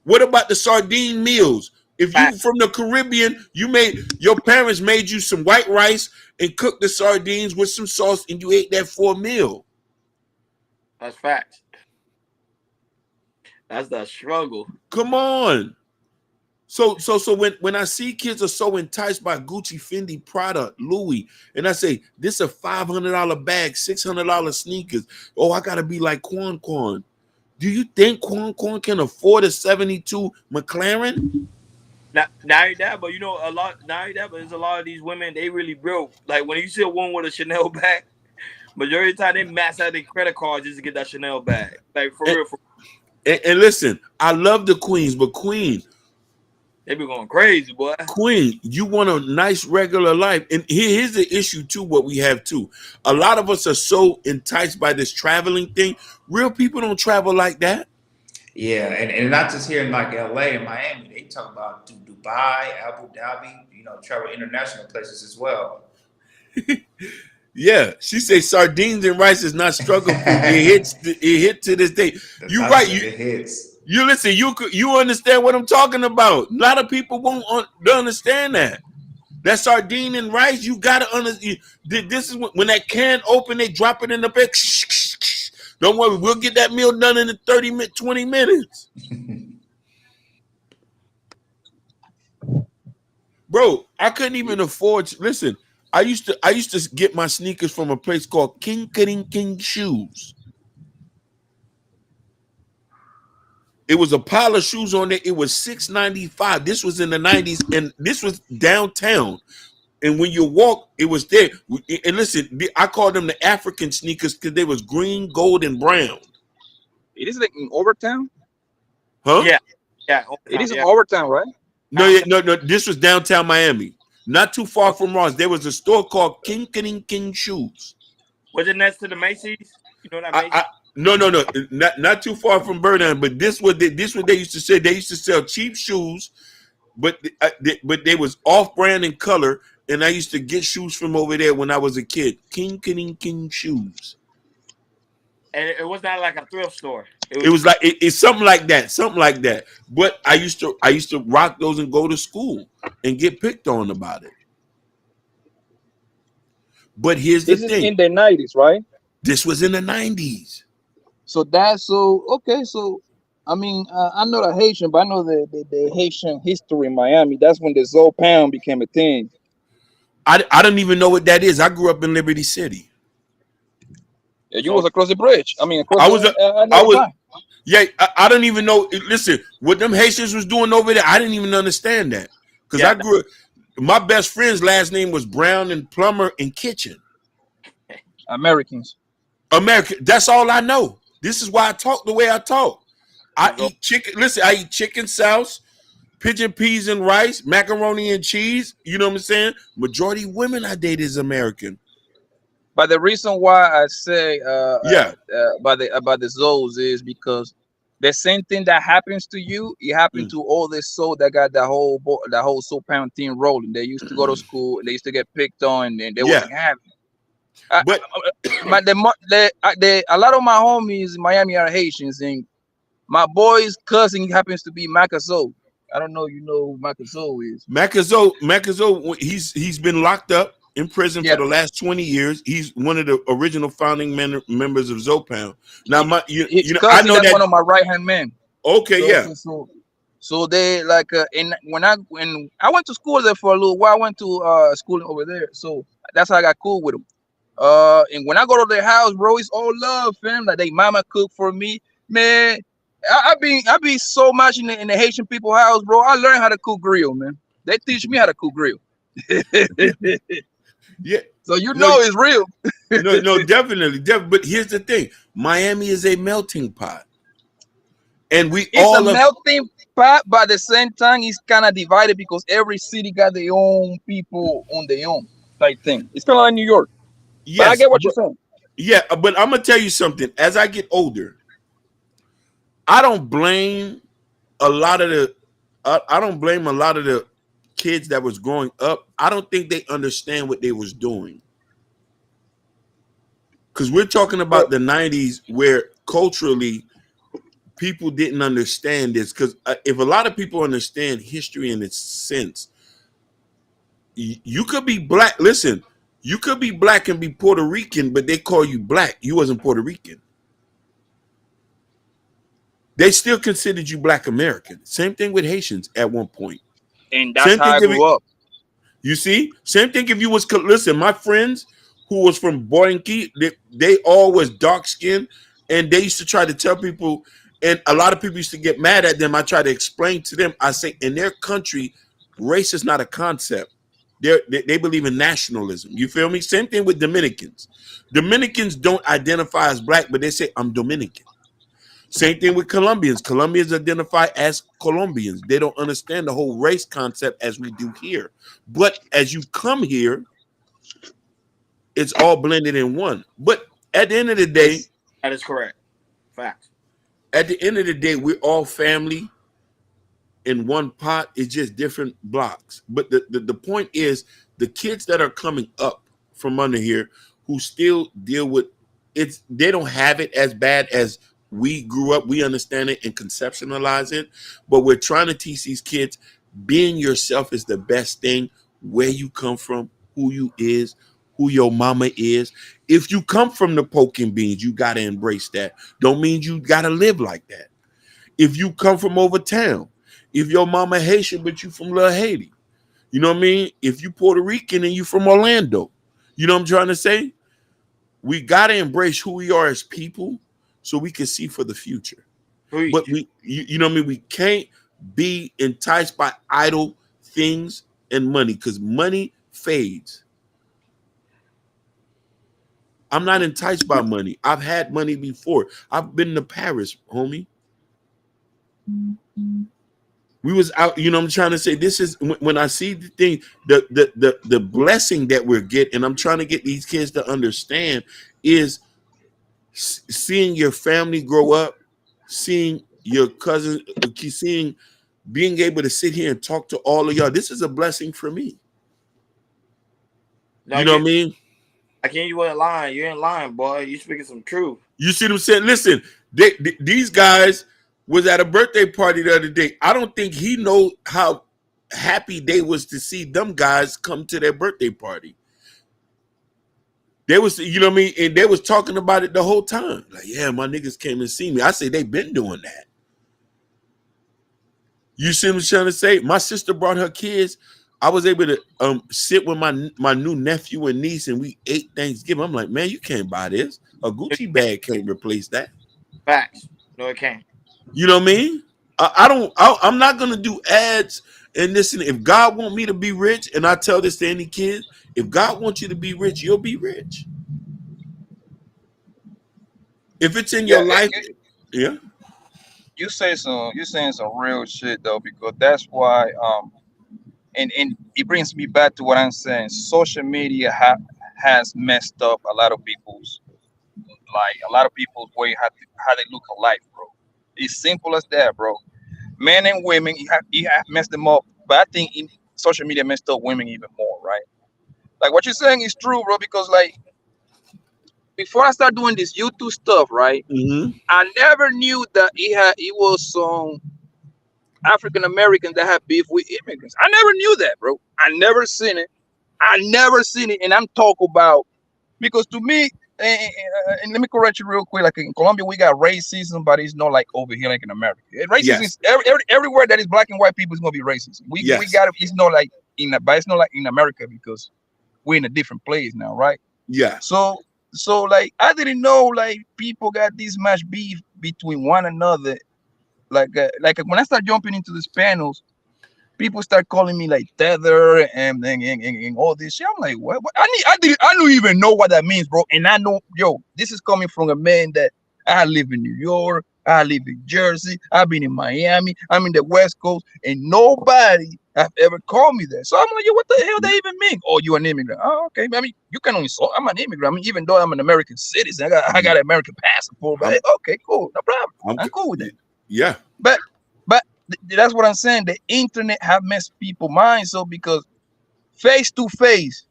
What about the sardine meals? If you from the Caribbean, your parents made you some white rice and cooked the sardines with some sauce, and you ate that for a meal. That's facts. That's the struggle. Come on. So when I see kids are so enticed by Gucci, Fendi, Prada, Louis, and I say this is a $500 bag, $600 sneakers. Oh, I gotta be like Quan. Do you think Quan can afford a 72 McLaren? Not that, but there's a lot of these women, they really broke. Like when you see a woman with a Chanel bag, majority of the time they max out their credit card just to get that Chanel bag. Like for real. And listen, I love the queens, but queen, they be going crazy, boy. Queen, you want a nice regular life. And here's the issue too, what we have too. A lot of us are so enticed by this traveling thing. Real people don't travel like that. Yeah, and not just here in like LA and Miami. They talk about Dubai, Abu Dhabi, travel international places as well. Yeah, she say sardines and rice is not struggle food. It hit to this day. You right. It hits. You listen. You understand what I'm talking about. A lot of people won't understand that. That sardine and rice, you gotta understand. This is when that can open, they drop it in the bag. Don't worry, we'll get that meal done in 20 minutes. Bro, I couldn't even afford listen. I used to get my sneakers from a place called King Shoes. It was a pile of shoes on there. It was $6.95. This was in the 90s, and this was downtown. And when you walk, it was there. And listen, I called them the African sneakers because they was green, gold, and brown. It is like in Overtown? Huh? Yeah. It is in Overtown, right? No, no. This was downtown Miami. Not too far from Ross. There was a store called King Shoes. Was it next to the Macy's? You know that Macy's? No. Not too far from Birdland, but this what they used to say. They used to sell cheap shoes, but they was off brand in color, and I used to get shoes from over there when I was a kid. King Shoes. And it was not like a thrift store. It was like it's something like that. But I used to rock those and go to school and get picked on about it. But here's the thing. This is in the 90s, right? This was in the 90s. So okay. So I mean, I'm not a Haitian, but I know the Haitian history in Miami. That's when the Zoe Pound became a thing. I don't even know what that is. I grew up in Liberty City. Yeah, you was across the bridge. I mean, I don't even know. Listen, what them Haitians was doing over there, I didn't even understand that. Because I grew up, my best friend's last name was Brown and Plumber and Kitchen. Americans. That's all I know. This is why I talk the way I talk. I eat chicken. Listen, I eat chicken sauce, pigeon peas and rice, macaroni and cheese. You know what I'm saying? Majority of women I date is American. But the reason why I say about the Zoes is because the same thing that happens to you, it happened to all this soul that got that whole Soul Pound team rolling. They used to go to school, they used to get picked on, and they wasn't happy. But a lot of my homies in Miami are Haitians, and my boy's cousin happens to be Macazo. I don't know, you know who Macazo is. Macazo, he's been locked up in prison for the last 20 years. He's one of the original founding members of Zopound. Now, I know that's one of my right hand men. Okay, So they like, and when I went to school there for a little while, I went to school over there, so that's how I got cool with them. And when I go to their house, bro, it's all love, fam. Like they mama cook for me, man. I be so much in the Haitian people house, bro. I learned how to cook grill, man. They teach me how to cook grill. Yeah. So it's real. no, definitely. But here's the thing: Miami is a melting pot, and it's a melting pot. But at the same time, it's kind of divided because every city got their own people on their own type thing. It's kind of like New York. Yes, but I get what you're saying. Yeah, but I'm gonna tell you something. As I get older, I don't blame a lot of the kids that was growing up. I don't think they understand what they was doing. Because we're talking about the 90s where culturally people didn't understand this. Because if a lot of people understand history in its sense, you could be black. Listen, you could be black and be Puerto Rican, but they call you black. You wasn't Puerto Rican. They still considered you Black American. Same thing with Haitians at one point. And that's how I grew up. You see? Same thing if you was, listen, my friends who was from Boinky, they all was dark skinned, and they used to try to tell people, and a lot of people used to get mad at them. I try to explain to them, I say, in their country, race is not a concept. They believe in nationalism. You feel me? Same thing with Dominicans. Dominicans don't identify as black, but they say, I'm Dominican. Same thing with Colombians. Colombians identify as Colombians. They don't understand the whole race concept as we do here. But as you come here, it's all blended in one. But at the end of the day, that is correct. Facts. At the end of the day, we're all family in one pot. It's just different blocks. But the point is, the kids that are coming up from under here who still deal with it, they don't have it as bad as we grew up. We understand it and conceptualize it, but we're trying to teach these kids being yourself is the best thing. where you come from, who you is, who your mama is. If you come from the poke and beans, you gotta embrace that. Don't mean you gotta live like that. If you come from over town, if your mama Haitian but you from Little Haiti, you know what I mean? If you Puerto Rican and you from Orlando, you know what I'm trying to say? We gotta embrace who we are as people so we can see for the future. But you know what I mean? We can't be enticed by idle things and money because money fades. I'm not enticed by money. I've had money before. I've been to Paris, homie. We was out, you know what I'm trying to say? This is when I see the thing, the blessing that we're getting, and I'm trying to get these kids to understand is seeing your family grow up, seeing your cousin, seeing being able to sit here and talk to all of y'all. This is a blessing for me. No, you know what I mean? I can't. You ain't lying. You ain't lying, boy. You speaking some truth. You see what I'm saying? Listen, these guys was at a birthday party the other day. I don't think he know how happy they was to see them guys come to their birthday party. They was, you know what I mean? And they was talking about it the whole time. Like, yeah, my niggas came and see me. I say they been doing that. You see what I'm trying to say? My sister brought her kids. I was able to sit with my new nephew and niece, and we ate Thanksgiving. I'm like, man, you can't buy this. A Gucci bag can't replace that. Facts. No, it can't. You know what I mean? I'm not gonna do ads and listen. If God want me to be rich, and I tell this to any kid, if God wants you to be rich, you'll be rich. If it's in your life, yeah. You saying some real shit though, because that's why and it brings me back to what I'm saying. Social media has messed up a lot of people's way how they look at life, bro. It's simple as that, bro. Men and women, you have messed them up, but I think social media messed up women even more, right? Like what you're saying is true, bro, because like before I start doing this YouTube stuff, right? Mm-hmm. I never knew that it was some African Americans that have beef with immigrants. I never knew that, bro. I never seen it. And I'm talking about because to me, and let me correct you real quick. Like in Colombia, we got racism, but it's not like over here, like in America. Racism is everywhere that is black and white people is gonna be racist. We got it. It's not like but it's not like in America because we're in a different place now, right? Yeah. So like I didn't know like people got this much beef between one another. Like when I start jumping into these panels, people start calling me like tether and all this shit. I'm like, what? I don't even know what that means, bro. And I know, this is coming from a man that I live in New York, I live in Jersey, I've been in Miami, I'm in the West Coast, and nobody have ever called me that. So I'm like, what the hell they even mean? Oh, you're an immigrant. Oh, okay. I mean, you can only so I'm an immigrant. I mean, even though I'm an American citizen, I got an American passport, but okay, cool, no problem. I'm cool with that. Yeah. But that's what I'm saying. The internet have messed people's minds so because face to face,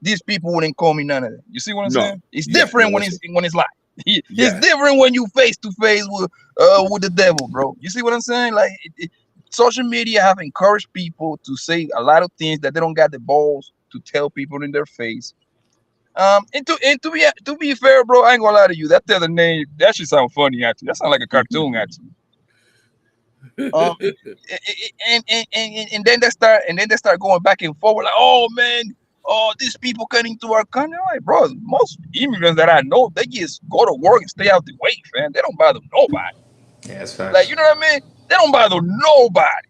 these people wouldn't call me none of that. You see what I'm saying? It's different when it's live. It's different when you face to face with the devil, bro. You see what I'm saying? Like social media have encouraged people to say a lot of things that they don't got the balls to tell people in their face. And to be fair, bro, I ain't gonna lie to you. That the other name, that should sound funny actually. That sounds like a cartoon actually. And then they start going back and forward like, oh man, these people coming into our country. I'm like, bro, most immigrants that I know, they just go to work and stay out the way, man. They don't bother nobody. Yeah, that's facts. Like, you know what I mean? They don't bother nobody.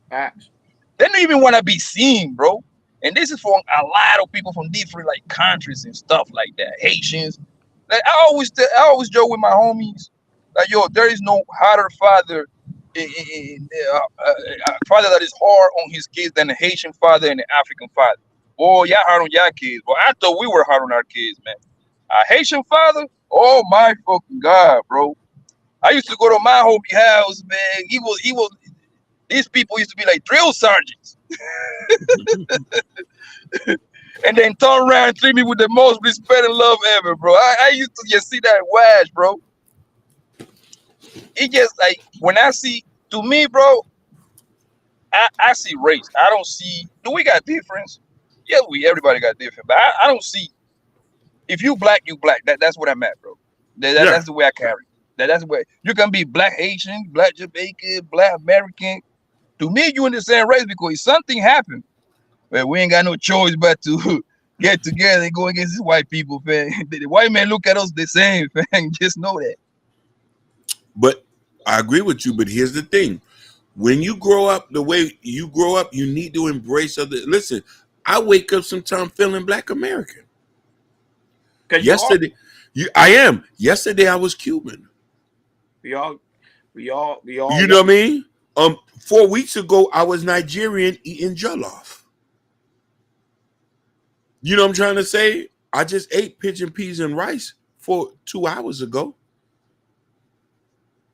Facts. They don't even want to be seen, bro. And this is for a lot of people from different like countries and stuff like that. Haitians. Like I always joke with my homies, like, yo, there is no harder father. A father that is hard on his kids than a Haitian father and an African father. Oh, y'all hard on y'all kids. Well, I thought we were hard on our kids, man. A Haitian father? Oh my fucking God, bro. I used to go to my homie house, man. He was these people used to be like drill sergeants. And then turn around and treat me with the most respect and love ever, bro. I used to just see that wash, bro. It just like when I see, to me, bro, I see race. I don't see. Do we got difference? Yeah, everybody got different, but I don't see. If you black, you black. That's what I'm at, bro. That's the way I carry. That's the way you can be black Haitian, black Jamaican, black American. To me, you in the same race because if something happened, well, we ain't got no choice but to get together and go against these white people, fam. The white men look at us the same, fam. Just know that. But I agree with you. But here's the thing: when you grow up the way you grow up, you need to embrace other. Listen, I wake up sometimes feeling Black American. Yesterday, I am. Yesterday, I was Cuban. We all. You know what I mean? 4 weeks ago, I was Nigerian eating jollof. You know what I'm trying to say? I just ate pigeon peas and rice for 2 hours ago.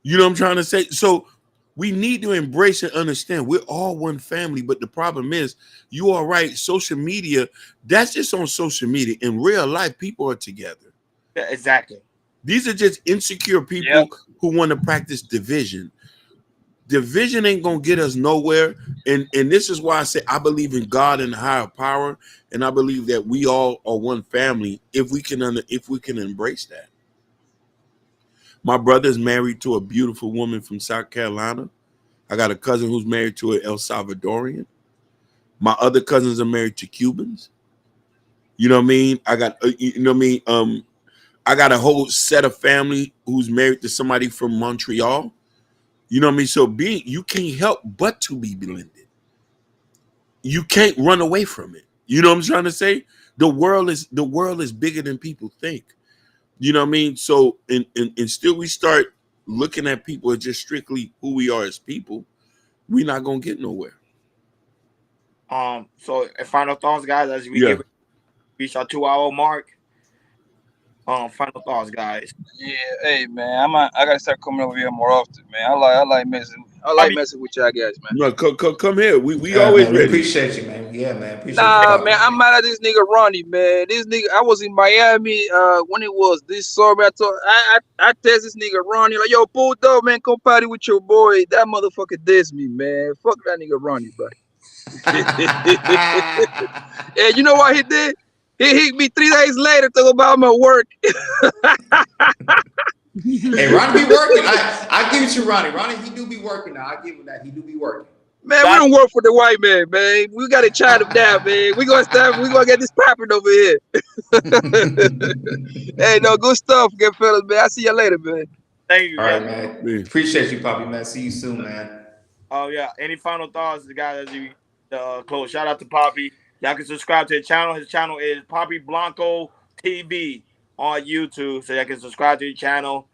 You know what I'm trying to say? So we need to embrace and understand we're all one family. But the problem is, you are right. Social media, that's just on social media. In real life, people are together. Yeah, exactly. These are just insecure people who want to practice division. Division ain't gonna get us nowhere, and this is why I say I believe in God and higher power, and I believe that we all are one family if we can embrace that. My brother's married to a beautiful woman from South Carolina. I got a cousin who's married to an El Salvadorian. My other cousins are married to Cubans. You know what I mean? I got I got a whole set of family who's married to somebody from Montreal. You know what I mean? So you can't help but to be blended. You can't run away from it. You know what I'm trying to say? The world is bigger than people think. You know what I mean? So and still we start looking at people as just strictly who we are as people, we're not gonna get nowhere. So final thoughts, guys, as we reach our 2-hour mark. Final thoughts, guys. Yeah, hey man, I gotta start coming over here more often, man. I like messing with y'all guys, man. No, come here. We always man, we ready. appreciate you, man. Yeah, man. Appreciate Nah, you. man, I'm mad at this nigga Ronnie, man. This nigga, I was in Miami when it was this summer. I text this nigga Ronnie like, yo, pull up, man, come party with your boy. That motherfucker dissed me, man. Fuck that nigga Ronnie, bro. And you know what he did? He hit me 3 days later talking about my work. Hey, Ronnie be working. I give it to Ronnie. Ronnie, he do be working now. I give him that. He do be working. Man, we don't work for the white man, man. We gotta chime him down, man. We gonna get this popping over here. Hey, no, good stuff, good fellas, man. I'll see you later, man. Thank you, All right, guys. man. Appreciate you, Poppy, man. See you soon, man. Oh yeah. Any final thoughts, guys, as we close? Shout out to Poppy. Y'all can subscribe to his channel. His channel is Poppy Blanco TV on YouTube. So y'all can subscribe to his channel.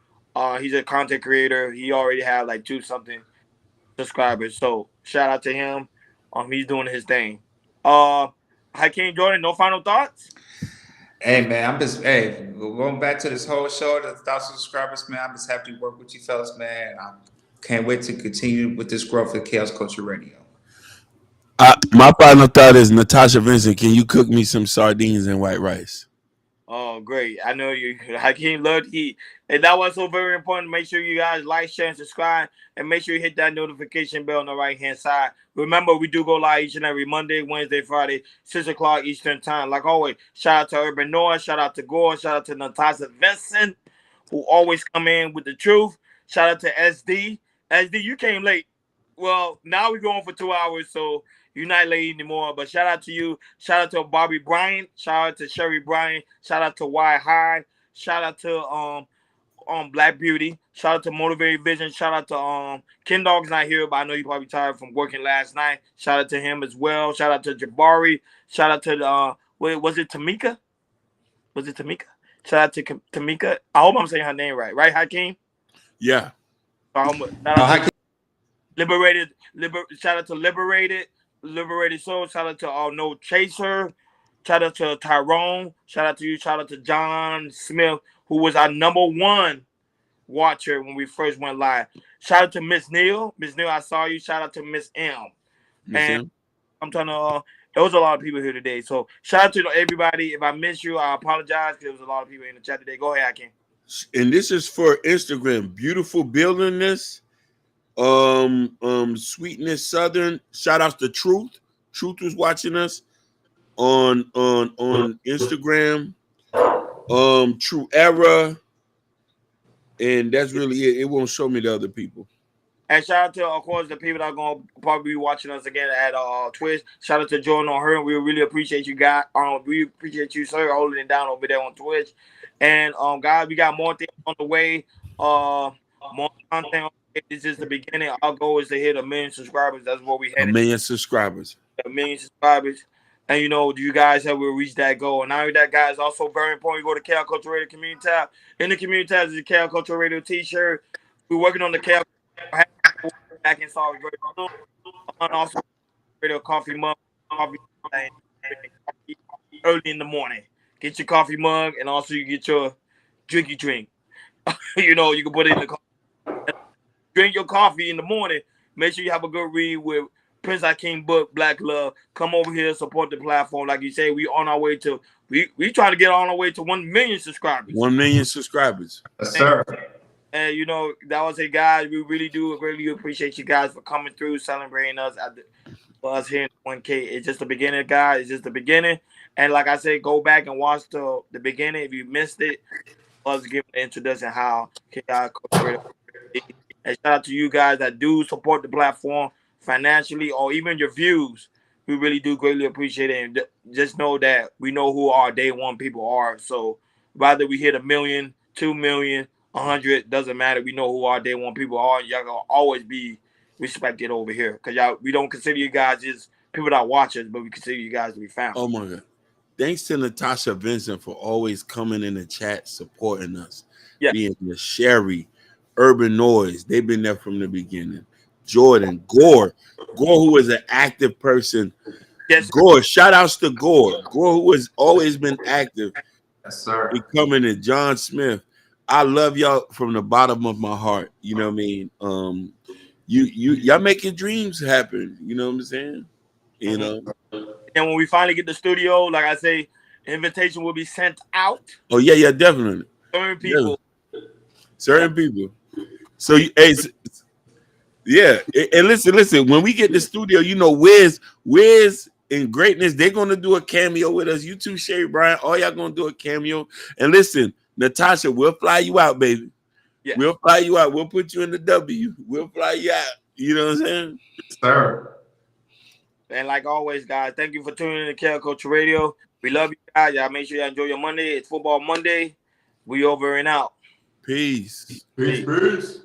He's a content creator. He already have like 2-something subscribers. So shout out to him. He's doing his thing. Hakeem Jordan, no final thoughts? Hey man, I'm just going back to this whole show, the 1,000 subscribers, man. I'm just happy to work with you fellas, man. I can't wait to continue with this growth of Chaos Culture Radio. My final thought is, Natasha Vincent, can you cook me some sardines and white rice? Oh, great. I know you. Hakeem loved heat. And that was so very important. Make sure you guys like, share, and subscribe. And make sure you hit that notification bell on the right-hand side. Remember, we do go live each and every Monday, Wednesday, Friday, 6 o'clock Eastern time. Like always, shout out to Urban Noah. Shout out to Gore. Shout out to Natasha Vincent, who always come in with the truth. Shout out to SD. SD, you came late. Well, now we're going for 2 hours, so you're not late anymore. But shout out to you. Shout out to Bobby Bryant. Shout out to Sherry Bryant. Shout out to Y High. Shout out to Black Beauty. Shout out to Motivated Vision. Shout out to Ken Dog's not here, but I know you're probably tired from working last night. Shout out to him as well. Shout out to Jabari. Shout out to was it Tamika? Was it Tamika? Shout out to Tamika. I hope I'm saying her name right. Right, Hakeem? Yeah. Liberated. Shout out to Liberated Soul. Shout out to No Chaser. Shout out to Tyrone. Shout out to you. Shout out to John Smith, who was our #1 watcher when we first went live. Shout out to Miss Neal. Miss Neal, I saw you. Shout out to Miss M. I'm trying to. There was a lot of people here today, so shout out to everybody. If I missed you, I apologize because there was a lot of people in the chat today. Go ahead, Hakeem. And this is for Instagram. Beautiful building this. Sweetness Southern. Shout outs to Truth. Truth was watching us on Instagram. True Era, and that's really it. It won't show me the other people. And shout out to, of course, the people that are going to probably be watching us again at Twitch. Shout out to Jordan on her. We really appreciate you guys. We appreciate you, sir, holding it down over there on Twitch. And guys, we got more things on the way. More content. On the way. This is the beginning. Our goal is to hit 1 million subscribers. That's what we A headed. million subscribers. 1 million subscribers. And you guys have will reach that goal. And now that, guys, also very important. You go to KL Culture Radio Community tab. In the community tab is the KL Culture Radio T-shirt. We're working on the KL back in Solid Room. And also radio coffee mug, coffee early in the morning. Get your coffee mug, and also you get your drink. You can put it in the coffee. Drink your coffee in the morning. Make sure you have a good read with Prince Hakeem book, Black Love. Come over here, support the platform. Like you say, we on our way to we trying to get on our way to 1 million subscribers. 1 million subscribers. Yes, sir. And that was it, guys. We really do really appreciate you guys for coming through, celebrating us for us here in 1K. It's just the beginning, guys. It's just the beginning. And like I said, go back and watch the beginning if you missed it. Us giving the introduction how KI Culture. And shout out to you guys that do support the platform financially or even your views. We really do greatly appreciate it. And just know that we know who our day one people are. So whether we hit 1 million, 2 million, 100, doesn't matter. We know who our day one people are. Y'all gonna always be respected over here. Because we don't consider you guys just people that watch us, but we consider you guys to be found. Oh my God. Thanks to Natasha Vincent for always coming in the chat, supporting us. Yeah. Being the Sherry, Urban Noise. They've been there from the beginning. Jordan, Gore, who is an active person. Yes, Gore, shout outs to Gore, who has always been active. Yes, sir. He coming in. John Smith. I love y'all from the bottom of my heart. You know what I mean? Y'all make your dreams happen. You know what I'm saying? You know. And when we finally get the studio, like I say, invitation will be sent out. Oh yeah, definitely. Certain people. So yeah, and listen. When we get the studio, Wiz and Greatness, they're gonna do a cameo with us. You too, Sherry Brian. All y'all gonna do a cameo. And listen, Natasha, we'll fly you out, baby. Yeah. We'll fly you out. We'll put you in the W. We'll fly you out. You know what I'm saying? Sir. And like always, guys, thank you for tuning in to KL Culture Radio. We love you guys. Y'all make sure y'all enjoy your Monday. It's Football Monday. We over and out. Peace. Peace.